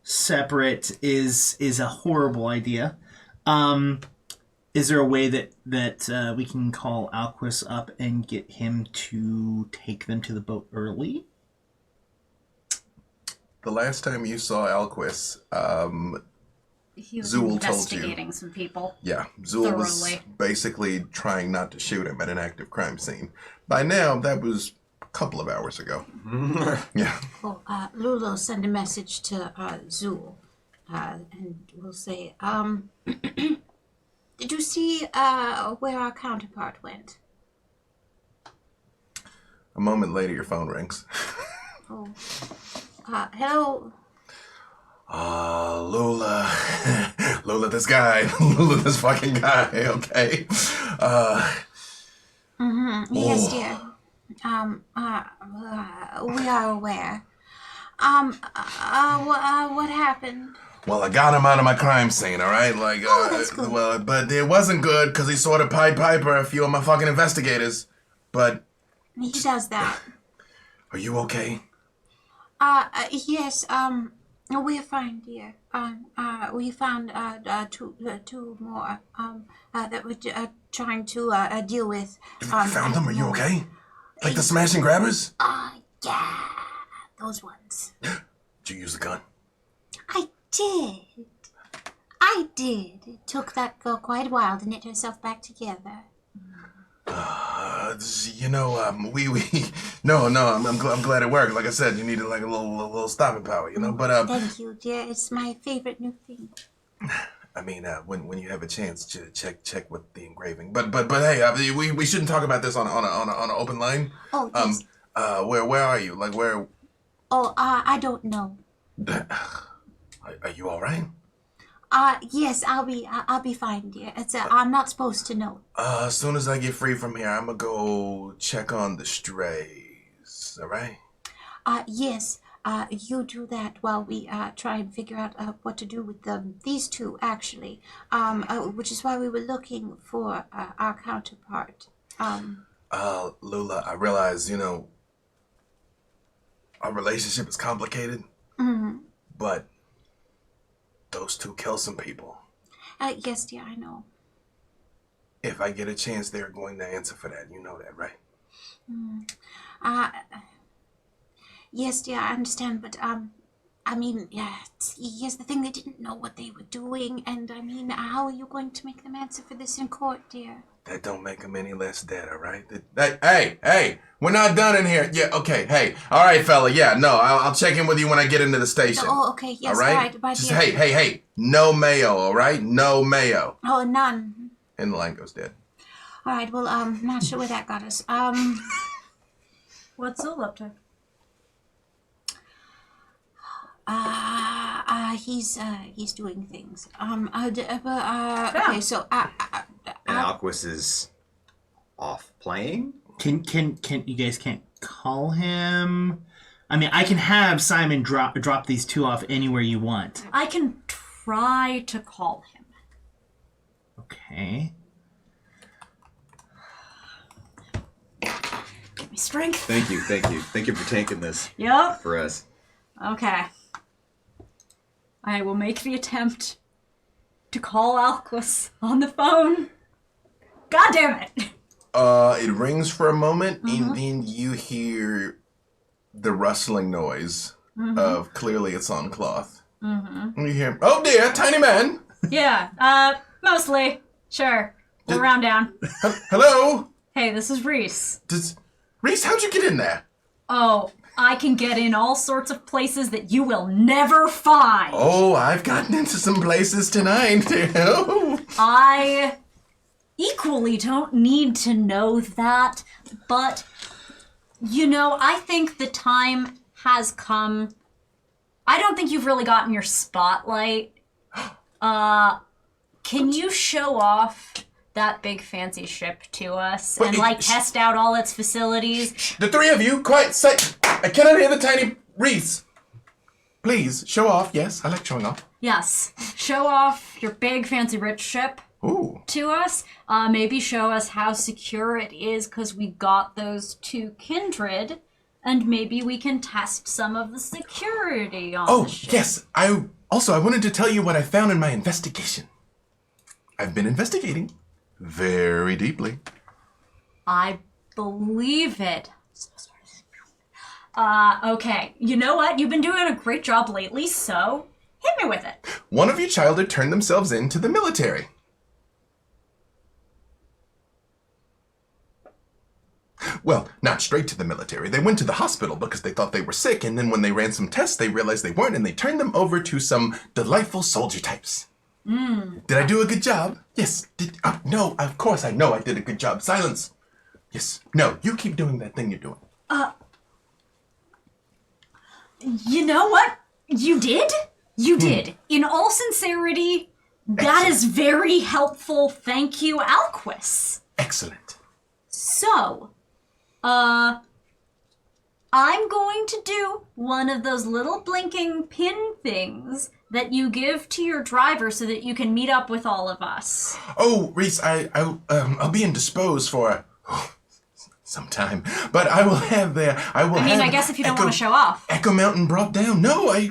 separate is a horrible idea. Is there a way that we can call Alquist up and get him to take them to the boat early? The last time you saw Alquist, He was Zool told you. investigating some people. yeah, Zool was Thoroughly. basically trying not to shoot him at an active crime scene. By now, that was a couple of hours ago. Yeah. Well, Lulu send a message to Zool, and we'll say, did you see where our counterpart went? A moment later, your phone rings. Oh, hello. Lola. Lola, this guy. Lola, this fucking guy, okay? Yes, dear. We are aware. What happened? Well, I got him out of my crime scene, all right? Like, that's good. well, but it wasn't good because he sort of Pied Piper a few of my fucking investigators. But He does that. are you okay? Yes, we're fine, dear. We found two more that we're trying to deal with. You found them? Are you okay? Like the smashing grabbers? Yeah, those ones. Did you use the gun? I did. It took that girl quite a while to knit herself back together. I'm glad it worked. Like I said, you needed like a little stopping power, you know. But Thank you, dear. It's my favorite new thing. I mean, when you have a chance to check with the engraving. But hey, we shouldn't talk about this on an open line. Oh, yes. Where are you? Like where? Oh, I don't know. Are you all right? Yes, I'll be fine, dear. I'm not supposed to know. As soon as I get free from here, I'm gonna go check on the strays. All right? Yes. You do that while we try and figure out what to do with these two, actually. Which is why we were looking for our counterpart. Lula, I realize, our relationship is complicated. But those two kill some people. Yes, dear, I know. If I get a chance, they're going to answer for that. You know that, right? Yes, dear, I understand, but, I mean, yeah, here's the thing, they didn't know what they were doing, and, I mean, how are you going to make them answer for this in court, dear? That don't make them any less dead, all right? Hey, we're not done in here. Yeah, okay, hey. All right, fella, yeah, no, I'll check in with you when I get into the station. Oh, okay, yes, all right? bye, Just, dear. hey, no mayo, all right? No mayo. Oh, none. And the line goes dead. All right, well, not sure where that got us. What's Zool up to? He's doing things. Okay, so, And Alquist is off playing? Can you guys can't call him? I mean, I can have Simon drop these two off anywhere you want. I can try to call him. Okay. Give me strength. Thank you for taking this Yep. for us. Okay. I will make the attempt to call Alquist on the phone. God damn it! It rings for a moment, and then you hear the rustling noise of clearly it's on cloth. And you hear, oh dear, tiny man. Yeah, mostly. Sure. We'll round down. Hello? Hey, this is Reese. Reese, how'd you get in there? Oh, I can get in all sorts of places that you will never find. Oh, I've gotten into some places tonight. I equally don't need to know that, but, you know, I think the time has come. I don't think you've really gotten your spotlight. Can you show off that big fancy ship to us and, like, test out all its facilities? The three of you, quiet, sight. I cannot hear the tiny Reese. Please, show off. Yes, I like showing off. Yes. Show off your big fancy rich ship. Ooh. To us. Maybe show us how secure it is because we got those two kindred, and maybe we can test some of the security on the ship. Yes. I wanted to tell you what I found in my investigation. I've been investigating very deeply. I believe it. Okay. You know what? You've been doing a great job lately, so hit me with it. One of you childhood turned themselves into the military. Well, not straight to the military. They went to the hospital because they thought they were sick, and then when they ran some tests, they realized they weren't, and they turned them over to some delightful soldier types. Did I do a good job? Yes. No, of course I know I did a good job. Silence. Yes. No, you keep doing that thing you're doing. You know what? You did? You did. In all sincerity, that is very helpful. Thank you, Alquist. Excellent. So, I'm going to do one of those little blinking pin things that you give to your driver so that you can meet up with all of us. Oh, Reese, I'll be indisposed for some time, but I will have I guess if you don't want to show off. Echo Mountain brought down. No, I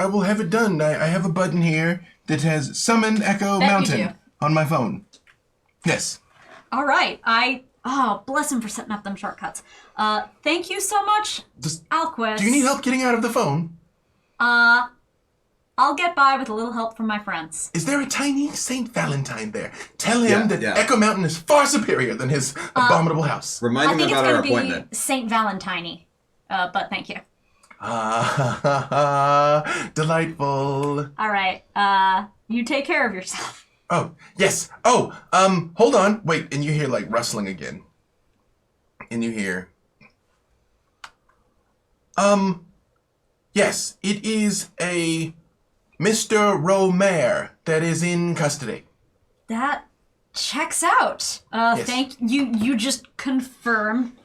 will have it done. I have a button here that has summon Echo Mountain on my phone. Yes. All right. Bless him for setting up them shortcuts. Thank you so much, Alquist. Do you need help getting out of the phone? I'll get by with a little help from my friends. Is there a tiny Saint Valentine there? Tell him that Echo Mountain is far superior than his abominable house. Remind him about our I think it's appointment. going to be Saint Valentine. But thank you. Delightful. All right. You take care of yourself. Oh, yes. Oh, hold on. Wait, and you hear, like, rustling again. And you hear... Yes, it is a Mr. Romer that is in custody. That checks out. Yes. Thank you. You just confirmed.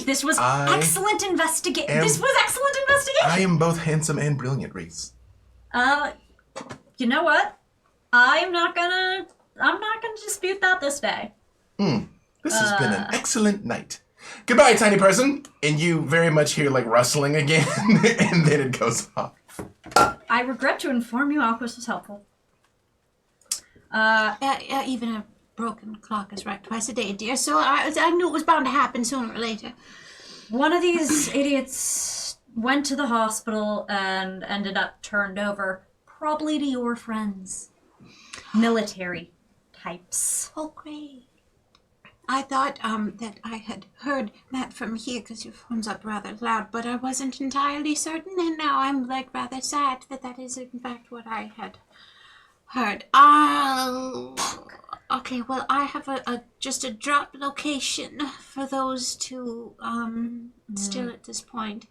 This was excellent investigation. This was excellent investigation. I am both handsome and brilliant, Reese. You know what? I'm not gonna dispute that this day. This has been an excellent night. Goodbye, tiny person. And you very much hear, like, rustling again, and then it goes off. I regret to inform you, Alquist was helpful. Even a broken clock is right twice a day, dear. So I knew it was bound to happen sooner or later. One of these idiots went to the hospital and ended up turned over, probably to your friends. Military types. Oh, great. I thought that I had heard that from here because your phone's up rather loud, but I wasn't entirely certain, and now I'm like rather sad that that is in fact what I had heard. Okay, well I have just a drop location for those two still at this point.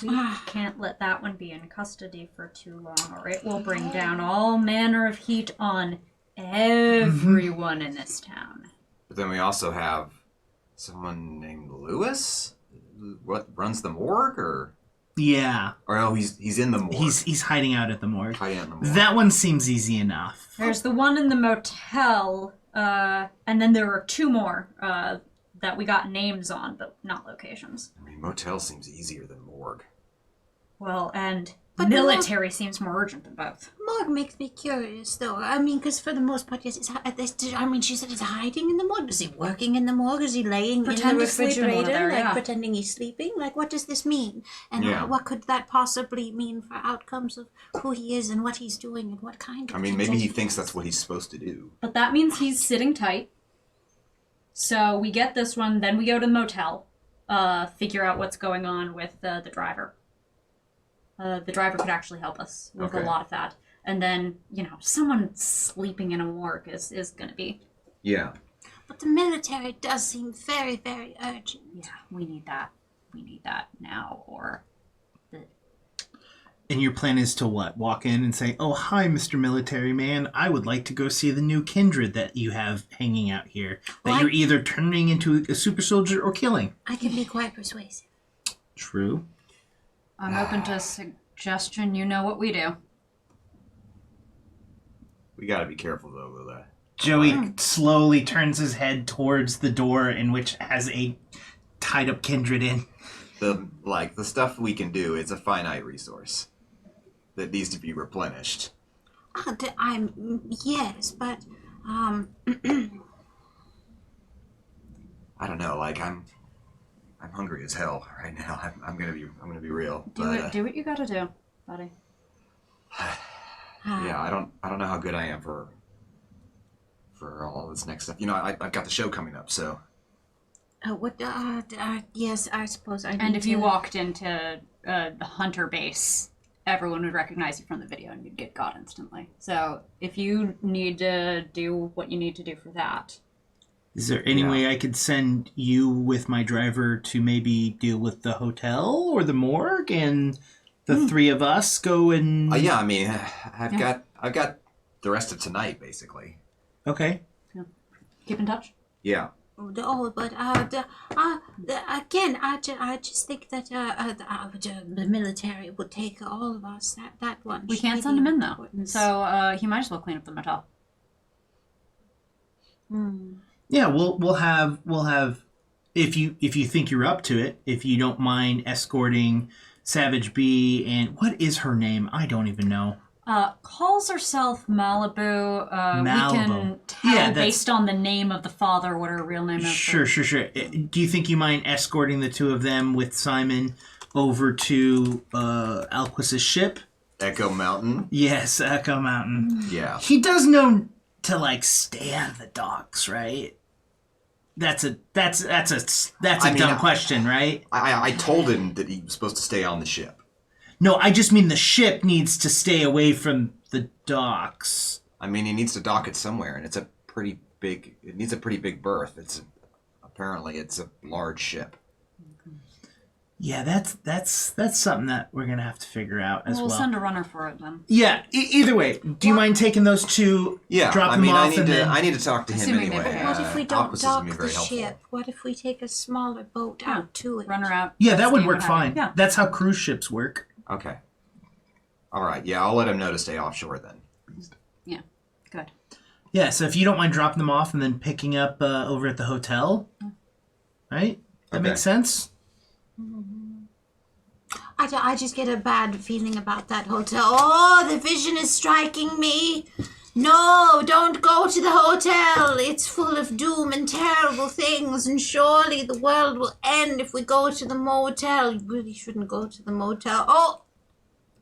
We can't let that one be in custody for too long, or it will bring down all manner of heat on everyone in this town. But then we also have someone named Lewis. What runs the morgue, or Yeah. oh, he's in the morgue. He's hiding out at the morgue. hiding out in the morgue. That one seems easy enough. There's the one in the motel, and then there are two more that we got names on, but not locations. I mean, motel seems easier than morgue. Well, and But military seems more urgent than both. Morgue makes me curious, though. I mean, because for the most part, yes, I mean, she said he's hiding in the morgue. Is he working in the morgue? Is he laying Pretend in the to sleep in one of refrigerator, there, yeah. pretending he's sleeping? Like, what does this mean? And Yeah. what could that possibly mean for outcomes of who he is and what he's doing and what kind of I mean, things maybe that he thinks that's what he's supposed to do. But that means he's sitting tight. So we get this one, then we go to the motel, figure out what's going on with the driver. The driver could actually help us with a Okay. lot of that. And then, someone sleeping in a morgue is going to be... Yeah. But the military does seem very, very urgent. Yeah, we need that. We need that now, or... And your plan is to what? Walk in and say, "Oh, hi, Mr. Military Man. I would like to go see the new kindred that you have hanging out here. That What? you're either turning into a super soldier or killing." I can be quite persuasive. True. I'm open to suggestion. You know what we do. We gotta be careful, though, Lula. Joey slowly turns his head towards the door in which has a tied up kindred in. The stuff we can do, it's a finite resource that needs to be replenished. Yes, but, I don't know, I'm hungry as hell right now. I'm gonna be real. Do what you gotta do, buddy. Yeah, I don't know how good I am for all this next stuff. I've got the show coming up, so yes, I suppose I need And if you to- walked into the hunter base, everyone would recognize you from the video and you'd get got instantly. So if you need to do what you need to do for that. Is there any way I could send you with my driver to maybe deal with the hotel or the morgue, and the three of us go and... yeah. I mean, I've got the rest of tonight basically. Okay. Keep in touch. Yeah. But again, I just think that the military would take all of us. That one. We should can't be send the him in though. importance. So he might as well clean up the motel. Yeah, we'll have if you think you're up to it, if you don't mind escorting Savage Bee and what is her name? I don't even know. Calls herself Malibu. We Malibu. can tell Yeah, that's- based on the name of the father what her real name is. Sure. Do you think you mind escorting the two of them with Simon over to Alquist's ship? Echo Mountain. Yes, Echo Mountain. Yeah. He does know to stay out of the docks, right? That's a dumb question, right? I told him that he was supposed to stay on the ship. No, I just mean the ship needs to stay away from the docks. I mean, he needs to dock it somewhere, and it needs a pretty big berth. Apparently it's a large ship. Yeah, that's something that we're gonna have to figure out as We'll well. send a runner for it then. Yeah. Either way, do you mind taking those two? Yeah, drop I them mean, off, and then I need to talk to him Assuming they anyway. behave. What if we don't Alquist is dock gonna be the very helpful. ship? What if we take a smaller boat out to it? Runner out. yeah, that would Steam, work what have fine. you. Yeah. That's how cruise ships work. Okay. All right. Yeah, I'll let him know to stay offshore then. Yeah. Good. Yeah, so if you don't mind dropping them off and then picking up over at the hotel, right? That Okay. makes sense. I just get a bad feeling about that hotel. Oh, the vision is striking me. No, don't go to the hotel. It's full of doom and terrible things, and surely the world will end if we go to the motel. You really shouldn't go to the motel. Oh,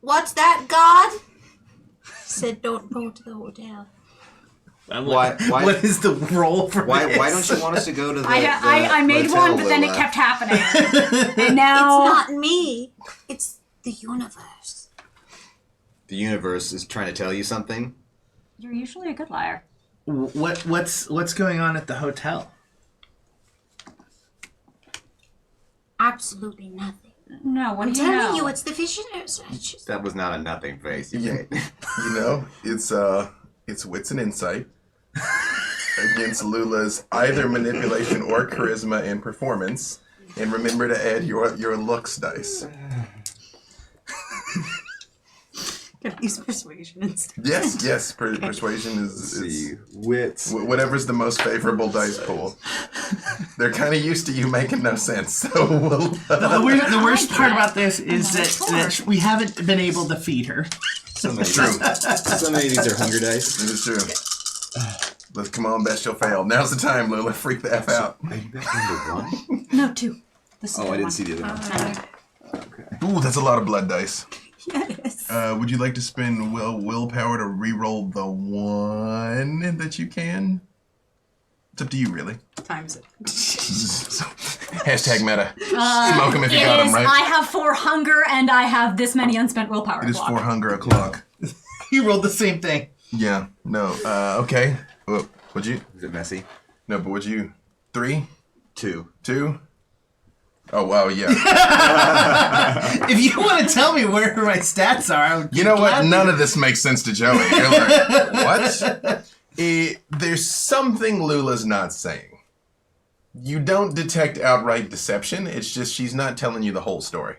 what's that, God? Said don't go to the hotel. Why? What is the role for Why this? don't you want us to go to the I made motel, one, but then it Lila? kept happening. And now It's not me. It's the universe. The universe is trying to tell you something? you're usually a good liar. What's going on at the hotel? Absolutely nothing. No, what I'm do you know? telling you, it's the visitors. It's just- That was not a nothing face you made. You know, it's wits and insight against Lula's either manipulation or charisma and performance. And remember to add your looks dice. Can I use persuasion instead? Yes. Persuasion is Wits. whatever's the most favorable dice pool. They're kind of used to you making no sense, so we'll. The worst part about this is that we haven't been able to feed her. Some of True. these are hunger dice. It is true. Let's come on, best you'll fail. Now's the time, Lula. Freak the F out. Are you back number one? No, 2. This is Oh, the I didn't one. see the other one. Okay. Ooh, that's a lot of blood dice. Yes. Would you like to spend willpower to re-roll the one that you can? It's up to you, really. Times it. Hashtag meta. Smoke them if you It got is, them, right? I have 4 hunger and I have this many unspent willpower. It is block. 4 hunger o'clock. You rolled the same thing. Yeah, no. Okay. What'd you? Is it messy? No, but what'd you? 3? 2. 2? Oh, wow, yeah. If you want to tell me where my stats are, I would You know what? gladly- None of this makes sense to Joey. You're like, what? There's something Lula's not saying. You don't detect outright deception. It's just she's not telling you the whole story.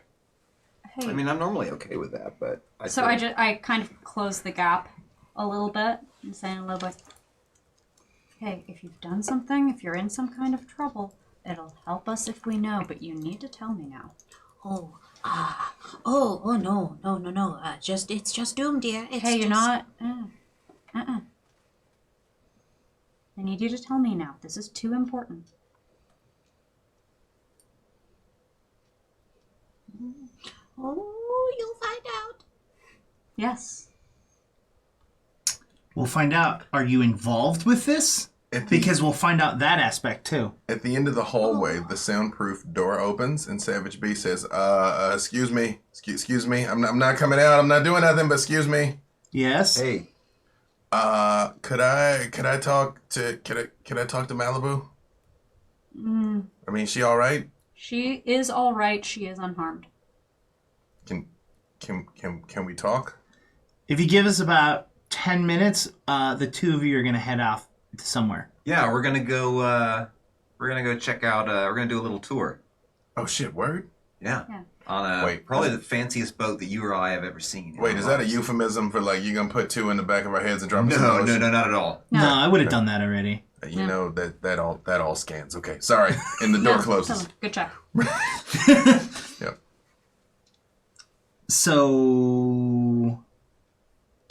Hey, I mean, I'm normally okay with that, but so I kind of closed the gap a little bit and saying a little bit, hey, if you've done something, if you're in some kind of trouble, it'll help us if we know, but you need to tell me now. no. It's just doom, dear. It's Hey, you're just... not. I need you to tell me now. This is too important. Oh, you'll find out. Yes. We'll find out. Are you involved with this? Because we'll find out that aspect too. At the end of the hallway, the soundproof door opens, and Savage B says, excuse me. Excuse me. I'm not coming out. I'm not doing nothing, but excuse me. Yes. Hey, Could I talk to Malibu? I mean, she all right? She is all right. She is unharmed. Can we talk? If you give us about 10 minutes, the two of you are gonna head off to somewhere. yeah, we're gonna go. We're gonna go check out. We're gonna do a little tour. Oh shit! Word. Yeah. Yeah. On Wait. probably the fanciest boat that you or I have ever seen. in Wait, our is that a lives. euphemism for like you gonna put 2 in the back of our heads and drop us in the No, ocean? not at all. No, I would have done that already. You know that all scans. Okay, sorry. And the door closes. Good check. Yep. So,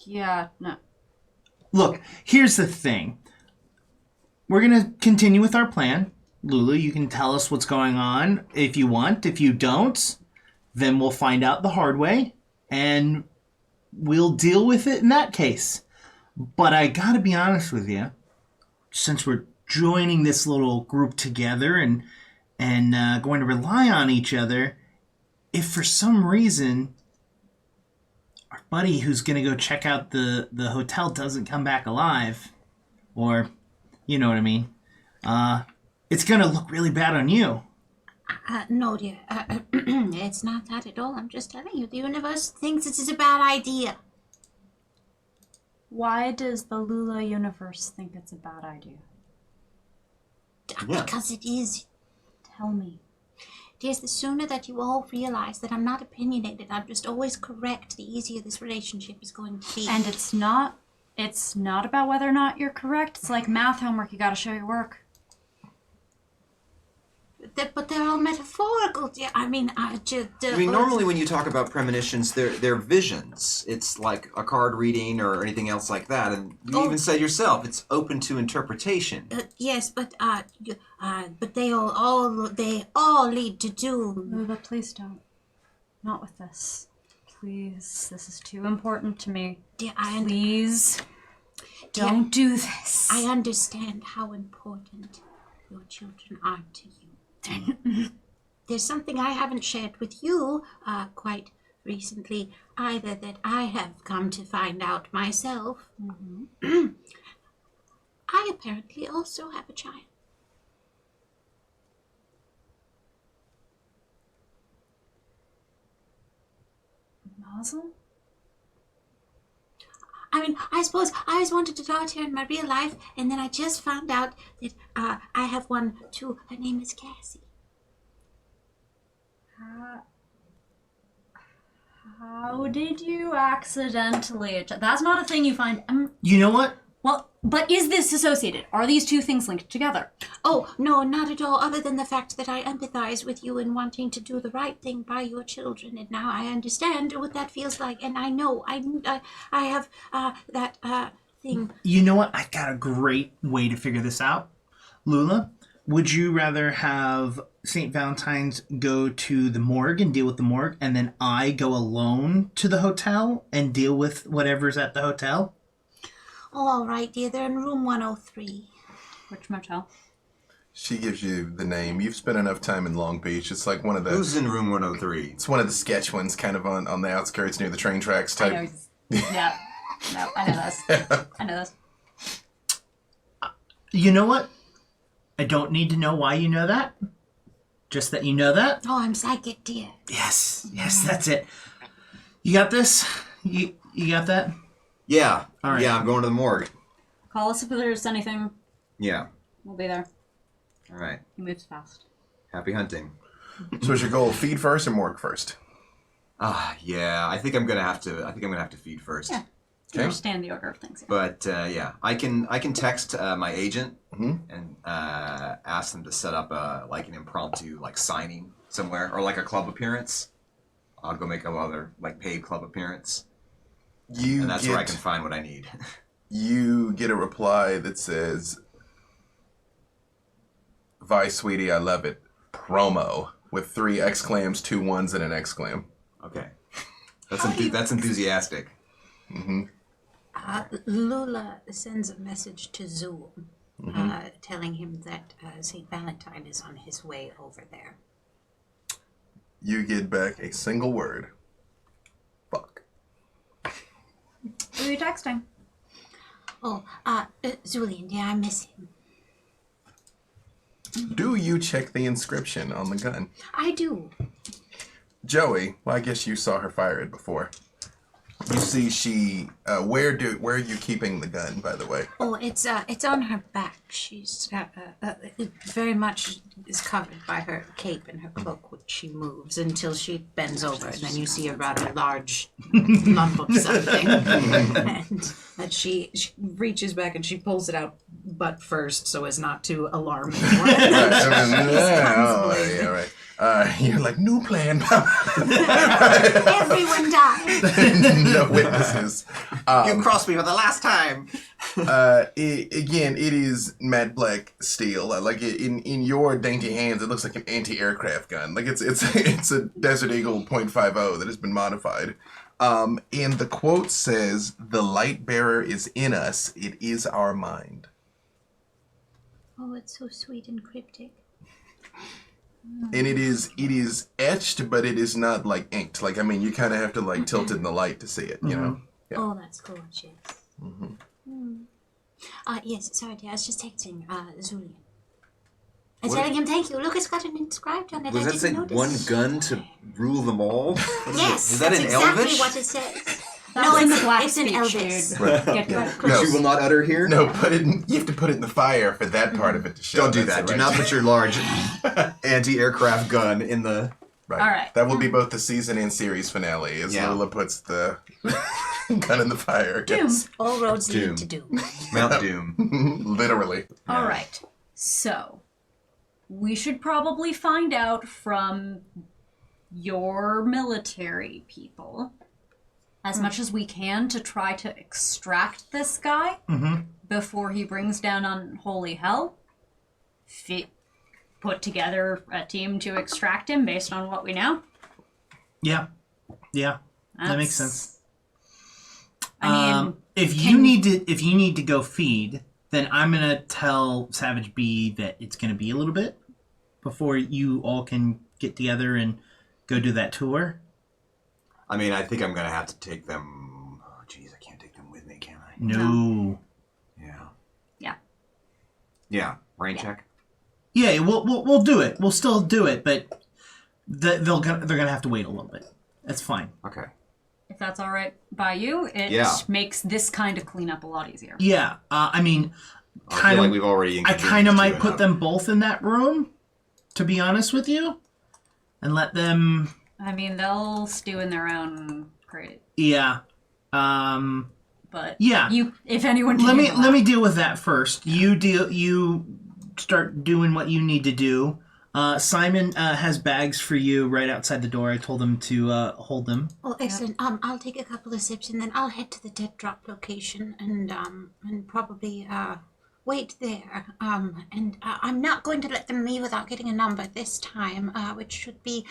Yeah, no. look, here's the thing. We're gonna continue with our plan. Lulu, you can tell us what's going on if you want. If you don't, then we'll find out the hard way, and we'll deal with it in that case. But I gotta be honest with you, since we're joining this little group together and going to rely on each other, if for some reason our buddy who's gonna go check out the hotel doesn't come back alive, or you know what I mean, it's gonna look really bad on you. No, dear. It's not that at all. I'm just telling you, the universe thinks this is a bad idea. Why does the Lula universe think it's a bad idea? Yeah. Because it is. Tell me. Dears, the sooner that you all realize that I'm not opinionated, I'm just always correct, the easier this relationship is going to be. And it's not about whether or not you're correct. It's like math homework. You gotta show your work. But they're all metaphorical, dear. I mean, normally when you talk about premonitions, they're visions. It's like a card reading or anything else like that. And you even said yourself, it's open to interpretation. Yes, but they all lead to doom. But please don't. Not with this. Please, this is too important to me. Dear, Please, don't do this. I understand how important your children are to you. There's something I haven't shared with you quite recently either that I have come to find out myself. Mm-hmm. I apparently also have a child. Mazel? I mean, I suppose I always wanted a daughter in my real life, and then I just found out that I have one too. Her name is Cassie. How did you accidentally... That's not a thing you find... You know what? Well, but is this associated? Are these two things linked together? Oh, no, not at all, other than the fact that I empathize with you in wanting to do the right thing by your children, and now I understand what that feels like, and I know I have that thing. You know what? I got a great way to figure this out. Lula, would you rather have St. Valentine's go to the morgue and deal with the morgue, and then I go alone to the hotel and deal with whatever's at the hotel? Oh, all right, dear, they're in room 103. Which motel? She gives you the name. You've spent enough time in Long Beach. It's like one of the... Who's in room 103? It's one of the sketch ones, kind of on the outskirts near the train tracks type. I know. Yeah. No, I know this. I know this. You know what? I don't need to know why you know that. Just that you know that. Oh, I'm psychic, dear. Yes, that's it. You got this? You got that? Yeah. All right. Yeah, I'm going to the morgue. Call us if there's anything. Yeah. We'll be there. All right. He moves fast. Happy hunting. So is your goal feed first or morgue first? Yeah. I think I'm gonna have to feed first. Yeah. Okay. Understand the order of things. But yeah, I can text my agent and ask them to set up like an impromptu like signing somewhere or like a club appearance. I'll go make another like paid club appearance, and that's where I can find what I need. You get a reply that says, "Vi, sweetie, I love it. Promo," with 3 exclams, 2 1s, and an exclam. Okay, that's enthusiastic. Mm-hmm. Lula sends a message to Zoom, telling him that St. Valentine is on his way over there. You get back a single word. Fuck. Who are you texting? Oh, Zulian, dear, I miss him. Do you check the inscription on the gun? I do. Joey, well, I guess you saw her fire it before. You see she, where are you keeping the gun, by the way? Oh, it's on her back. She's it very much is covered by her cape and her cloak, which she moves until she bends over, and then you see a rather large lump of something. And she reaches back and she pulls it out butt first, so as not to alarm anyone. Yeah, right. You're like, new plan. Everyone died. No witnesses. You crossed me for the last time. It is matte black steel. Like in your dainty hands, it looks like an anti-aircraft gun. Like it's a Desert Eagle .50 that has been modified. And the quote says, "The light bearer is in us. It is our mind." Oh, it's so sweet and cryptic. And it is etched, but it is not like inked. Like, I mean, you kind of have to like tilt it in the light to see it, you know? Yeah. Oh, that's gorgeous. Yes, sorry, dear. I was just texting Zulian. I'm telling him thank you. Look, it's got an inscribed on it. Was I that saying didn't one notice. gun to rule them all? Yes, Is that that's in exactly Elvish? what it says. No, it's in the black it's in speech, Elvis. dude. Right. Get Yeah. back. Which you will not utter here? No, you have to put it in the fire for that part of it to show. Don't do That's that. it Do right not there. put your large anti-aircraft gun in the... Right. All right. That will be both the season and series finale, as Yeah. Lola puts the gun in the fire. Yes. All roads Doom. lead to doom. Mount Doom. Literally. All right. So, we should probably find out from your military people as much as we can to try to extract this guy before he brings down unholy hell. Put together a team to extract him based on what we know. Yeah. That makes sense. I mean, if you need to go feed, then I'm gonna tell Savage B that it's gonna be a little bit before you all can get together and go do that tour. I mean, I think I'm going to have to take them... Oh, jeez, I can't take them with me, can I? No. Yeah. Yeah, rain check? Yeah, we'll do it. We'll still do it, but they're gonna have to wait a little bit. That's fine. Okay. If that's all right by you, it makes this kind of cleanup a lot easier. Yeah, I mean, I feel like we've already... I kind of might put them both in that room, to be honest with you, and let them... I mean, they'll stew in their own crate. Yeah. But yeah. If anyone can let me deal with that first. You start doing what you need to do. Simon has bags for you right outside the door. I told him to hold them. Oh, excellent. I'll take a couple of sips and then I'll head to the dead drop location and probably wait there. I'm not going to let them leave without getting a number this time, which should be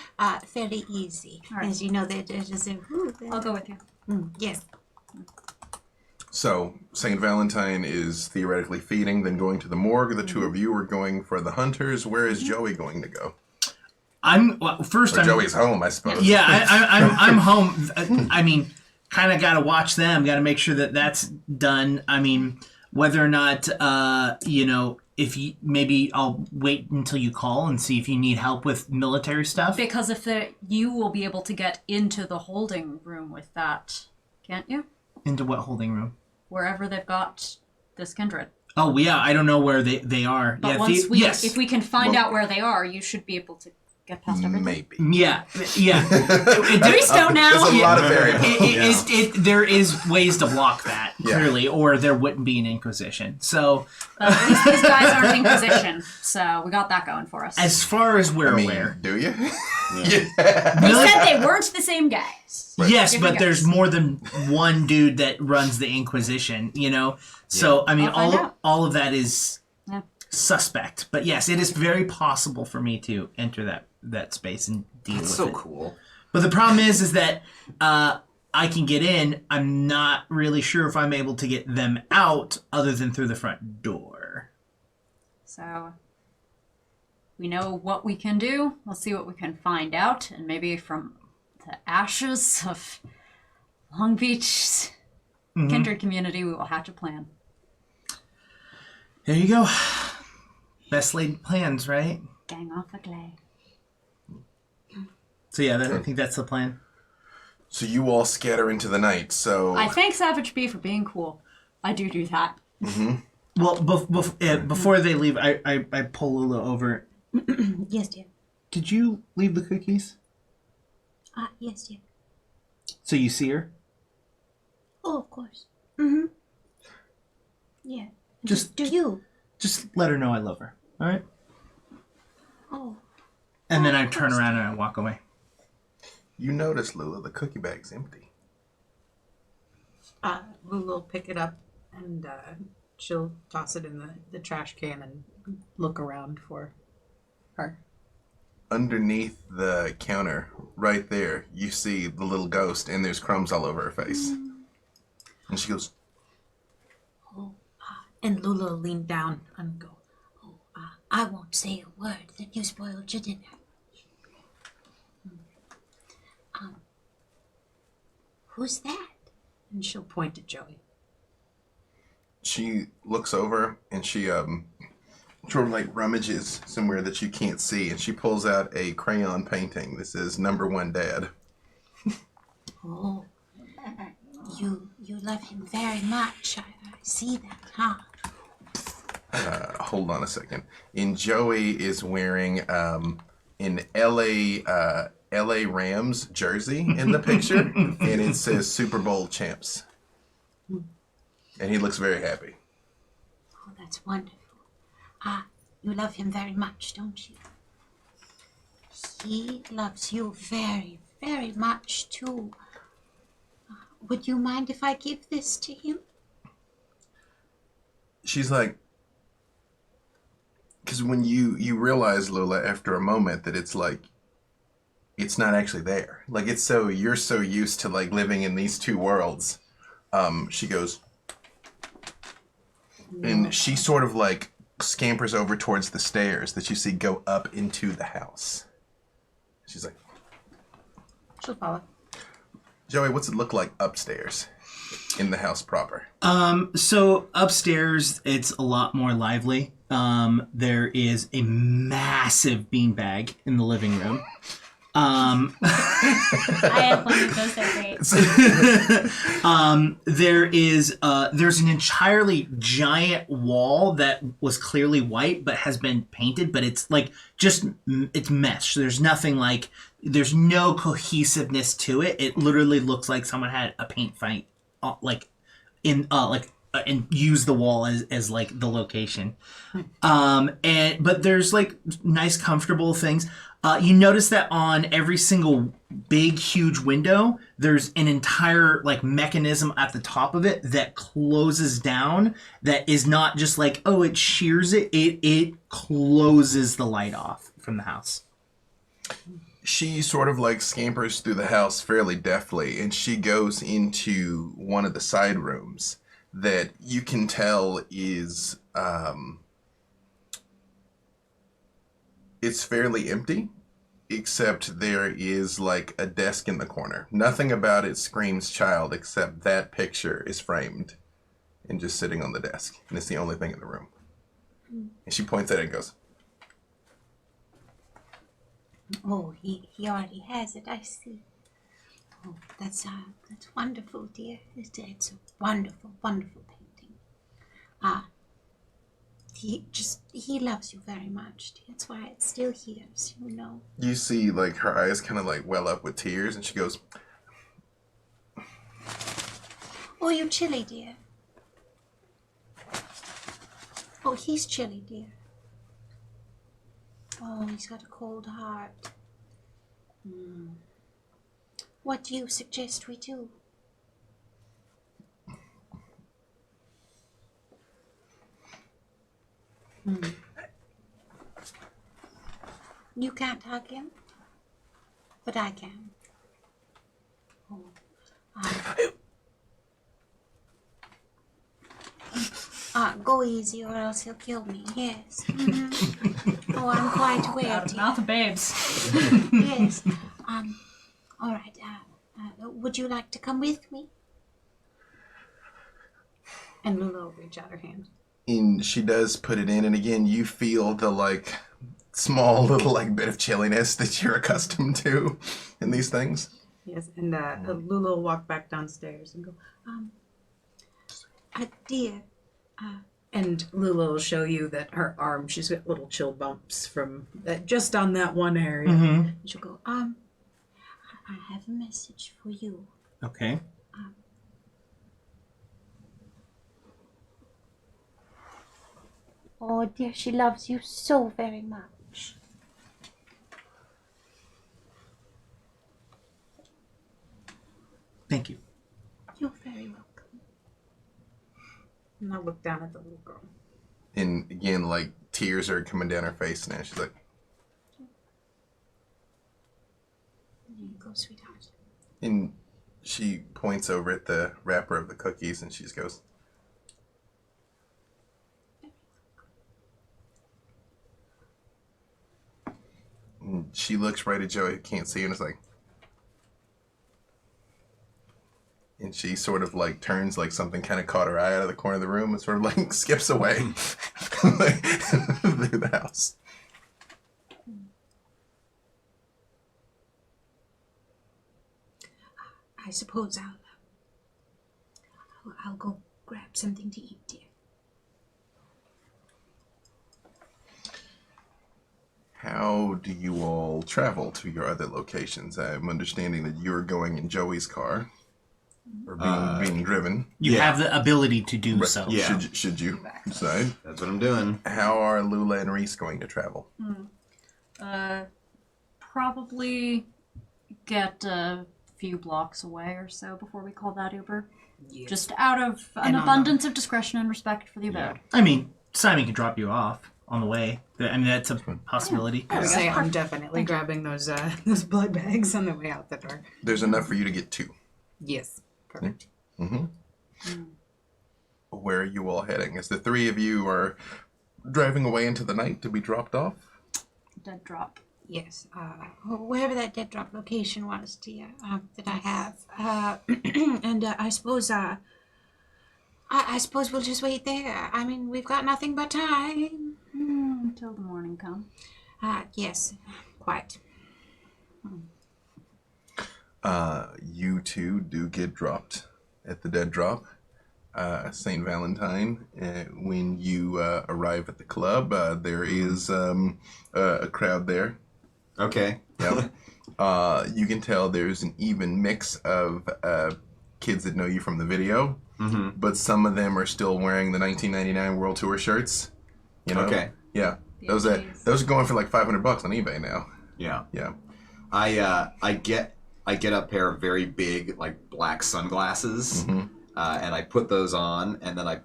fairly easy. All right. As you know, they're just I'll go with you. yes. So, St. Valentine is theoretically feeding, then going to the morgue. The two of you are going for the hunters. Where is Joey going to go? Joey's home, I suppose. Yeah, I'm home. I mean, kind of got to watch them. Got to make sure that that's done. I mean, whether or not, if you, maybe I'll wait until you call and see if you need help with military stuff. Because you will be able to get into the holding room with that, can't you? Into what holding room? Wherever they've got this kindred. Oh, yeah, I don't know where they are. But Yeah, if we can find out where they are, you should be able to get past everything. Maybe. Yeah. Please don't now. There's a lot of variables. There is ways to block that, clearly, or there wouldn't be an Inquisition. So, at least these guys aren't Inquisition, so we got that going for us. as far as we're aware. Do you? They said they weren't the same guys. Right. Yes, Different but there's guys. more than one dude that runs the Inquisition, So, I mean, I'll find out. all of that is Yeah. suspect. But yes, it is very possible for me to enter that space and deal That's with so it. cool. But the problem is that I can get in. I'm not really sure if I'm able to get them out other than through the front door. So we know what we can do. We'll see what we can find out, and maybe from the ashes of Long Beach's kindred community, we will hatch a plan. There you go. Best laid plans, right? Gang off the clay. So yeah, I think that's the plan. So you all scatter into the night, so... I thank Savage B for being cool. I do that. Well, before they leave, I pull Lula over. Yes, dear. Did you leave the cookies? Yes, dear. So you see her? Oh, of course. Yeah. Just Do you? Just let her know I love her. All right? Oh. And then I turn around and I walk away. You notice, Lula, the cookie bag's empty. Lulu will pick it up and she'll toss it in the trash can and look around for her. Underneath the counter, right there, you see the little ghost, and there's crumbs all over her face. And she goes, And Lula will lean down and go, I won't say a word that you spoiled your dinner. Who's that? And she'll point at Joey. she looks over and she sort of like rummages somewhere that you can't see, and she pulls out a crayon painting that says "Number One Dad." Oh, you love him very much. I see that, huh? Hold on a second. And Joey is wearing an LA Rams jersey in the picture, and it says Super Bowl champs. And he looks very happy. Oh, that's wonderful. You love him very much, don't you? He loves you very, very much, too. Would you mind if I give this to him? She's like, because when you realize, Lula, after a moment that it's like, it's not actually there. Like, you're so used to like living in these two worlds. She goes, and she sort of like scampers over towards the stairs that you see go up into the house. She's like, She'll follow. Joey, what's it look like upstairs in the house proper? So upstairs, it's a lot more lively. There is a massive beanbag in the living room. I have one of those. They're great. There's an entirely giant wall that was clearly white but has been painted, but it's like it's mesh. There's nothing like, there's no cohesiveness to it. It literally looks like someone had a paint fight, and use the wall as like the location. But there's like nice comfortable things. You notice that on every single big huge window there's an entire like mechanism at the top of it that closes down, that is not just like, oh, it shears it closes the light off from the house. She sort of like scampers through the house fairly deftly, and she goes into one of the side rooms that you can tell is it's fairly empty, except there is like a desk in the corner. Nothing about it screams child, except that picture is framed and just sitting on the desk, and it's the only thing in the room. And she points at it and goes, Oh, he already has it, I see. Oh, that's wonderful, dear. It's a wonderful, wonderful painting. He loves you very much. That's why it still hears, you know. you see like her eyes kind of like well up with tears, and she goes, Oh, you chilly, dear. Oh, he's chilly, dear. Oh, he's got a cold heart. What do you suggest we do? You can't hug him, but I can. Go easy or else he'll kill me. Yes. Oh, I'm quite aware. Out of the mouth of babes. Yes. All right. Would you like to come with me? And Lula will reach out her hand. and she does put it in, and again, you feel the like small little like bit of chilliness that you're accustomed to in these things. Yes, and Lula will walk back downstairs and go, Dear. and Lula will show you that her arm, she's got little chill bumps from just on that one area. Mm-hmm. She'll go, I have a message for you. Okay. Oh, dear, she loves you so very much. Thank you. You're very welcome. And I'll look down at the little girl. And again, like tears are coming down her face now. She's like, There you go, sweetheart. and she points over at the wrapper of the cookies, and she just goes, and she looks right at Joey, who can't see, and is like, and she sort of like turns like something kind of caught her eye out of the corner of the room and sort of like skips away like, through the house. I suppose I'll go grab something to eat, dear. How do you all travel to your other locations? I'm understanding that you're going in Joey's car. or being driven. You Yeah. have the ability to do so. Yeah. Should you decide? That's what I'm doing. How are Lula and Reese going to travel? Probably get a few blocks away or so before we call that Uber. Yes. Just out of an abundance of discretion and respect for the abode. I mean, Simon can drop you off on the way. I mean, that's a possibility. I would say I'm definitely grabbing those blood bags on the way out the door. There's enough for you to get 2. Yes. Perfect. Where are you all heading? As the 3 of you are driving away into the night to be dropped off? Dead drop. Yes, wherever that dead drop location was, Tia, that I have. And I suppose we'll just wait there. I mean, we've got nothing but time. Until the morning come. Yes, quite. You two do get dropped at the dead drop. St. Valentine, when you arrive at the club, there is a crowd there. Okay. Yep. You can tell there's an even mix of kids that know you from the video, but some of them are still wearing the 1999 World Tour shirts. You know? Okay. Yeah. Those are going for like $500 on eBay now. Yeah. Yeah. I get a pair of very big like black sunglasses, and I put those on, and then I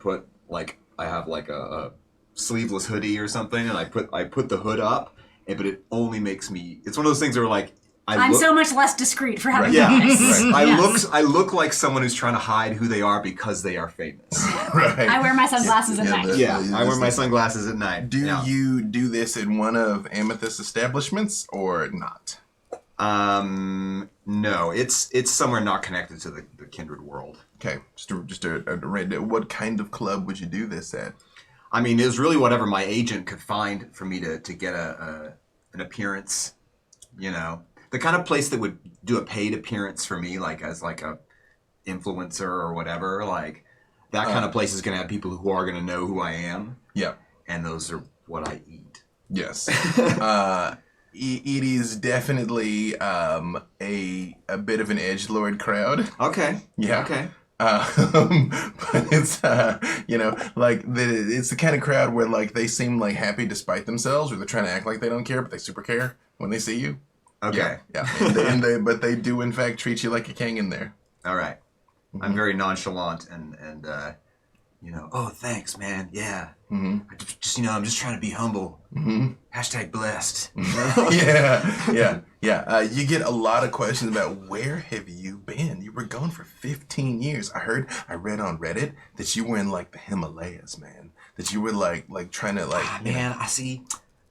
have like a sleeveless hoodie or something, and I put the hood up. But it only makes me. It's one of those things where like I'm so much less discreet for having yeah. this. Right. I look like someone who's trying to hide who they are because they are famous. Right. I wear my sunglasses at night. I wear my sunglasses at night. Do you do this in one of Amethyst's establishments or not? No, it's somewhere not connected to the kindred world. Okay, just a what kind of club would you do this at? I mean, it was really whatever my agent could find for me to get an appearance. You know, the kind of place that would do a paid appearance for me, like as like a influencer or whatever. Like that kind of place is going to have people who are going to know who I am. Yeah, and those are what I eat. Yes. It is definitely a bit of an edgelord crowd. Okay. Yeah. Okay. But it's it's the kind of crowd where like they seem like happy despite themselves, or they're trying to act like they don't care, but they super care when they see you. Okay. Yeah. But they do in fact treat you like a king in there. All right. I'm very nonchalant and oh, thanks, man. Yeah. I just I'm just trying to be humble. Hashtag blessed. Yeah. You get a lot of questions about where have you been? You were gone for 15 years. I read on Reddit that you were in like the Himalayas, man. That you were like trying to like. Man,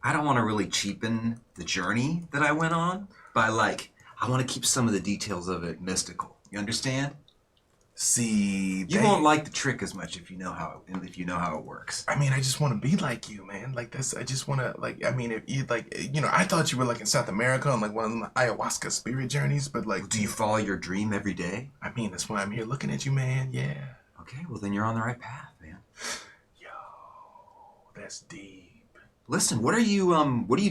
I don't want to really cheapen the journey that I went on by I want to keep some of the details of it mystical. You understand? See, you won't like the trick as much if you know how it works. I mean, I just want to be like you, man. Like this, I just want to like. I mean, if you I thought you were like in South America on like one of the ayahuasca spirit journeys, but like, do you follow your dream every day? I mean, that's why I'm here looking at you, man. Yeah. Okay, well then you're on the right path, man. Yo, that's deep. Listen, what are you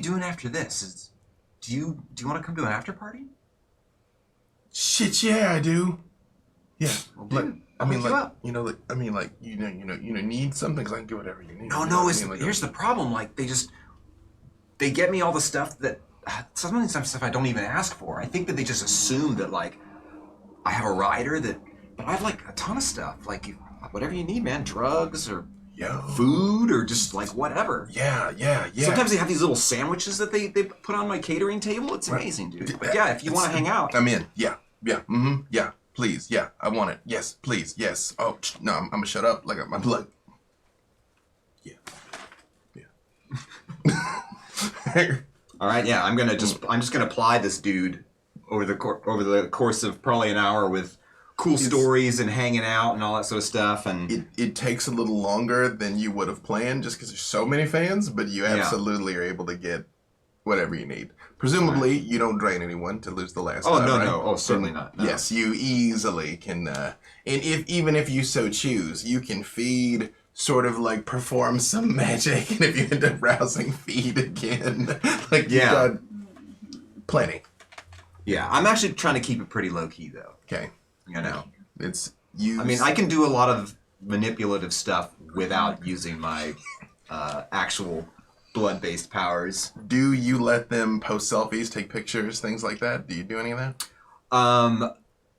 doing after this? Do you want to come to an after party? Shit, yeah, I do. Yeah, well, need something because I can get whatever you need. No, here's the problem. Like they get me all the stuff that some stuff I don't even ask for. I think that they just assume that like I have a rider but I have like a ton of stuff. Like whatever you need, man, drugs or food or just like whatever. Yeah. Sometimes they have these little sandwiches that they put on my catering table. It's amazing, dude. But yeah, if you want to hang out, I'm in. Yeah. Yeah. Please, yeah, I want it. Yes, please, yes. Oh, no, I'm gonna shut up. Like, I'm like, yeah. All right, yeah, I'm just gonna ply this dude over the course of probably an hour with cool stories and hanging out and all that sort of stuff. And it takes a little longer than you would have planned, just because there's so many fans. But you absolutely are able to get whatever you need. Presumably, you don't drain anyone to lose the last. Oh time, no, right? no, certainly not. No. Yes, you easily can, and even if you so choose, you can feed, sort of like perform some magic, and if you end up rousing, feed again. Like you've got plenty. Yeah, I'm actually trying to keep it pretty low key though. Okay. You know. It's used. I mean, I can do a lot of manipulative stuff without using my actual blood-based powers. Do you let them post selfies, take pictures, things like that? Do you do any of that?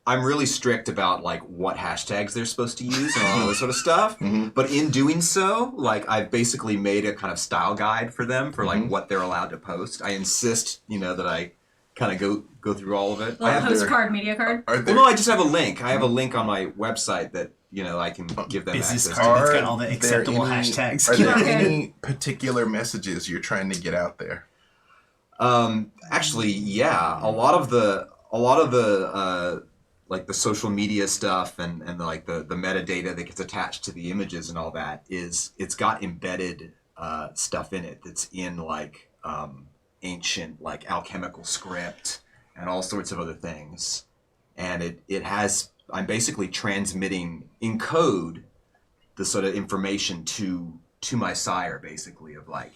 I'm really strict about like what hashtags they're supposed to use and all this sort of stuff. But in doing so, like I've basically made a kind of style guide for them for like what they're allowed to post. I insist, that I kind of go through all of it. Little postcard, media card. Are there, Well, no, I just have a link. I have a link on my website that I can give them Business access card to. that's got all the acceptable hashtags. Are there Okay. any particular messages you're trying to get out there? Actually, yeah, a lot of the like the social media stuff and like the metadata that gets attached to the images and all that it's got embedded stuff in it that's in like ancient like alchemical script and all sorts of other things, and I'm basically transmitting in code the sort of information to my sire, basically, of like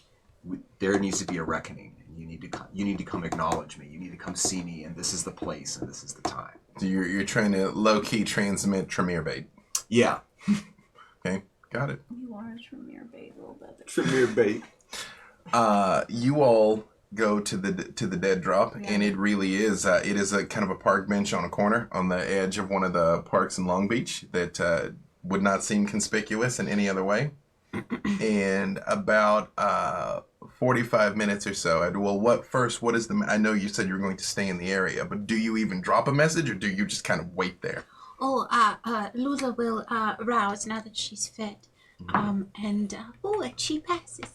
there needs to be a reckoning. You need to come acknowledge me. You need to come see me, and this is the place, and this is the time. So you're trying to low-key transmit Tremere bait. Yeah. Okay, got it. You are a Tremere bait a little bit. Tremere bait. You all go to the dead drop, and it really is it is a kind of a park bench on a corner on the edge of one of the parks in Long Beach that would not seem conspicuous in any other way. And about 45 minutes or so, what is I know you said you were going to stay in the area, but do you even drop a message, or do you just kind of wait there? Lula will rouse now that she's fed. And she passes.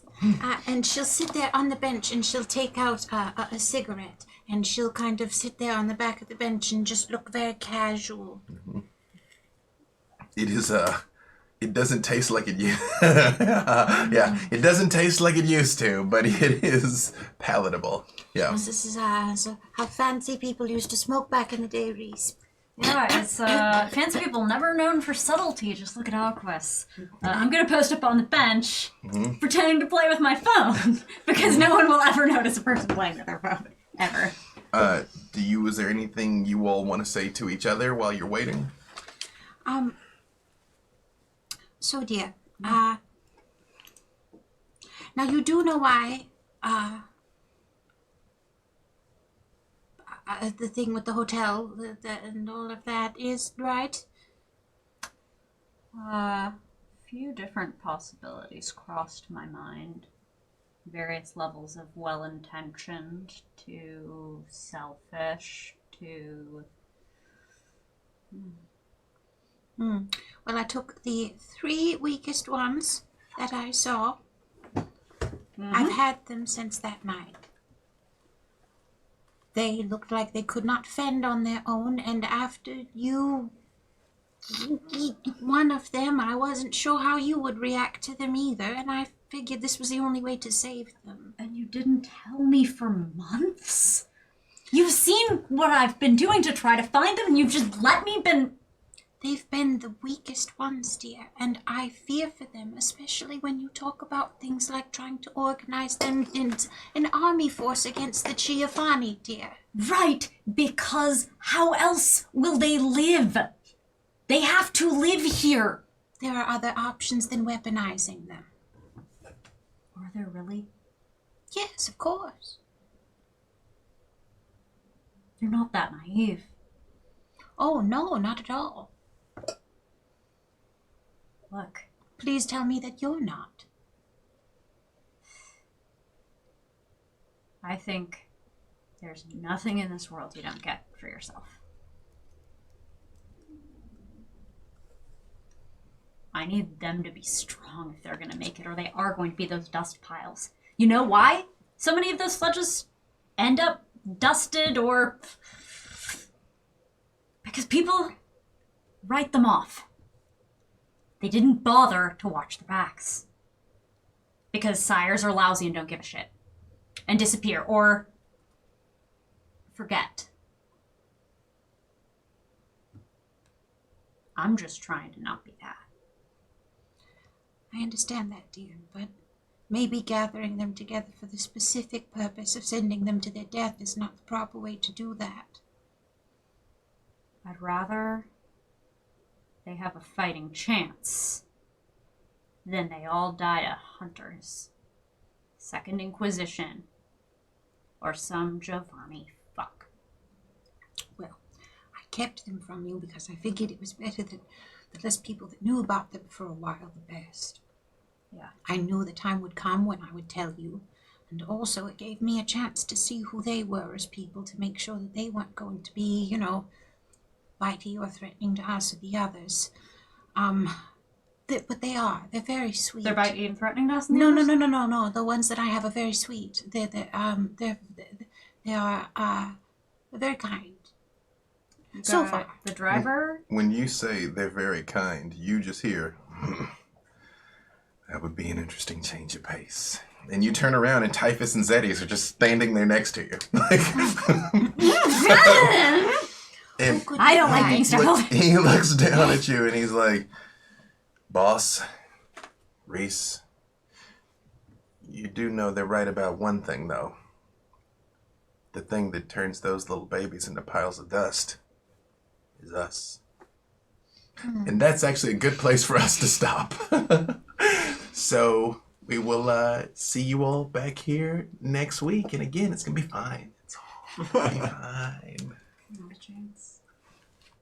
And she'll sit there on the bench, and she'll take out a cigarette, and she'll kind of sit there on the back of the bench and just look very casual. It is it doesn't taste like it used. Yeah, it doesn't taste like it used to, but it is palatable. Yeah. This is how fancy people used to smoke back in the day, Reese. Yeah, it's fancy people never known for subtlety. Just look at Alquist. I'm gonna post up on the bench, pretending to play with my phone, because no one will ever notice a person playing with their phone ever. Is there anything you all want to say to each other while you're waiting? So dear, now you do know why, the thing with the hotel and all of that is, right? Few different possibilities crossed my mind. Various levels of well-intentioned to selfish to... Well, I took the 3 weakest ones that I saw. I've had them since that night. They looked like they could not fend on their own, and after you eat one of them, I wasn't sure how you would react to them either, and I figured this was the only way to save them. And you didn't tell me for months? You've seen what I've been doing to try to find them, and you've just let me They've been the weakest ones, dear, and I fear for them, especially when you talk about things like trying to organize them in an army force against the Giovanni, dear. Right, because how else will they live? They have to live here. There are other options than weaponizing them. Are there really? Yes, of course. You're not that naive. Oh, no, not at all. Look, Please tell me that you're not. I think there's nothing in this world you don't get for yourself. I need them to be strong if they're going to make it, or they are going to be those dust piles. You know why so many of those sledges end up dusted, or... because people write them off. They didn't bother to watch their backs. Because sires are lousy and don't give a shit. And disappear, or forget. I'm just trying to not be that. I understand that, dear, but maybe gathering them together for the specific purpose of sending them to their death is not the proper way to do that. I'd rather they have a fighting chance, then they all die to hunters. Second Inquisition. Or some Giovanni fuck. Well, I kept them from you because I figured it was better that the less people that knew about them for a while, the best. Yeah. I knew the time would come when I would tell you. And also it gave me a chance to see who they were as people to make sure that they weren't going to be, bitey or threatening to us or the others. But they are. They're very sweet. They're bitey and threatening to us? No. The ones that I have are very sweet. They are very kind. So far. The driver? When you say they're very kind, you just hear, that would be an interesting change of pace. And you turn around and Typhus and Zetes are just standing there next to you. And I don't like being startled. he looks down at you and he's like, boss, Reese, you do know they're right about one thing, though. The thing that turns those little babies into piles of dust is us. And that's actually a good place for us to stop. So we will see you all back here next week. And again, it's going to be fine. It's all going to be fine. Not a chance.